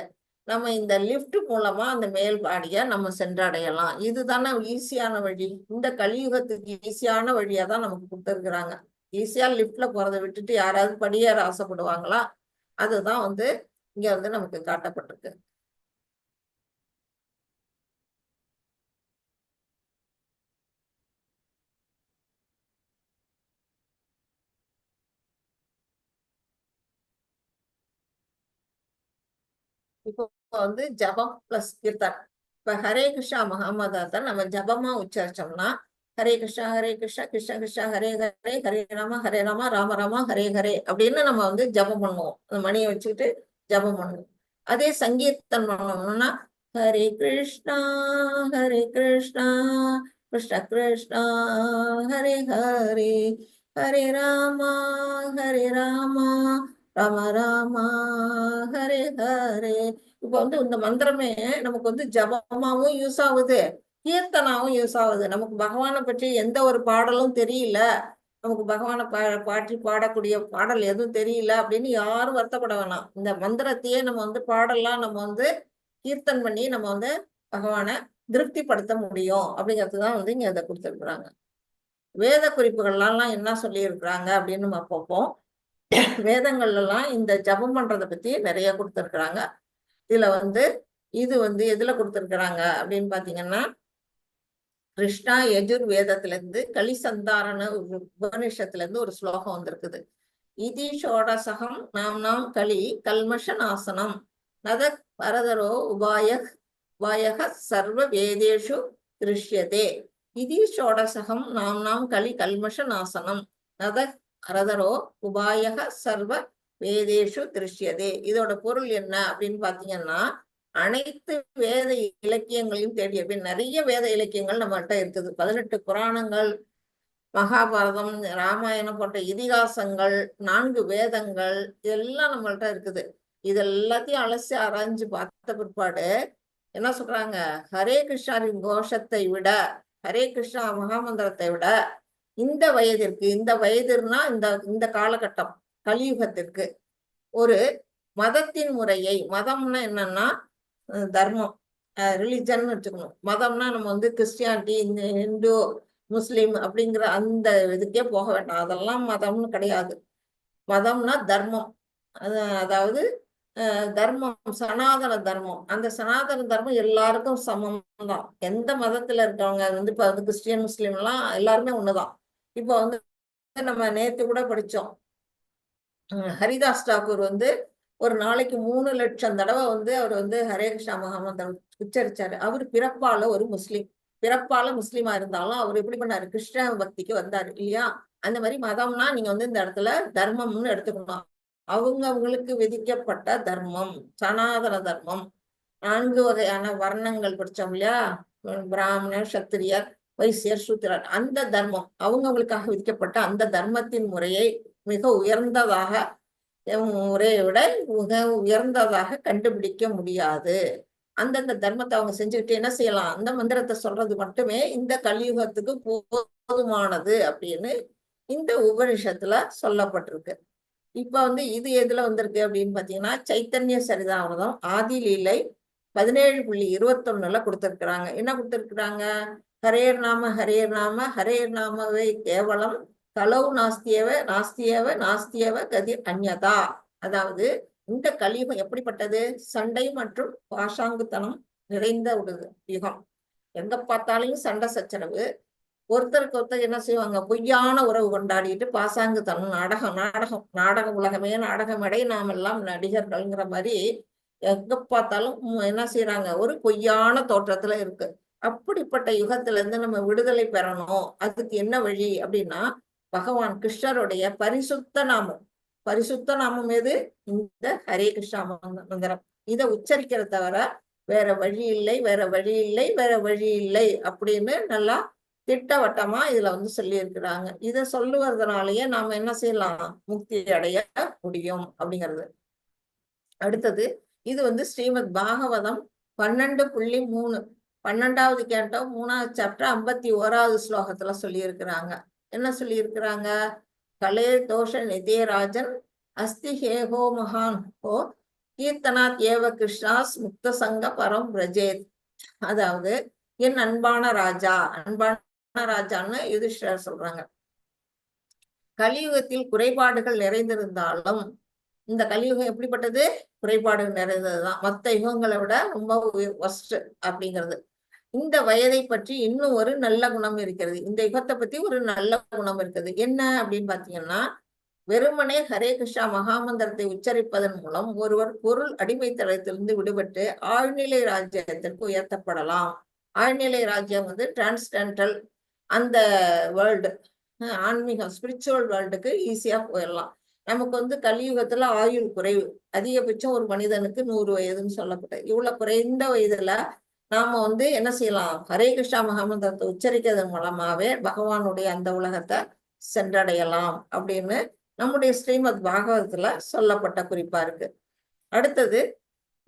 நம்ம இந்த லிஃப்ட் மூலமா அந்த மேல் பாடிய நம்ம சென்றடையலாம். இதுதானே ஈஸியான வழி. இந்த கலியுகத்துக்கு ஈஸியான வழியா தான் நமக்கு கொடுத்துருக்குறாங்க. ஈஸியா லிஃப்ட்ல போறதை விட்டுட்டு யாராவது படியேற ஆசைப்படுவாங்களா? அதுதான் வந்து இங்க வந்து நமக்கு காட்டப்பட்டிருக்கு. இப்போ வந்து ஜபம் பிளஸ் கீர்த்தன். இப்ப ஹரே கிருஷ்ணா மகாமந்திரத்தை நம்ம ஜபமா உச்சரிச்சோம்னா ஹரே கிருஷ்ணா கிருஷ்ண கிருஷ்ணா ஹரே ஹரே ஹரே ராம ராம ராம ஹரே ஹரே அப்படின்னு நம்ம வந்து ஜபம் பண்ணுவோம். அந்த மணியை வச்சுக்கிட்டு ஜபம் பண்ணுவோம். அதே சங்கீர்த்தன் பண்ணோம்னா ஹரே கிருஷ்ணா கிருஷ்ண கிருஷ்ணா ஹரே ஹரே ஹரே ராமா ராம ராமா ஹரே ஹரே. இப்ப வந்து இந்த மந்திரமே நமக்கு வந்து ஜபமாவும் யூஸ் ஆகுது, கீர்த்தனாவும் யூஸ் ஆகுது. நமக்கு பகவானை பற்றி எந்த ஒரு பாடலும் தெரியல, நமக்கு பகவானை பாற்றி பாடக்கூடிய பாடல் எதுவும் தெரியல அப்படின்னு யாரும் வருத்தப்பட வேணாம். இந்த மந்திரத்தையே நம்ம வந்து பாடலாம், நம்ம வந்து கீர்த்தன் பண்ணி நம்ம வந்து பகவானை திருப்திப்படுத்த முடியும் அப்படிங்கிறதுதான் வந்து இங்க அதை கொடுத்துருக்குறாங்க. வேத குறிப்புகள்லாம் என்ன சொல்லி இருக்கிறாங்க அப்படின்னு நம்ம பார்ப்போம். வேதங்கள்ல எல்லாம் இந்த ஜபம் பண்றதை பத்தி நிறைய கொடுத்துருக்குறாங்க. இதுல வந்து இது வந்து எதுல கொடுத்துருக்குறாங்க அப்படின்னு பாத்தீங்கன்னா கிருஷ்ணா யஜுர் வேதத்துல இருந்து கலிசந்தாரண உபநிஷத்துல இருந்து ஒரு ஸ்லோகம் வந்திருக்குது. இதி ஷோடசகம் நாம் களி கல்மஷ நாசனம் நத பரதரோ உபாயக சர்வ வேதேஷு திருஷ்யதே. இதி ஷோடசகம் நாம் களி கல்மஷ நாசனம் நத அரதரோ உபாயக சர்வ வேதேஷு திருஷ்யதே. இதோட பொருள் என்ன அப்படின்னு பாத்தீங்கன்னா அனைத்து வேத இலக்கியங்களையும் தேடிய பின் நிறைய வேத இலக்கியங்கள் நம்மகிட்ட இருக்குது. 18 புராணங்கள், மகாபாரதம், ராமாயணம் போன்ற இதிகாசங்கள், 4 வேதங்கள் இதெல்லாம் நம்மள்ட்ட இருக்குது. இது எல்லாத்தையும் அலசி ஆராய்ஞ்சு பார்த்த பிற்பாடு என்ன சொல்றாங்க, ஹரே கிருஷ்ணாவின் கோஷத்தை விட, ஹரே கிருஷ்ணா மகாமந்திரத்தை விட இந்த வயதிற்குனா இந்த காலகட்டம் கலியுகத்திற்கு ஒரு மதத்தின் முறையை, மதம்னா என்னன்னா தர்மம், ரிலிஜன் வச்சுக்கணும். மதம்னா நம்ம வந்து கிறிஸ்டியானிட்டி, இந்து, முஸ்லிம் அப்படிங்கிற அந்த இதுக்கே போக வேண்டாம். அதெல்லாம் மதம்னு கிடையாது. மதம்னா தர்மம், அதாவது தர்மம், சனாதன தர்மம். அந்த சனாதன தர்மம் எல்லாருக்கும் சமம் தான். எந்த மதத்துல இருக்கவங்க வந்து இப்ப வந்து கிறிஸ்டியன், முஸ்லீம் எல்லாம் எல்லாருமே ஒண்ணுதான். இப்போ வந்து நம்ம நேத்து கூட படிச்சோம், ஹரிதாஸ் தாக்கூர் வந்து ஒரு நாளைக்கு 3 லட்சம் தடவை வந்து அவர் வந்து ஹரே கிருஷ்ணா மகாமந்திரம் உச்சரிச்சாரு. அவர் பிறப்பால ஒரு முஸ்லீம், பிறப்பால முஸ்லீமா இருந்தாலும் அவர் எப்படி பண்ணாரு, கிருஷ்ண பக்திக்கு வந்தாரு இல்லையா? அந்த மாதிரி மதம்னா நீங்க வந்து இந்த இடத்துல தர்மம்னு எடுத்துக்கணும். அவங்களுக்கு விதிக்கப்பட்ட தர்மம், சனாதன தர்மம். 4 வகையான வர்ணங்கள் படிச்சோம் இல்லையா, பிராமணர், சத்திரியர், வைசியர், சூத்திரர். அந்த தர்மம் அவங்களுக்காக விதிக்கப்பட்ட அந்த தர்மத்தின் முறையை மிக உயர்ந்ததாக, முறையை விட மிக உயர்ந்ததாக கண்டுபிடிக்க முடியாது. அந்தந்த தர்மத்தை அவங்க செஞ்சுக்கிட்டு என்ன செய்யலாம், அந்த மந்திரத்தை சொல்றது மட்டுமே இந்த கலியுகத்துக்கு போதுமானது அப்படின்னு இந்த உபனிஷத்துல சொல்லப்பட்டிருக்கு. இப்ப வந்து இது எதுல வந்திருக்கு அப்படின்னு பாத்தீங்கன்னா சைத்தன்ய சரிதாமிரதம் ஆதி லீலை 17.21 கொடுத்திருக்கிறாங்க. என்ன கொடுத்திருக்கிறாங்க, ஹரேர் நாம ஹரேர் நாமவே கேவலம் கலவு நாஸ்தியவ கதி அந்யதா. அதாவது இந்த கலியுகம் எப்படிப்பட்டது, சண்டை மற்றும் பாஷாங்குத்தனம் நிறைந்த ஒரு யுகம். எங்க பார்த்தாலும் சண்டை சச்சரவு, ஒருத்தருக்கு ஒருத்தர் என்ன செய்வாங்க, பொய்யான உறவு கொண்டாடிட்டு பாசாங்குத்தனம், நாடக உலகமே நாடகமடை, நாம் எல்லாம் நடிகர்கள்ங்கிற மாதிரி எங்க பார்த்தாலும் என்ன செய்யறாங்க, ஒரு பொய்யான தோற்றத்துல இருக்கு. அப்படிப்பட்ட யுகத்துல இருந்து நம்ம விடுதலை பெறணும். அதுக்கு என்ன வழி அப்படின்னா பகவான் கிருஷ்ணருடைய பரிசுத்த நாமம் எது? இந்த ஹரே கிருஷ்ணா மந்திரம். இதை உச்சரிக்கிறத தவிர வேற வழி இல்லை, வேற வழி இல்லை, வேற வழி இல்லை அப்படின்னு நல்லா திட்டவட்டமா இதுல வந்து சொல்லி இருக்கிறாங்க. இதை சொல்லுவதனாலயே நாம என்ன செய்யலாம்? முக்தி அடைய முடியும் அப்படிங்கிறது. அடுத்தது இது வந்து ஸ்ரீமத் பாகவதம் 12.3 12வது கேண்டோ 3வது சாப்டர் 51வது ஸ்லோகத்துல சொல்லி இருக்கிறாங்க. என்ன சொல்லி இருக்கிறாங்க? கலே தோஷ நிதேராஜன் அஸ்தி ஹேகோ மகான் ஹோ கீர்த்தனாத் ஏவ கிருஷ்ணாஸ் முக்த சங்க பரம் பிரஜேத். அதாவது என் அன்பான ராஜான்னு யுதிஷ்டர் சொல்றாங்க. கலியுகத்தில் குறைபாடுகள் நிறைந்திருந்தாலும் இந்த கலியுகம் எப்படிப்பட்டது? குறைபாடுகள் நிறைந்ததுதான். மற்ற யுகங்களை விட ரொம்ப ஒஸ்ட் அப்படிங்கிறது. இந்த வயதை பற்றி இன்னும் ஒரு நல்ல குணம் இருக்கிறது. இந்த யுகத்தை பத்தி ஒரு நல்ல குணம் இருக்குது. என்ன அப்படின்னு பாத்தீங்கன்னா, வெறுமனே ஹரே கிருஷ்ணா மகாமந்திரத்தை உச்சரிப்பதன் மூலம் ஒருவர் பொருள் அடிமைத்தளத்திலிருந்து விடுபட்டு ஆழ்நிலை ராஜ்யத்திற்கு உயர்த்தப்படலாம். ஆழ்நிலை ராஜ்யம் வந்து டிரான்ஸ்டென்டல், அந்த வேர்ல்டு, ஆன்மீகம், ஸ்பிரிச்சுவல் வேர்ல்டுக்கு ஈஸியா போயிடலாம். நமக்கு வந்து கலியுகத்துல ஆயுள் குறைவு. அதிகபட்சம் ஒரு மனிதனுக்கு 100 வயதுன்னு சொல்லப்பட்டது. இவ்வளவு குறைந்த வயதுல நாம வந்து என்ன செய்யலாம்? ஹரே கிருஷ்ணா மகாமந்திரத்தை உச்சரிக்கிறதன் மூலமாவே பகவானுடைய அந்த உலகத்தை சென்றடையலாம் அப்படின்னு நம்முடைய ஸ்ரீமத் பாகவதத்துல சொல்லப்பட்ட குறிப்பா இருக்கு. அடுத்தது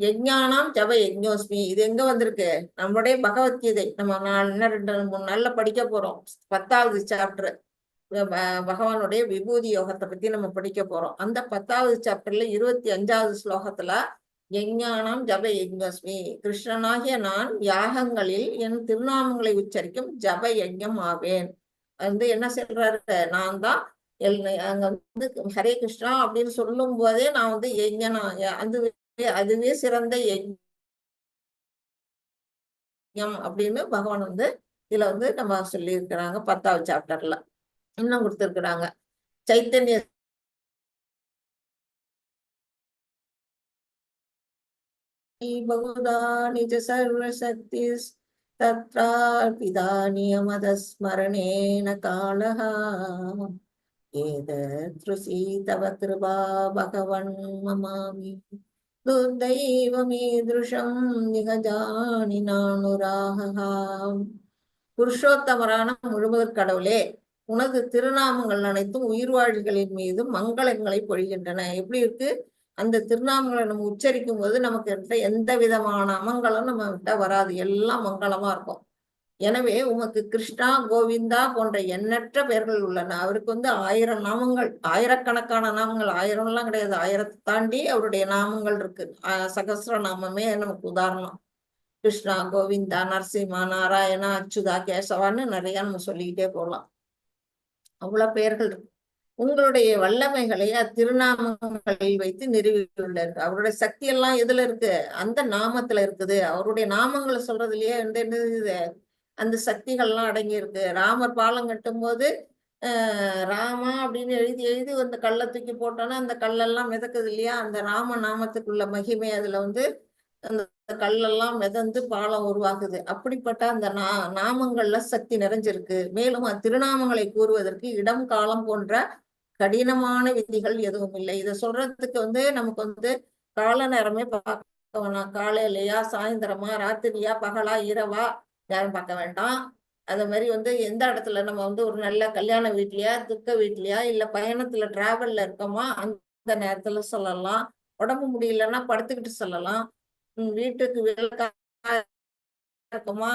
யஜ்ஞானாம் ஜப யஜ்ஞோஸ்மி. இது எங்க வந்திருக்கு? நம்முடைய பகவத்கீதை. நம்ம இன்னும் 2-3 நாள்ல படிக்க போறோம். 10வது சாப்டர் பகவானுடைய விபூதி யோகத்தை பத்தி நம்ம படிக்க போறோம். அந்த 10வது சாப்டர்ல 25வது ஸ்லோகத்துல யஜ்ஞானாம் ஜப யஜ்ஞோஸ்மி, கிருஷ்ணனாகிய நான் யாகங்களில் என் திருநாமங்களை உச்சரிக்கும் ஜப யஜ்ஞம் ஆவேன். வந்து என்ன சொல்றாரு? நான் தான் அங்க வந்து ஹரே கிருஷ்ணா அப்படின்னு சொல்லும் போதே நான் வந்து யஜ்ஞனா, அதுவே சிறந்த யஜ்ஞம் அப்படின்னு பகவான் வந்து இதுல வந்து நம்ம சொல்லி இருக்கிறாங்க. 10வது சாப்டர்ல இன்னும் கொடுத்திருக்கிறாங்க. சைத்தன்ய பகுதா நிஜ சர்வசக்தி தத்ராபிதானியமதஸ்மரணேன காலஹ ஏதத்ருசி தவ கிருபா பகவன் மமாமி துர்தைவமீதுஷம் நிகஜானி நானுராஹா. புருஷோத்தமரான முழுமுதற் கடவுளே, உனது திருநாமங்கள் அனைத்தும் உயிர்வாழிகளின் மீது மங்களங்களை பொழிகின்றன. எப்படி இருக்கு? அந்த திருநாமங்களை நம்ம உச்சரிக்கும் போது நமக்கு எந்த விதமான அமங்கலம் நம்ம விட்ட வராது, எல்லாம் மங்களமா இருக்கும். எனவே உமக்கு கிருஷ்ணா, கோவிந்தா போன்ற எண்ணற்ற பெயர்கள் உள்ளன. அவருக்கு வந்து 1000 நாமங்கள், ஆயிரக்கணக்கான நாமங்கள், 1000 கிடையாது, 1000 தாண்டி அவருடைய நாமங்கள் இருக்கு. சகஸ்ர நாமமே நமக்கு உதாரணம். கிருஷ்ணா, கோவிந்தா, நரசிம்மா, நாராயணா, அச்சுதா, கேசவான்னு நிறைய நம்ம சொல்லிக்கிட்டே போகலாம். அவ்வளவு பெயர்கள் இருக்கு. உங்களுடைய வல்லமைகளை அத்திருநாமங்களில் வைத்து நிறுவியுள்ளார். அவருடைய சக்தி எல்லாம் எதுல இருக்கு? அந்த நாமத்துல இருக்குது. அவருடைய நாமங்களை சொல்றதுலயே அந்த சக்திகள்லாம் அடங்கி இருக்கு. ராமர் பாலம் கட்டும் போது ராமா அப்படின்னு எழுதி எழுதி அந்த கல்லை தூக்கி போட்டோன்னா அந்த கல்லெல்லாம் மிதக்குது இல்லையா? அந்த ராம நாமத்துக்குள்ள மகிமை அதுல வந்து அந்த கல்லெல்லாம் மிதந்து பாலம் உருவாக்குது. அப்படிப்பட்ட அந்த நாமங்கள்ல சக்தி நிறைஞ்சிருக்கு. மேலும் திருநாமங்களை கூறுவதற்கு இடம், காலம் போன்ற கடினமான விதிகள் எதுவும் இல்லை. இதை சொல்றதுக்கு வந்து நமக்கு வந்து கால நேரமே பார்க்க வேணாம். காலையிலையா, சாயந்தரமா, ராத்திரியா, பகலா, இரவா யாரும் பார்க்க வேண்டாம். அது மாதிரி வந்து எந்த இடத்துல நம்ம வந்து ஒரு நல்ல கல்யாண வீட்லயா, துக்க வீட்லயா, இல்ல பயணத்துல டிராவல்ல இருக்கோமா அந்த நேரத்துல சொல்லலாம். உடம்பு முடியலன்னா படுத்துக்கிட்டு சொல்லலாம். வீட்டுக்கு விளக்கா இருக்குமா,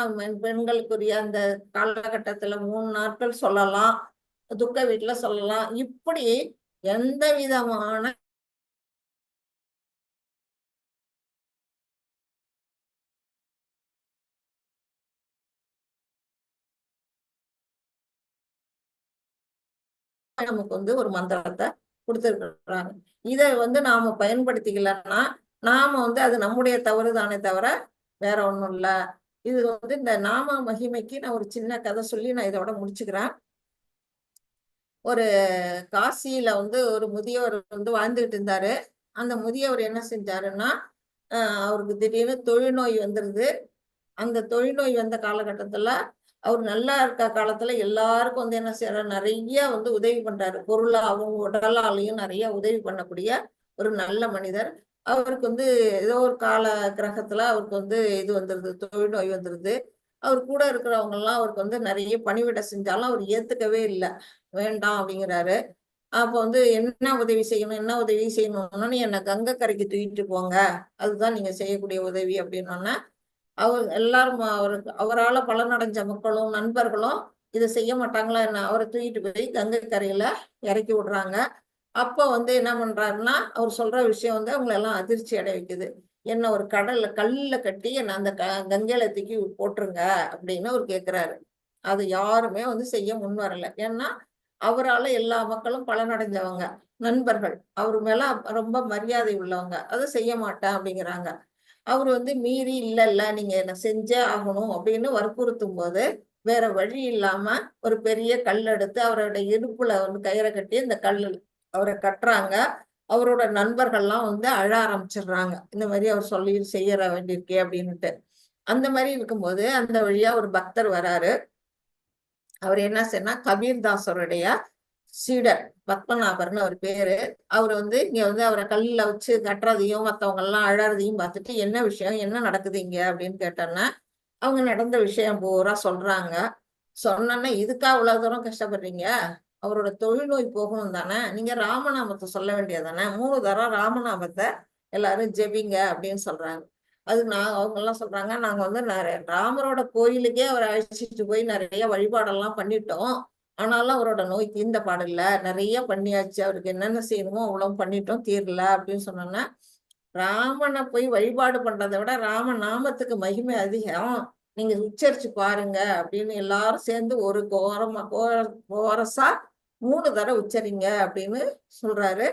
பெண்களுக்குரிய அந்த காலகட்டத்துல 3 நாட்கள் சொல்லலாம். துக்க வீட்டுல சொல்லலாம். இப்படி எந்த விதமான நமக்கு வந்து ஒரு மந்திரத்தை கொடுத்துருக்காங்க. இதை வந்து நாம பயன்படுத்திக்கலன்னா நாம வந்து அது நம்முடைய தவறுதானே தவிர வேற ஒண்ணும் இல்ல. இது வந்து இந்த நாம மகிமைக்கு நான் ஒரு சின்ன கதை சொல்லி நான் இதோட முடிச்சுக்கிறேன். ஒரு காசியில வந்து ஒரு முதியவர் வந்து வாழ்ந்துகிட்டு இருந்தாரு. அந்த முதியவர் என்ன செஞ்சாருன்னா, அவருக்கு திடீர்னு தொழுநோய் வந்துருது. அந்த தொழுநோய் வந்த காலகட்டத்துல அவர் நல்லா இருக்க காலத்துல எல்லாருக்கும் வந்து என்ன செய்யறாரு, நிறைய வந்து உதவி பண்றாரு. பொருளாகவும் உடலாலையும் நிறைய உதவி பண்ணக்கூடிய ஒரு நல்ல மனிதர். அவருக்கு வந்து ஏதோ ஒரு கால கிரகத்துல அவருக்கு வந்து இது வந்துருது, தொழுநோய் வந்துருது. அவர் கூட இருக்கிறவங்க எல்லாம் அவருக்கு வந்து நிறைய பணிவிட செஞ்சாலும் அவர் ஏத்துக்கவே இல்லை, வேண்டாம் அப்படிங்கிறாரு. அப்ப வந்து என்ன உதவி செய்யணும், என்ன உதவி செய்யணும்னா, நீ என்ன கங்கை கரைக்கு தூக்கிட்டு போங்க, அதுதான் நீங்க செய்யக்கூடிய உதவி அப்படின்னோன்னா, அவர் எல்லாரும் அவரால் பலனடைஞ்ச மக்களும் நண்பர்களும் இதை செய்ய மாட்டாங்களா என்ன, அவரை தூக்கிட்டு போய் கங்கை கரையில இறக்கி விடுறாங்க. அப்ப வந்து என்ன பண்றாருன்னா, அவர் சொல்ற விஷயம் வந்து அவங்களை எல்லாம் அதிர்ச்சி அடைய வைக்குது. என்ன ஒரு கல்லுல கட்டி என்ன அந்த கங்கையில தூக்கி போட்டுருங்க அப்படின்னு அவர் கேட்கிறாரு. அது யாருமே வந்து செய்ய முன் வரல. ஏன்னா அவரால் எல்லா மக்களும் பலனடைஞ்சவங்க, நண்பர்கள், அவர் மேல ரொம்ப மரியாதை உள்ளவங்க. அதை செய்ய மாட்டேன் அப்படிங்கிறாங்க. அவர் வந்து மீறி இல்ல நீங்க என்ன செஞ்சே ஆகணும் அப்படின்னு வற்புறுத்தும் போது வேற வழி இல்லாம ஒரு பெரிய கல் எடுத்து அவரோட இடுப்புல வந்து கயிறை கட்டி அந்த கல்லு அவரை கட்டுறாங்க. அவரோட நண்பர்கள்லாம் வந்து அழ ஆரம்பிச்சிடுறாங்க, இந்த மாதிரி அவர் சொல்லி செய்யற வேண்டியிருக்கே அப்படின்னுட்டு. அந்த மாதிரி இருக்கும்போது அந்த வழியா ஒரு பக்தர் வராரு. அவர் என்ன செய்யனா, கபீர்தாசருடைய சீடர், பத்மநாபர்னு அவர் பேரு. அவர் வந்து இங்க வந்து அவரை கல்லுல வச்சு கட்டுறதையும் மத்தவங்க எல்லாம் அழறதையும் பார்த்துட்டு, என்ன விஷயம், என்ன நடக்குது இங்க அப்படின்னு கேட்டோன்னா, அவங்க நடந்த விஷயம் பூரா சொல்றாங்க. சொன்னோன்னா, இதுக்கா இவ்வளவு தூரம் கஷ்டப்படுறீங்க, அவரோட தொழுநோய் போகணும் தானே, நீங்க ராமநாமத்தை சொல்ல வேண்டியதானே, 3 தரம் ராமநாமத்தை எல்லாரும் ஜெபிங்க அப்படின்னு சொல்றாங்க. அது அவங்க எல்லாம் சொல்றாங்க, நாங்க வந்து ராமரோட கோயிலுக்கே அவரை அழைச்சிட்டு போய் நிறைய வழிபாடெல்லாம் பண்ணிட்டோம், ஆனாலும் அவரோட நோய் தீர்ந்த பாடில்ல, நிறைய பண்ணியாச்சு, அவருக்கு என்னென்ன செய்யணுமோ அவ்வளவு பண்ணிட்டோம், தீரல அப்படின்னு சொன்னோன்னா, ராமனை போய் வழிபாடு பண்றதை விட ராம நாமத்துக்கு மகிமை அதிகம், நீங்க உச்சரிச்சு பாருங்க அப்படின்னு எல்லாரும் சேர்ந்து ஒரு கோரஸா 3 தடவை உச்சரிங்க அப்படின்னு சொல்றாரு.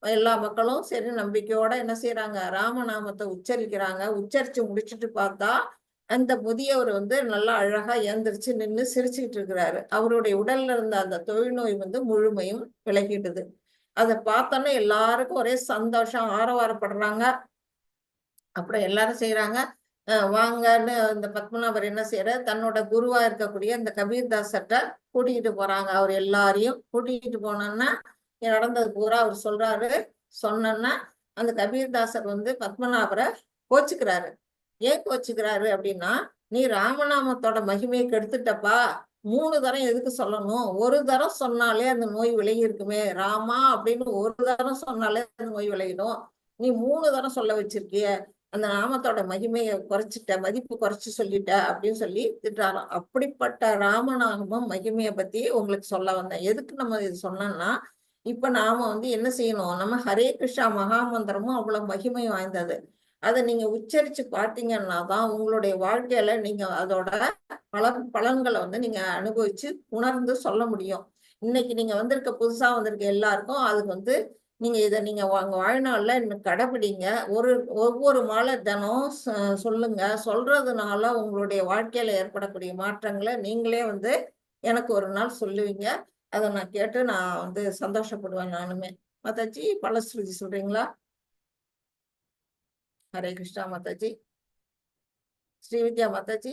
எல்லா மக்களும் சரி நம்பிக்கையோட என்ன செய்யறாங்க, ராமநாமத்தை உச்சரிக்கிறாங்க. உச்சரிச்சு முடிச்சுட்டு பார்த்தா அந்த முதியவர் வந்து நல்லா அழகா ஏந்திரிச்சு நின்று சிரிச்சுக்கிட்டு இருக்கிறாரு. அவருடைய உடல்ல இருந்த அந்த தொழுநோய் வந்து முழுமையும் விலகிடுது. அதை பார்த்தோன்னே எல்லாருக்கும் ஒரே சந்தோஷம், ஆரவாரப்படுறாங்க. அப்புறம் எல்லாரும் செய்யறாங்க, வாங்கன்னு இந்த பத்மநாபர் என்ன செய்யறாரு, தன்னோட குருவா இருக்கக்கூடிய அந்த கபீர்தாசர்கிட்ட கூட்டிகிட்டு போறாங்க. அவர் எல்லாரையும் கூட்டிகிட்டு போனோன்னா நடந்தது பூரா அவர் சொல்றாரு. சொன்னோன்னா அந்த கபீர்தாசர் வந்து பத்மநாபரை கோச்சுக்கிறாரு. ஏன் கோச்சுக்கிறாரு அப்படின்னா, நீ ராமநாமத்தோட மகிமையை கெடுத்துட்டப்பா, 3 தரம் எதுக்கு சொல்லணும், ஒரு தரம் சொன்னாலே அந்த நோய் விலகி இருக்குமே, ராமா அப்படின்னு ஒரு தரம் சொன்னாலே அந்த நோய் விலகிடும், நீ 3 தரம் சொல்ல வச்சிருக்கிய, அந்த நாமத்தோட மகிமையை குறைச்சிட்ட, மதிப்பு குறைச்சு சொல்லிட்ட அப்படின்னு சொல்லி திட்டாராம். அப்படிப்பட்ட ராமநாமம் மகிமையை பத்தி உங்களுக்கு சொல்ல வந்தேன். எதுக்கு நம்ம இது சொன்னோம்னா, இப்ப நாம வந்து என்ன செய்யணும், நம்ம ஹரே கிருஷ்ணா மகாமந்திரமும் அவ்வளவு மகிமை வாய்ந்தது. அதை நீங்க உச்சரிச்சு பார்த்தீங்கன்னா தான் உங்களுடைய வாழ்க்கையில நீங்க அதோட பலன்களை வந்து நீங்க அனுபவிச்சு உணர்ந்து சொல்ல முடியும். இன்னைக்கு நீங்க வந்திருக்க புதுசா வந்திருக்க எல்லாருக்கும் அதுக்கு வந்து நீங்க இதை நீங்க உங்க வாழ்நாள்ல கடைபிடிங்க. ஒவ்வொரு மாலை தினம் சொல்லுங்க. சொல்றதுனால உங்களுடைய வாழ்க்கையில ஏற்படக்கூடிய மாற்றங்களை நீங்களே வந்து எனக்கு ஒரு நாள் சொல்லுவீங்க. அதை நான் கேட்டு நான் வந்து சந்தோஷப்படுவேன் நானுமே. மாதாஜி பலஸ்ருதி சொல்றீங்களா? ஹரே கிருஷ்ணா மாதாஜி. ஸ்ரீவித்யா மாதாஜி,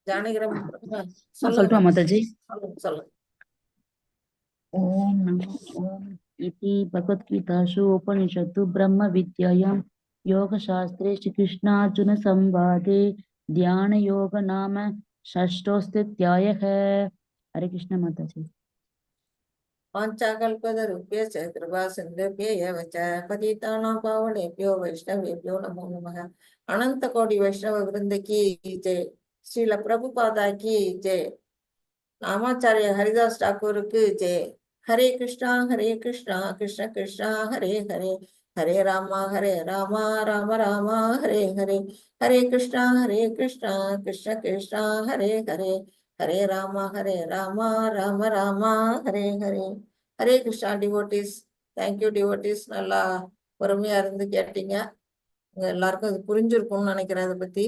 ஜானகிராம் சொல்லட்டுமா சொல்லுங்க மாதாஜி? சொல்லுங்க. ஓம் நமோ ஓம் இதி பகவத்கீதாசு உபனிஷத்து பிரம்ம வித்யாயாம் யோகசாஸ்திரே ஸ்ரீகிருஷ்ணார்ஜுன சம்வாதே தியான யோக நாம षष्ठोऽध्यायः. हरे कृष्ण माताजी. पाञ्चाकल्पतरुभ्यश्च कृपासिन्धुभ्यः च पतितानां पावनेभ्यो वैष्णवेभ्यो नमो नमः. अनंत कोटि वैष्णव वृंद की जय. श्रील प्रभुपादा की जय. नामाचार्य हरिदास ठाकुर की जय. Hare Krishna Krishna Krishna Hare Hare, Hare Ram Ram Ram Hare Hare, Hare Krishna Krishna Krishna Hare Hare, Hare Ram Ram Ram Hare Hare. Hare Krishna devotees. Thank you devotees. நல்லா பொறுமையா இருந்து கேட்டீங்க. எல்லாருக்கும் இது புரிஞ்சிருக்கும்னு நினைக்கிறேன். இதை பத்தி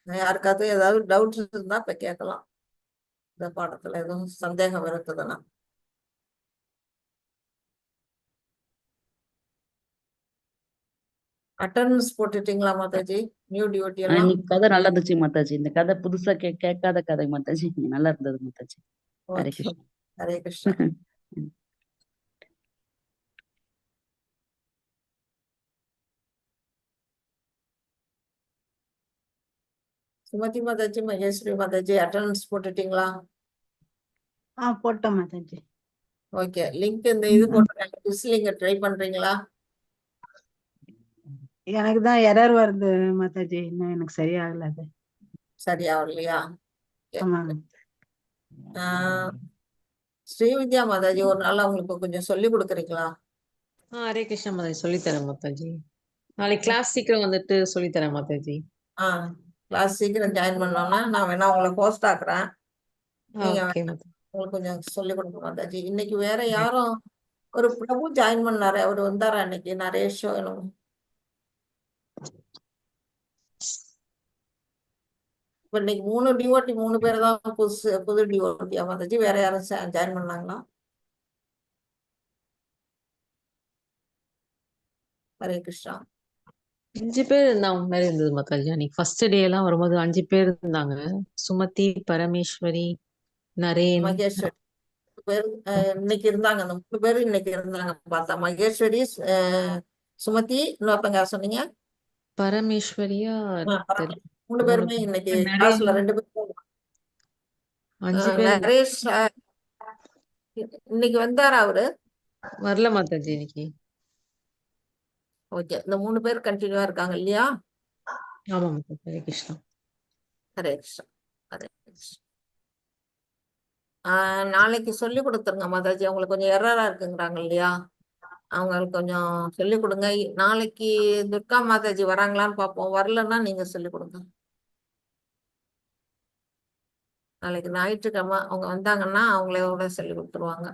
யாருக்காவது ஏதாவது டவுட்ஸ் இருந்தா இப்ப கேட்கலாம். இந்த பாடத்துல எதுவும் சந்தேகம் இருக்குதுன்னா. அட்டண்டன்ஸ் போட்டுட்டீங்களா மாதாஜி? நியூ டியூட்டி எல்லாம் இன்னைக்கு கதை நல்லா இருந்துச்சு மாதாஜி. இந்த கதை புதுசா கேட்காத கதை மாதாஜி. நல்லா இருந்தது மாதாஜி. ஹரே ஓகே. கிருஷ்ணா. ஹரே கிருஷ்ணா. சுமதி மாதாஜி, மகேஸ்வரி மாதாஜி அட்டண்டன்ஸ் போட்டுட்டீங்களா? போட்டோம் மாதாஜி. ஓகே. லிங்க் இந்த இது போட்டுருக்காங்க. குவிஸ் லிங்க் ட்ரை பண்றீங்களா? எனக்கு தான் எரர் வருது மாதாஜி, இன்னும் எனக்கு சரியாகல அது. சரியா வரலையா? Okay. ஆமாங்க. ஆஹ் ஸ்ரீவித்யா மாதாஜி ஒரு நாள் அவங்களுக்கு கொஞ்சம் சொல்லி கொடுக்குறீங்களா? ஹரே கிருஷ்ணா மாதாஜி, சொல்லித்தரேன் மாதாஜி. நாளைக்கு கிளாஸ் சீக்கிரம் வந்துட்டு சொல்லித்தரேன் மாதாஜி. கிளாஸ் சீக்கிரம் ஜாயின் பண்ணோம்னா நான் வேணா உங்களை ஹோஸ்ட் ஆக்குறேன். நீங்க ஓகே மாதாஜி. உங்களுக்கு கொஞ்சம் சொல்லி கொடுங்க மாதாஜி. இன்னைக்கு வேற யாரும் ஒரு பிரபு ஜாயின் பண்ணாரு, அவர் வந்தாரா இன்னைக்கு? நரேஷோ என்னமோ. இப்ப இன்னைக்கு 3 டிவோட்டி 3 பேர் தான் புது டிவோட்டியா மாதாஜி? வேற யாரும் ஜாயின் பண்ணாங்களா? ஹரே கிருஷ்ணா. 5 பேர் இருந்தாங்க மாதிரி இருந்தது மாதாஜி. அன்னைக்கு ஃபர்ஸ்ட் டே எல்லாம் வரும்போது 5 பேர் இருந்தாங்க. சுமதி, பரமேஸ்வரி, நரேன். மகேஸ்வரி பேர் இன்னைக்கு இருந்தாங்க. அந்த 3 பேர் இன்னைக்கு இருந்தாங்க பார்த்தா. மகேஸ்வரி, சுமதி, இன்னொருத்தங்க யார் சொன்னீங்க? பரமேஸ்வரியா தெரியல. 3 பேருமே இன்னைக்கு நரேன். கிளாஸ்ல 2 பேரும். 5 பேர் நரேஷ் இன்னைக்கு வந்தாரா அவரு? வரல மாதாஜி இன்னைக்கு. ஓகே. இந்த 3 பேர் கண்டினியூவா இருக்காங்க இல்லையா? ஆமா மாதாஜி. ஹரே கிருஷ்ணா. ஹரே கிருஷ்ணா. ஹரே கிருஷ்ணா. நாளைக்கு சொல்லி கொடுத்துருங்க மாதாஜி. அவங்களுக்கு கொஞ்சம் எரரா இருக்குங்கிறாங்க இல்லையா? அவங்களுக்கு கொஞ்சம் சொல்லி கொடுங்க. நாளைக்கு துர்கா மாதாஜி வராங்களான்னு பார்ப்போம். வரலன்னா நீங்க சொல்லி கொடுங்க. நாளைக்கு ஞாயிற்றுக்கிழமை அவங்க வந்தாங்கன்னா அவங்களோட சொல்லி கொடுத்துருவாங்க.